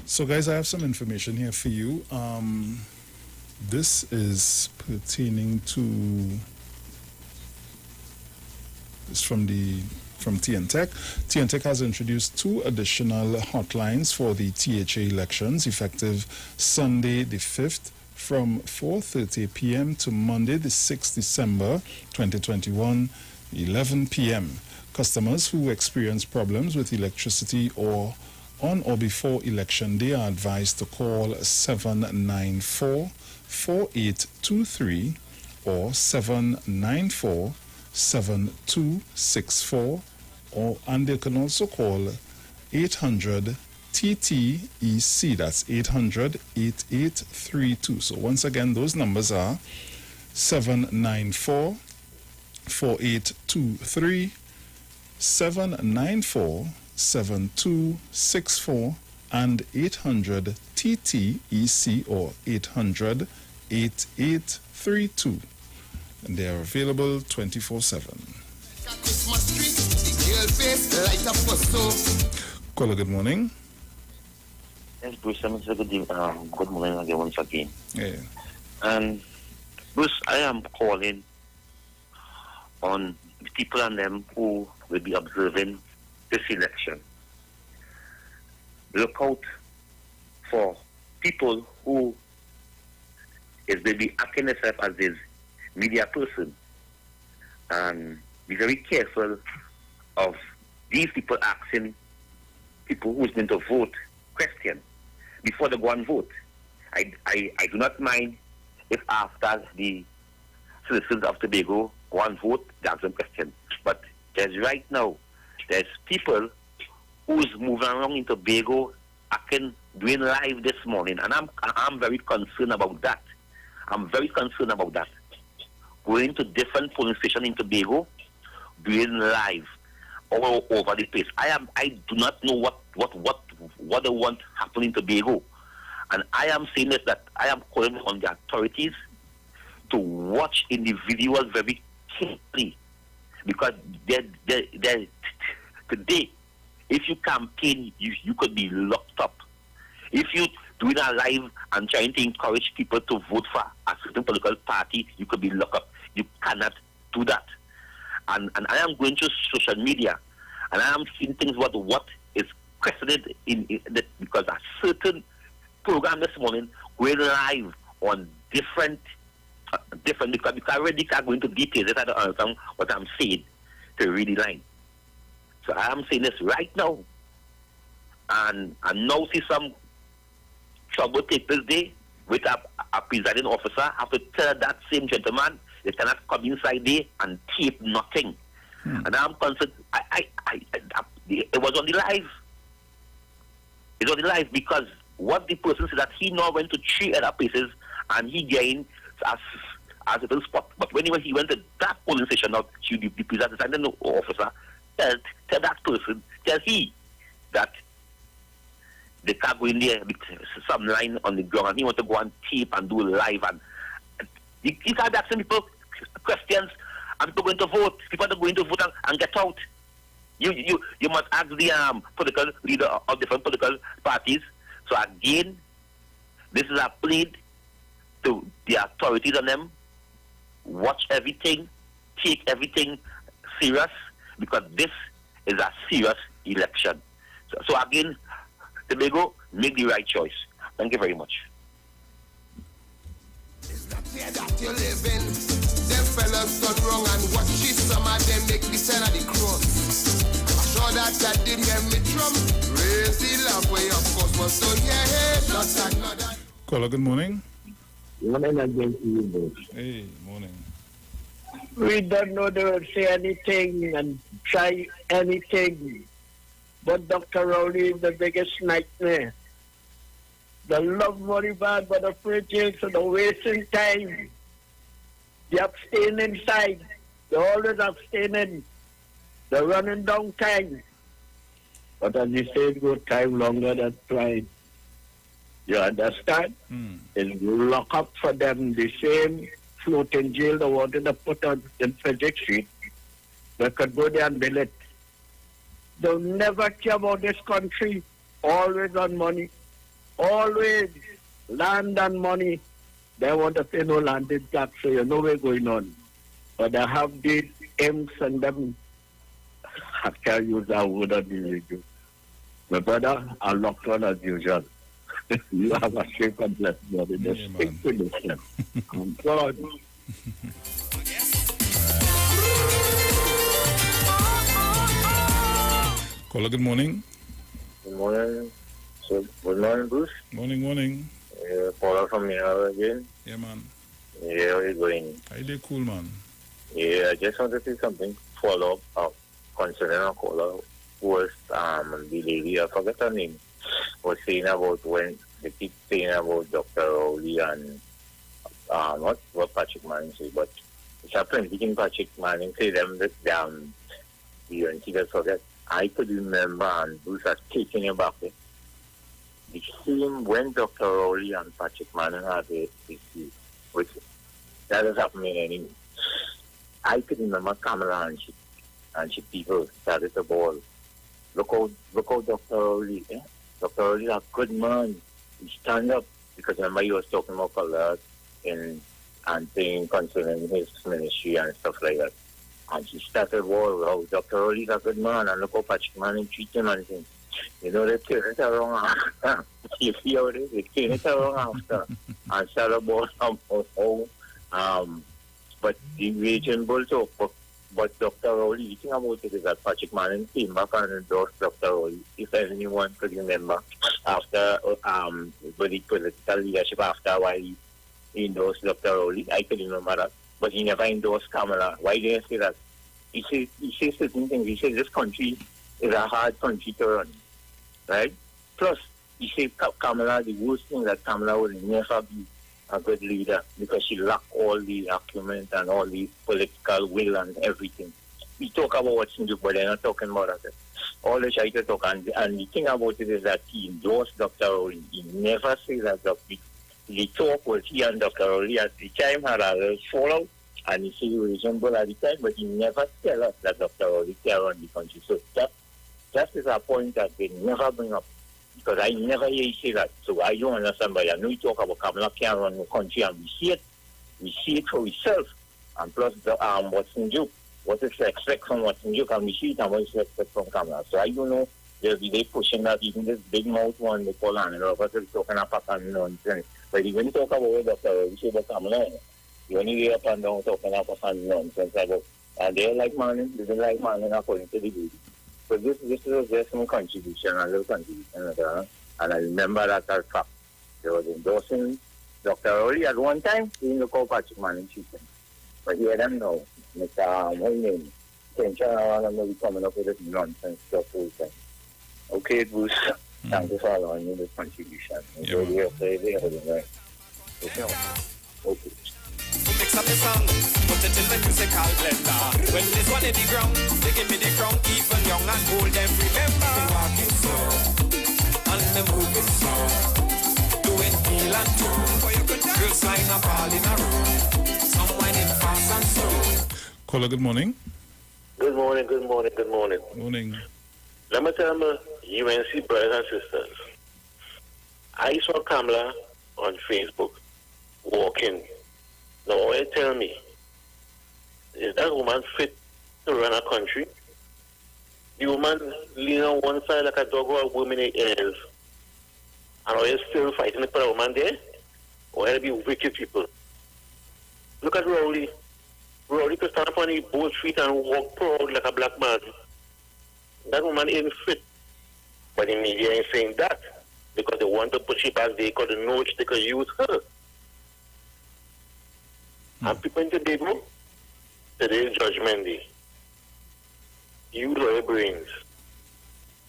So, guys, I have some information here for you. This is pertaining to... It's from TNTech. TNTech has introduced 2 additional hotlines for the THA elections effective Sunday the 5th from 4:30 p.m. to Monday the 6th December 2021, 11 p.m. Customers who experience problems with electricity or on or before election day are advised to call 794-4823 or 794-7264, and they can also call 800 TTEC. That's 800-8832. So once again, those numbers are 794-4823, 794-7264, and 800 TTEC or 800-8832. And they are available 24/7. Caller, good morning. Yes, Bruce, good morning again once again. Yeah. And Bruce, I am calling on the people and them who will be observing this election. Look out for people who is maybe acting themselves as this media person, and be very careful of these people asking people who is going to vote question before they go and vote. I do not mind if after the citizens of Tobago go and vote, they ask them question. But there's right now, there's people who's moving around in Tobago doing live this morning, and I'm very concerned about that. I'm very concerned about that. Going to different polling stations in Tobago, doing live all over the place. I do not know what they want happening in Tobago. And I am saying this, that I am calling on the authorities to watch individuals very carefully. Because today, if you campaign, you could be locked up. If you doing a live and trying to encourage people to vote for a certain political party, you could be locked up. You cannot do that. And I am going through social media, and I am seeing things what is questioned because a certain program this morning going live on different because I already can't go into details. I don't understand what I'm saying to read the line. So I am saying this right now, and now see some trouble take this day with a presiding officer have to tell that same gentleman they cannot come inside there and tape nothing. And I'm concerned. It was on the live. It was on the live because what the person said that he now went to 3 other places and he gained as a little spot. But when he went to that polling station, now the presiding officer tell that person, tell he that they can't go in there with some line on the ground and he want to go and tape and do live and you can't be asking people questions and people going to vote. People are going to vote and get out. You must ask the political leader of different political parties. So again, this is a plea to the authorities on them. Watch everything, take everything serious because this is a serious election. So again, Tobago, make the right choice. Thank you very much. That you live in. Them fellas done wrong and watch it. Some of them make the sign of the cross. I'm sure that did hear me drum. Raise the lamp way of course was so yeah, not another. Caller, good morning. Morning again to you both. Hey, morning. We don't know they will say anything and try anything. But Dr. Rowley is the biggest nightmare. The love money bad, but the preaching, so the wasting time. The abstaining side. They always abstaining. The running down time. But as you say, go time longer than trying. You understand? It's lock up for them the same floating jail they wanted to put on in Frederick Street. They could go there and build it. They'll never care about this country. Always on money. Always land and money. They want to pay no landed tax, so you know what's going on. But they have these imps and them. I can't use that word on the radio. My brother, I'm locked on as usual. You have a shape and blessed body. Just stick to this. I'm God. Caller, good morning. Good morning. So, good morning, Bruce. Morning. Paula from here again. Yeah, man. Yeah, how you going? I did cool, man. Yeah, I just want to say something. Follow up concerning a caller who was the lady, I forgot her name, was saying about when they keep saying about Dr. Rowley and not what Patrick Manning said, but it's happened. Patrick Manning say them that the UNC forget. I could remember, and Bruce has taken it back. The same when Dr. Rowley and Patrick Manning had the issue, which that has happened anyway. I could remember Kamala and she people started the ball. Look how Dr. Rowley, Dr. Rowley is a good man. He stand up because remember he was talking about a lot and saying concerning his ministry and stuff like that. And she started war. Oh, Dr. Rowley is a good man, and look how Patrick Manning treat him and things. You know, they turn it around after. You see how they turn it around after. And start about how, but the Raging Bull talk. But Dr. Rowley, the thing about it is that Patrick Manning came back and endorsed Dr. Rowley, if anyone could remember, after the political leadership, after a while he endorsed Dr. Rowley. I could remember that. But he never endorsed Kamala. Why did I say that? He says certain things. He says this country is a hard country to run, right? Plus, he said Kamala, the worst thing that Kamala will never be a good leader because she lacked all the acumen and all the political will and everything. We talk about what's in the but they're not talking about that. All they try to talk, and the thing about it is that he endorsed Dr. Rowley. He never said that the talk was he and Dr. Rowley at the time had a little fallout, and he said he was reasonable at the time, but he never tell us that Dr. Rowley care on the country. So that is a point that they never bring up. Because I never hear you say that. So I don't understand. But I know you talk about Kamala can't run the country, and we see it. We see it for ourselves. And plus, what's in joke? What is to expect from what's in joke? And we see it and what is to expect from Kamala. So I don't know. They pushing that, even this big mouth one, they call on it. Or what is talking about nonsense. But when you talk about what Dr. you say about Kamala, you only hear up and down talking about nonsense. And they're like man, according to the video. So this is just some contribution, a little contribution. And I remember that as fact. They was endorsing Dr. Rowley at one time, he didn't look out Patrick Manning cheating. But here them now, Mr. what name? Tension and maybe coming up with this nonsense stuff all the time. Okay, Bruce. Thank you for allowing me this contribution. Yeah, Okay. Mix up the song, put it in the musical blender. When this one in the ground, they give me the crown, even young and old, them remember. They walking slow, and they moving slow, doing heel and toe. Girls line up all in a row, some whining fast and slow. Caller, good morning. Good morning. Morning. Let me tell my UNC brothers and sisters. I saw Kamala on Facebook walking. Now, tell me, is that woman fit to run a country? The woman leaning on one side like a dog or a woman in ears. And are you still fighting for a woman there? Or are be wicked people? Look at Rowley. Rowley could stand up on his both feet and walk proud like a black man. That woman ain't fit. But the media ain't saying that. Because they want to put she back there because they know they could use her. And people in Tobago, today is Judgment Day. Use your brains.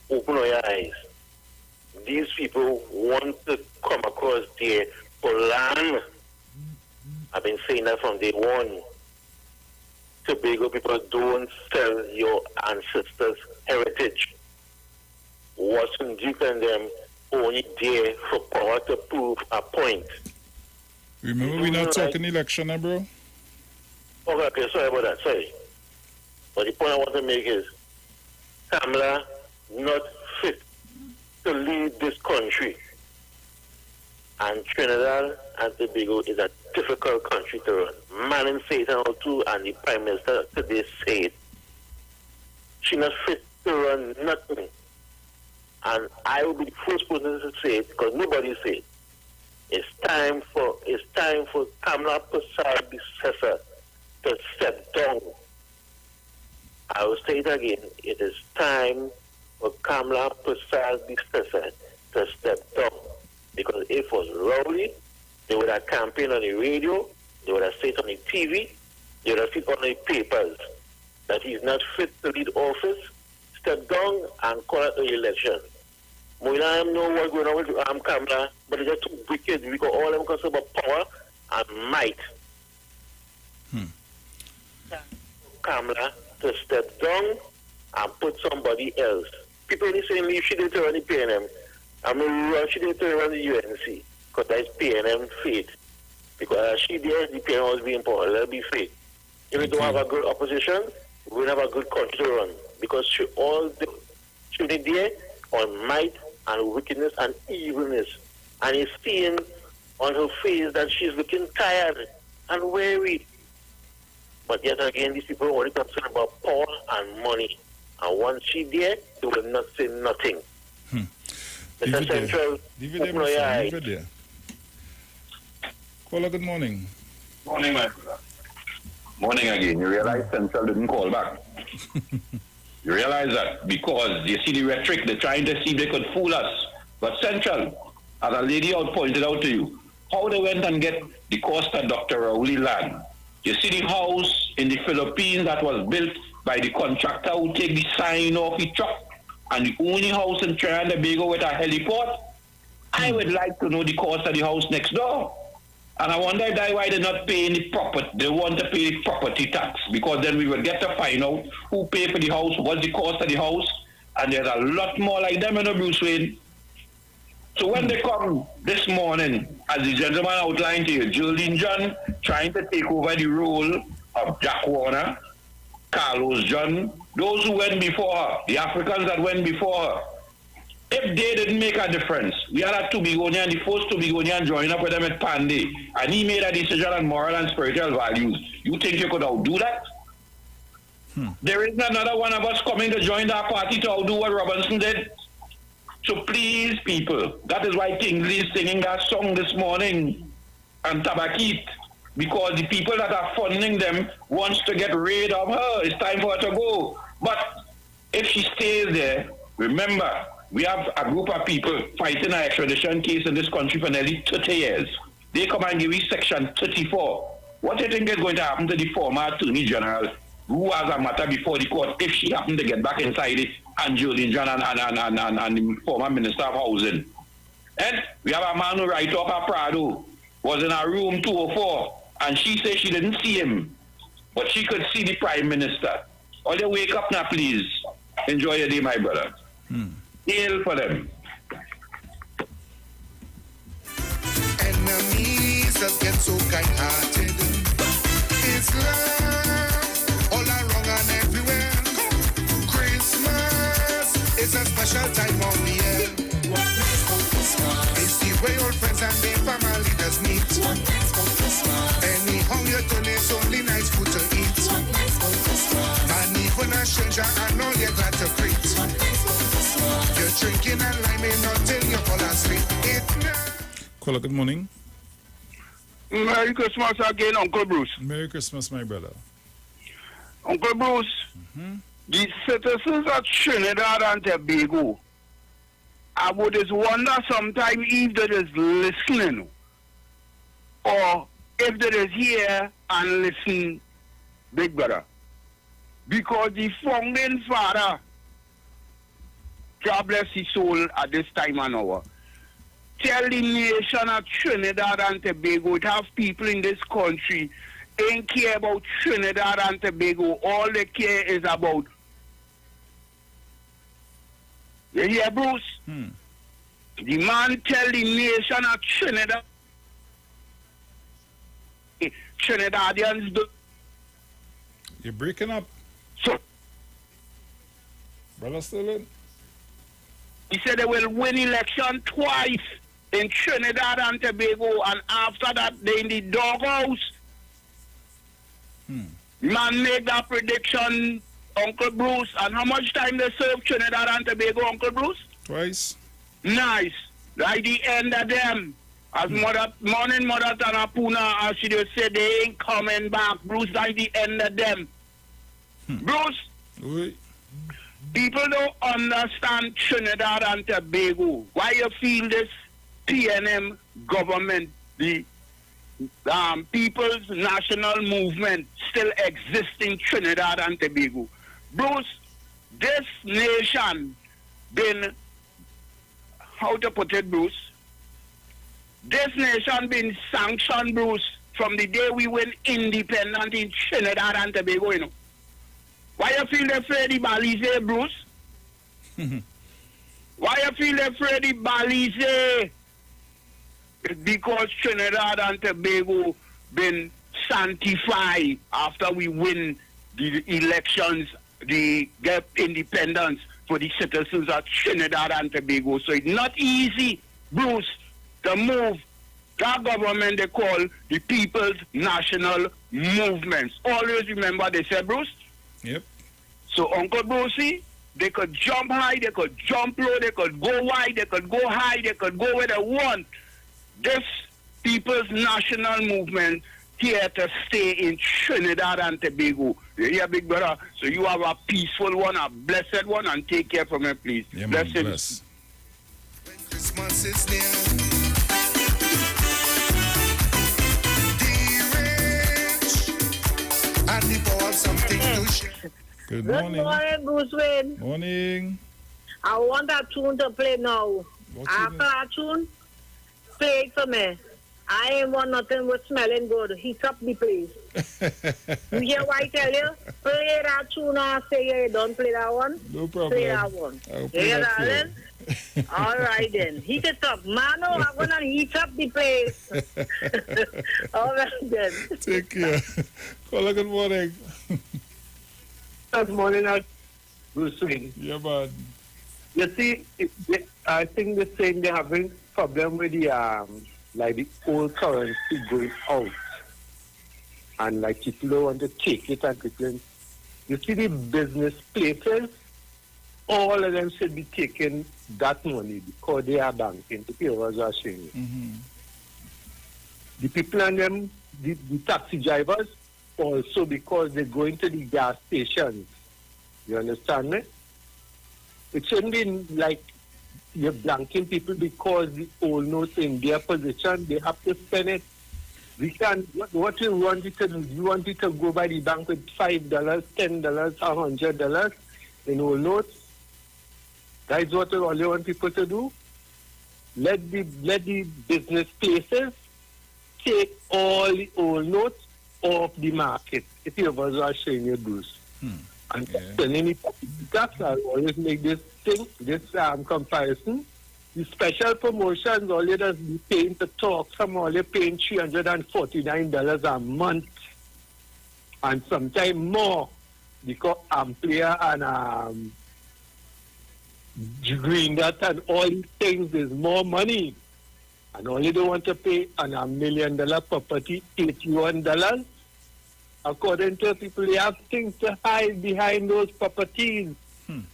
Open your eyes. These people want to come across there for land. I've been saying that from day one. Tobago people don't sell your ancestors' heritage. Watson Duke and them only there for power to prove a point. Remember, we're not talking election, bro? Okay, sorry about that, sorry. But the point I want to make is, Kamala not fit to lead this country. And Trinidad and Tobago is a difficult country to run. Manning said it now too, and the Prime Minister today said she not fit to run nothing. And I will be the first person to say it, because nobody said it. It's time for Kamala Prasad, the successor, to step down. I will say it again. It is time for Kamala Prasad, the successor, to step down. Because if it was Rowley, they would have campaigned on the radio, they would have said on the TV, they would have said on the papers that he's not fit to lead office, step down and call out the election. We don't know what's going on with Kamala, but they're too wicked because all of them concerned about power and might. Kamala to step down and put somebody else. People are saying leave she didn't run the PNM. I mean, she didn't run the UNC because that's PNM fate. Because she there, the PNM was being important. Let's be fair. If we don't have a good opposition, we will have a good country to run. Because she did there on might and wickedness and evilness. And it's seeing on her face that she's looking tired and weary. But yet again, these people are only concerned about power and money. And once she's there, they will not say nothing. Mr. Central, open your eyes. Caller, good morning. Morning, my brother. Morning again. You realize Central didn't call back. You realize that because you see the rhetoric, they're trying to see if they could fool us. But Central, as a lady out pointed out to you, how they went and get the Costa Dr. Rowley land. You see the house in the Philippines that was built by the contractor who take the sign off the truck, and the only house in Trinidad and Tobago with a heliport. I would like to know the cost of the house next door. And I wonder why they're not paying the property. They want to pay the property tax, because then we will get to find out who paid for the house, what's the cost of the house, and there's a lot more like them in the Bruce Wayne. So when they come this morning, as the gentleman outlined to you, Geraldine John trying to take over the role of Jack Warner, Carlos John, those who went before her, the Africans that went before her, If they didn't make a difference, we had a Tubigonian, the first Tubigonian join up with them at Panday, and he made a decision on moral and spiritual values. You think you could outdo that? There isn't another one of us coming to join that party to outdo what Robinson did. So please, people, that is why Kingsley is singing that song this morning and Tabakit, because the people that are funding them wants to get rid of her. It's time for her to go. But if she stays there, remember, we have a group of people fighting an extradition case in this country for nearly 30 years. They come and give me Section 34. What do you think is going to happen to the former Attorney General who has a matter before the court if she happened to get back inside it, and Jolene John and the former Minister of Housing? And we have a man who write up a Prado, was in a room 204, and she says she didn't see him, but she could see the Prime Minister. All you wake up now, please. Enjoy your day, my brother. Hail for them. Enemies that get so kind-hearted. It's love all around and everywhere. Christmas is a special time of the year. It's the way old friends and their family does meet. Anyhow you turn, it's only nice food to eat. And even a stranger, I know you're glad to greet. You're drinking and liming until you fall asleep. Caller, good morning. Merry Christmas again, Uncle Bruce. Merry Christmas, my brother. Uncle Bruce, the citizens of Trinidad and Tobago, I would just wonder sometime if they is listening or if they is here and listen, big brother. Because the founding father, God bless his soul at this time and hour, tell the nation of Trinidad and Tobago, to have people in this country ain't care about Trinidad and Tobago. All they care is about. You hear, Bruce? The man tell the nation of Trinidad, Trinidadians do. You're breaking up. So, brother, still in? He said they will win election twice in Trinidad and Tobago, and after that they in the doghouse. Man made that prediction, Uncle Bruce. And how much time they serve Trinidad and Tobago, Uncle Bruce? Twice. Nice. Right the end of them. As morning Mother Tanapuna, as she just said, they ain't coming back. Bruce, right the end of them. Bruce, oui. People don't understand Trinidad and Tobago. Why you feel this PNM government, the People's National Movement, still exists in Trinidad and Tobago? Bruce, this nation been, how to put it, Bruce? This nation been sanctioned, Bruce, from the day we went independent in Trinidad and Tobago, you know. Why you feel afraid the Balize, Bruce? Why you feel afraid the Balize? It's because Trinidad and Tobago been sanctified after we win the elections, the get independence for the citizens of Trinidad and Tobago. So it's not easy, Bruce, to move that government they call the People's National Movement. Always remember they said, Bruce? Yep. So Uncle Brucey, they could jump high, they could jump low, they could go wide, they could go high, they could go where they want. This People's National Movement here to stay in Trinidad and Tobago. You hear, big brother? So you have a peaceful one, a blessed one, and take care from him, please. Yeah, bless him. Bless. When Christmas is near, and the poor have something to share. Good Good morning. morning, Bruce Wayne. Morning. I want that tune to play now. What After that tune, play it for me. I ain't want nothing but smelling good. Heat up the place. You hear what I tell you? Play that tune and say you don't play that one. No problem. Play that one. I'll You play hear that for darling? All right then. Heat it up. Mano, I'm going to heat up the place. All right then. Take care. Caller, good morning. Good morning, Bruce Wayne. Yeah, man. You see, I think they're saying they're having problem with the like the old currency going out, and like people don't want to take it and people. You see the business places, all of them should be taking that money because they are banking. The people are saying. The people and them, the taxi drivers, also because they go into the gas stations. You understand me? It shouldn't be like you're blanking people because the old notes in their position, they have to spend it. We can, what you want it to do? You want it to go by the bank with $5, $10, $100 in old notes? That is what all you want people to do? Let the business places take all the old notes off the market. If you ever are showing your Bruce. And any tax, I always make this comparison. The special promotions, all you just be paying to talk, some all you're paying $349 a month. And sometimes more because player and green that and all these things is more money. And all you don't want to pay on $1 million property, $81. According to people, they have things to hide behind those properties. Some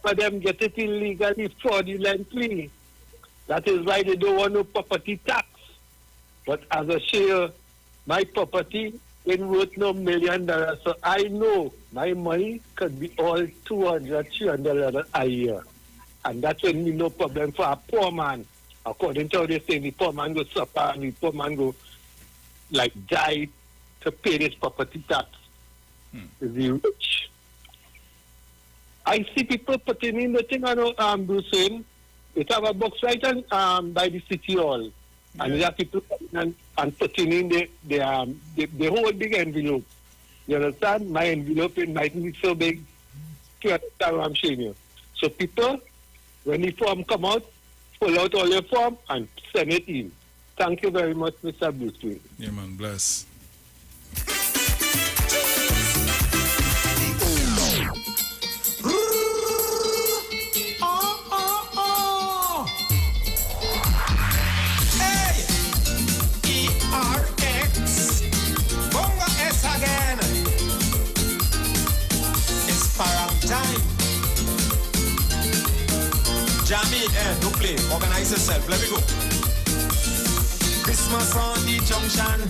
of them get it illegally, fraudulently. That is why they don't want no property tax. But as a share, my property ain't worth no $1 million. So I know my money could be all $200, $300 a year. And that's when me no problem for a poor man. According to how they say, the poor man go suffer and the poor man go like die to pay this property tax. Is the rich. I see people putting in the thing on Bruce Wayne. It have a box right on by the city hall. And there are people coming and putting in the whole big envelope. You understand? My envelope it mightn't be so big. You understand what I'm saying you? So people, when the form come out, pull out all your form and send it in. Thank you very much, Mr. Bruce Wayne. Yeah, man. Bless. Jamie, don't play. Organize yourself. Let me go. Christmas on the junction.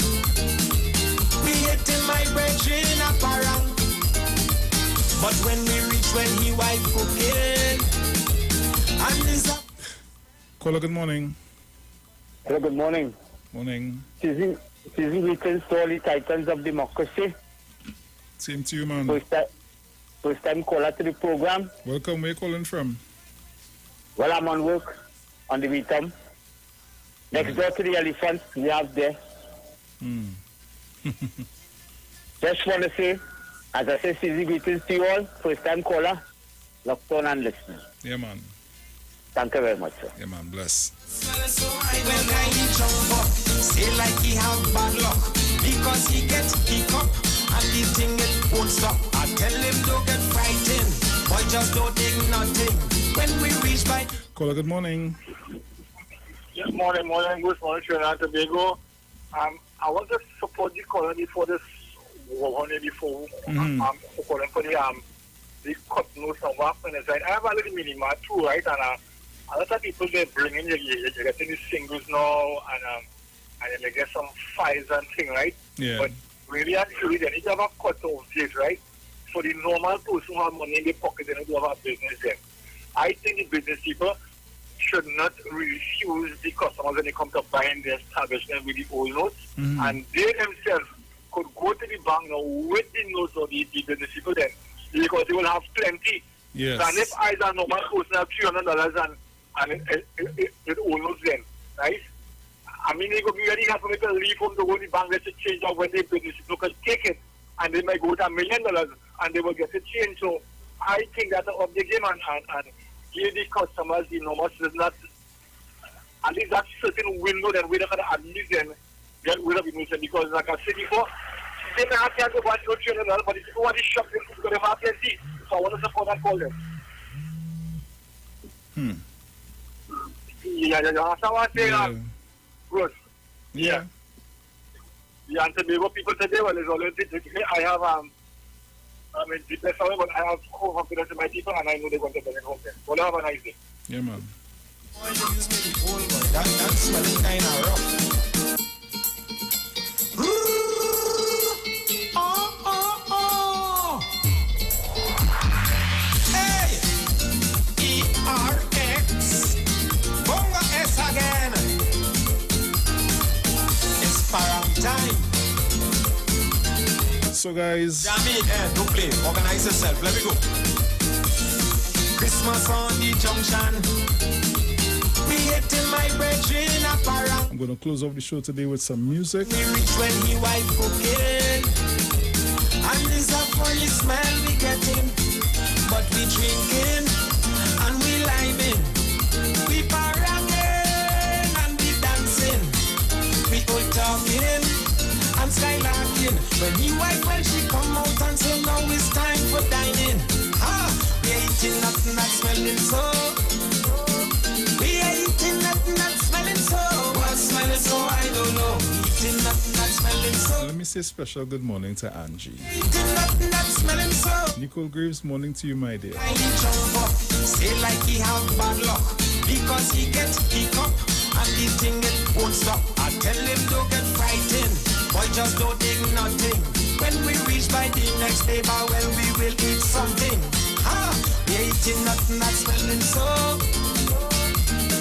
We hitting my brethren up around. But when we reach when he wife cooking, and is up. Caller, good morning. Hello, good morning. Morning. Season greetings to all the Titans of Democracy. Same to you, man. First time caller to the program. Welcome. Where you calling from? Well, I'm on work on the weekend. Next door to the elephants we have there. Just want to say, as I say, season greetings to you all. First time caller, locked on and listening. Yeah, man. Thank you very much, sir. Yeah, man. Bless. Say like he have bad luck because he get hiccup and the thing it won't stop. I tell him don't get frightened, boy just don't think nothing. When we reach by Caller, good morning. Yes, morning, good morning, Trinidad and Tobago. I want to support the caller before this one before calling for the cut notes and what and it's like I have a little minima too, right? And a lot of people they bring in you're getting the singles now and they get some files and thing, right? Yeah. But really actually they need to have a cut off date, right? For the normal person who have money in their pocket, they don't have a business then. I think the business people should not refuse the customers when they come to buying their establishment with the old notes. And they themselves could go to the bank now with the notes of the business people then because they will have plenty. Yes. And if I as a normal person have $300 and with old notes then, right? I mean, they could be very happy to leave from the whole bank to change out when they business people can take it and they might go to $1 million and they will get a change. So I think that's up the game and give the customers the normal not at least that certain window that we're not going to admit them get rid of it because like I said before, they may have to go back to $300, but if you want to shop, they're going to have plenty. So I want to support that call them. Yeah, you understand what I'm saying? Bruce. Yeah. Yeah, and Tobago people today, well, it's always I have, deep but I have full confidence in my people, and I know they're going to bring it home there. Well, have a nice day. Yeah, man. That's smelling kind of rough. Oh. Hey, ERX, Bonga S again. It's parang time. So guys, Jamie, don't play. Organize yourself. Let me go. Christmas on the junction. We hitting my brethren up around. I'm going to close off the show today with some music. We reach when he wife cooking. And it's a funny smell we getting. But we drinking and we liming. We paranging and we dancing. We all talking and skylarking. When he wife, when she come out and say now it's time for dining. We eating nothing that's smelling so. We eating nothing that's smelling so. What's smelling so? I don't know. Eating nothing that's smelling so. Let me say special good morning to Angie. Eating nothing that's smelling so. Nicole Graves, morning to you, my dear. I jump up, say like he have bad luck because he get hiccup and the thing it won't stop. I tell him don't get frightened, boy just don't think nothing. When we reach by the next day, but well we will eat something. We eating nothing that's smelling so.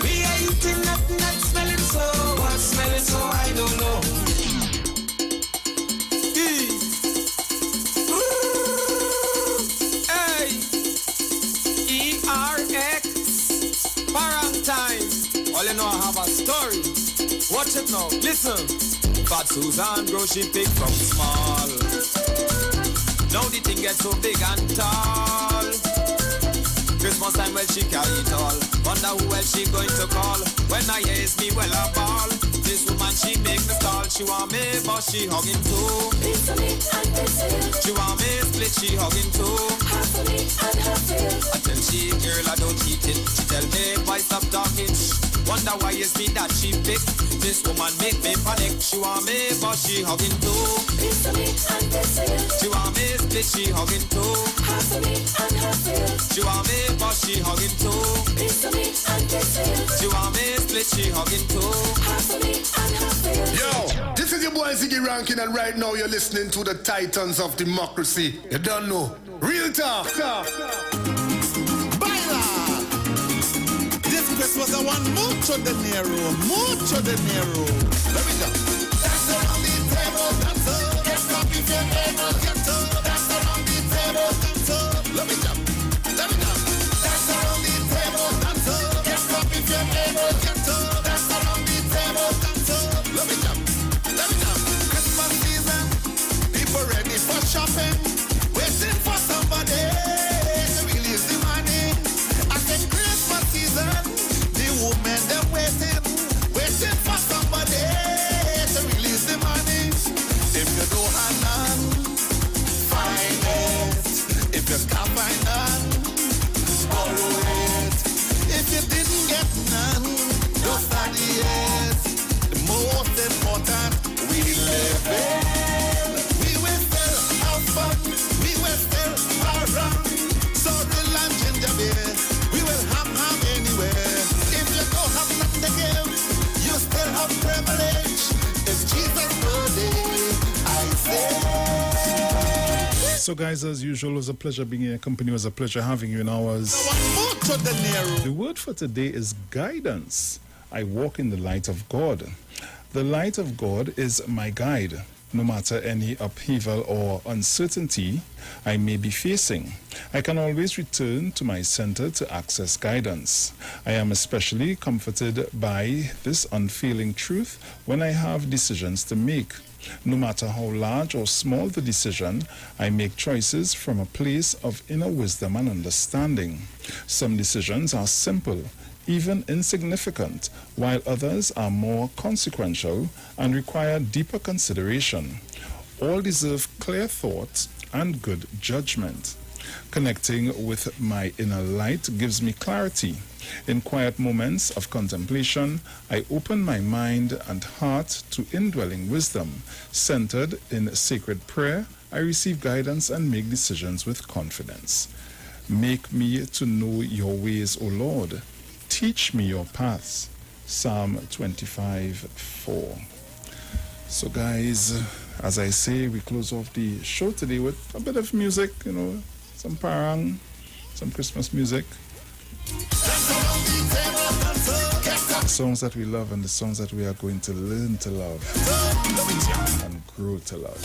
We eating nothing that's smelling so. What's smelling so? I don't know. Hey, ERX, parang time. All you know I have a story. Watch it now. Listen. But Susan grow she pick from small. Now the thing gets so big and tall. Christmas time, well, she carry it all. Wonder who else she going to call. When I hear it's me, well, I ball. This woman, she make me stall. She want me, but she hugging too. Piece of me and piece of you. She want me split, she hugging too. Half of me and half of you. I tell she, girl, I don't cheat it. She tell me, boy, stop talking. Wonder why it's me that she pick. This woman make me panic. She want me, but she hugging too. Piece of me and piece of you. She want me split, she hugging too. Half of me and half of you. She want me, but she hugging too. Piece of me and piece of you. She want me split, she hugging too. Half of me and half of you. Yo, this is your boy Ziggy Rankin, and right now you're listening to the Titans of Democracy. You don't know. Real talk. Christmas I want mucho dinero, mucho dinero. Let me go. Dance around the table, dance up. Get up if you're able, get up. Dance around the table, dance up. Let me jump, let me jump. Dance around the table, dance up. Get up if you're able, get up. Dance around the table, dance up. Let me jump, let me jump. Christmas season, people ready for shopping, waiting for somebody to release the money. I said Christmas season. Women, they're waiting for somebody to release the money. If you don't have none, find it. If you can't find none, borrow it. If you didn't get none, don't study it. The most important, we live it. We will still have fun. We will still around. Sorrel and ginger beer. We will ham anywhere. You still have privilege. It's Jesus' birthday, I say. So guys, as usual, it was a pleasure being in your company. It was a pleasure having you in ours. The word for today is guidance. I walk in the light of God. The light of God is my guide. No matter any upheaval or uncertainty I may be facing, I can always return to my center to access guidance. I am especially comforted by this unfailing truth when I have decisions to make. No matter how large or small the decision, I make choices from a place of inner wisdom and understanding. Some decisions are simple, even insignificant, while others are more consequential and require deeper consideration. All deserve clear thought and good judgment. Connecting with my inner light gives me clarity. In quiet moments of contemplation, I open my mind and heart to indwelling wisdom. Centered in sacred prayer, I receive guidance and make decisions with confidence. Make me to know your ways, O Lord. Teach me your paths. Psalm 25:4. So guys, as I say, we close off the show today with a bit of music, some parang, some Christmas music. The songs that we love and the songs that we are going to learn to love and grow to love.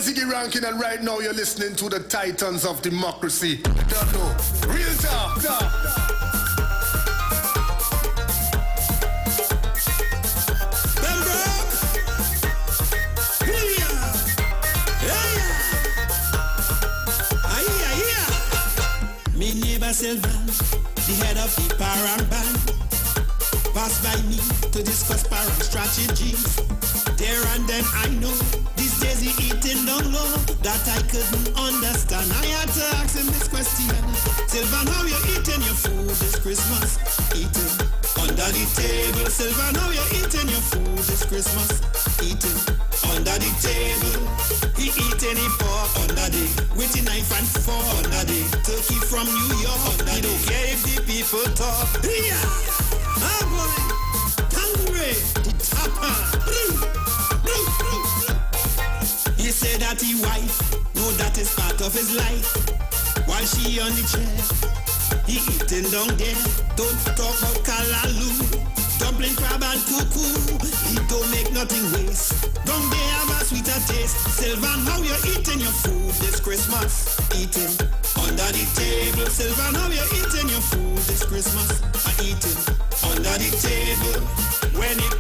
Ziggy Rankin, and right now you're listening to the Titans of Democracy. Don't know. Real talk. Me neighbor Sylvan, the head of the Paran band, passed by me to discuss Paran strategies. There and then I know these days he eating down low that I couldn't understand. I had to ask him this question: Sylvan, how you eating your food this Christmas? Eating under the table. Sylvan, how you eating your food this Christmas? Eating under the table. He eating it pork under the with the knife and fork under the turkey from New York. He don't care if the people talk. Yeah, ah boy, hungry, the tapper. He said that his wife know that is part of his life. While she on the chair, he eating down there. Don't talk about kalaloo, dumpling, crab and cuckoo. He don't make nothing waste. Don't they have a sweeter taste? Sylvan, how you eating your food this Christmas? Eating under the table. Sylvan, how you eating your food this Christmas? Eating under the table.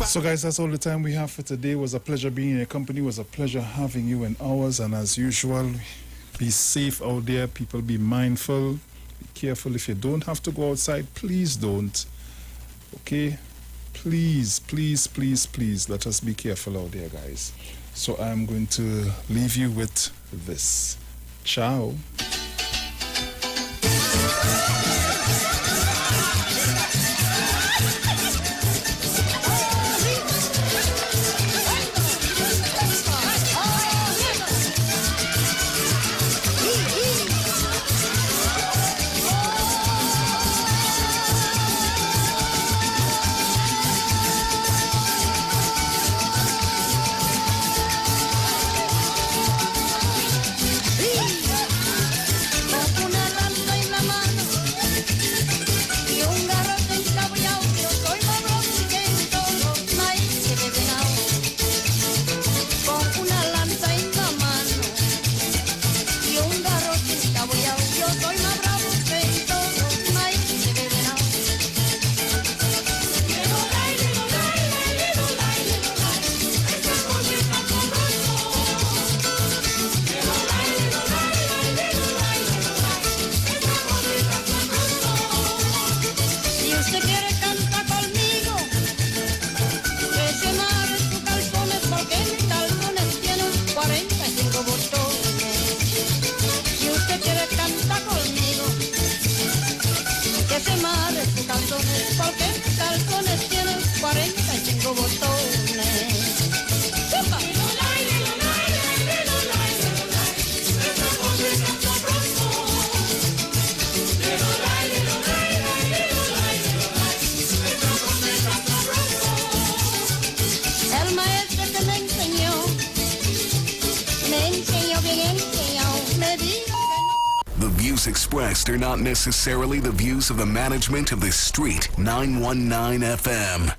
So guys, that's all the time we have for today. It was a pleasure being in your company. It was a pleasure having you in ours. And as usual, be safe out there. People, be mindful. Be careful. If you don't have to go outside, please don't. Okay? Please, please, please, please, let us be careful out there, guys. So I'm going to leave you with this. Ciao. Porque mis calzones tienen 45 botones. ¡Upa! El maestro que me enseñó bien enseñado, me dijo. The views expressed are not necessarily the views of the management of the Street 919 FM.